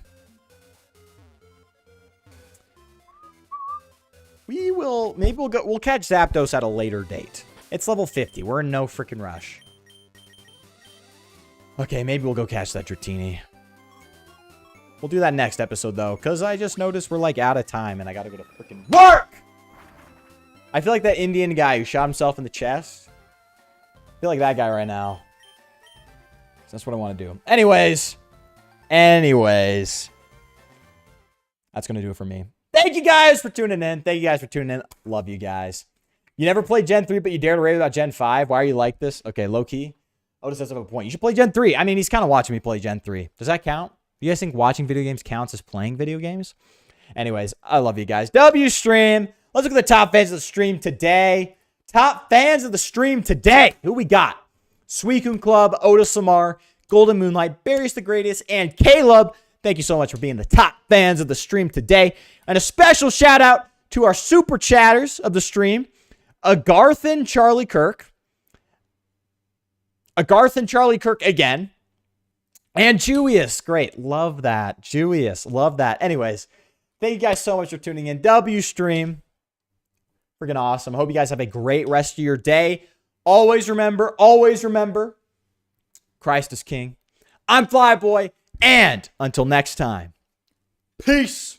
Maybe we'll catch Zapdos at a later date. It's level 50. We're in no freaking rush. Okay, maybe we'll go catch that Dratini. We'll do that next episode, though, because I just noticed we're, like, out of time, and I gotta go to freaking work! I feel like that Indian guy who shot himself in the chest. I feel like that guy right now. So that's what I want to do. Anyways. That's gonna do it for me. Thank you guys for tuning in. Love you guys. You never played Gen 3, but you dare to rave about Gen 5. Why are you like this? Okay, low-key. Otis does have a point. You should play Gen 3. I mean, he's kind of watching me play Gen 3. Does that count? Do you guys think watching video games counts as playing video games? Anyways, I love you guys. W stream. Let's look at the top fans of the stream today. Top fans of the stream today. Who we got? Suicune Club, Otis Lamar, Golden Moonlight, Barius the Greatest, and Caleb. Thank you so much for being the top fans of the stream today. And a special shout out to our super chatters of the stream. Agarthan Charlie Kirk. Agarthan Charlie Kirk again. And Julius. Great. Love that. Julius. Love that. Anyways, thank you guys so much for tuning in. W stream. Freaking awesome. Hope you guys have a great rest of your day. Always remember, Christ is King. I'm Flyboy. And until next time, peace.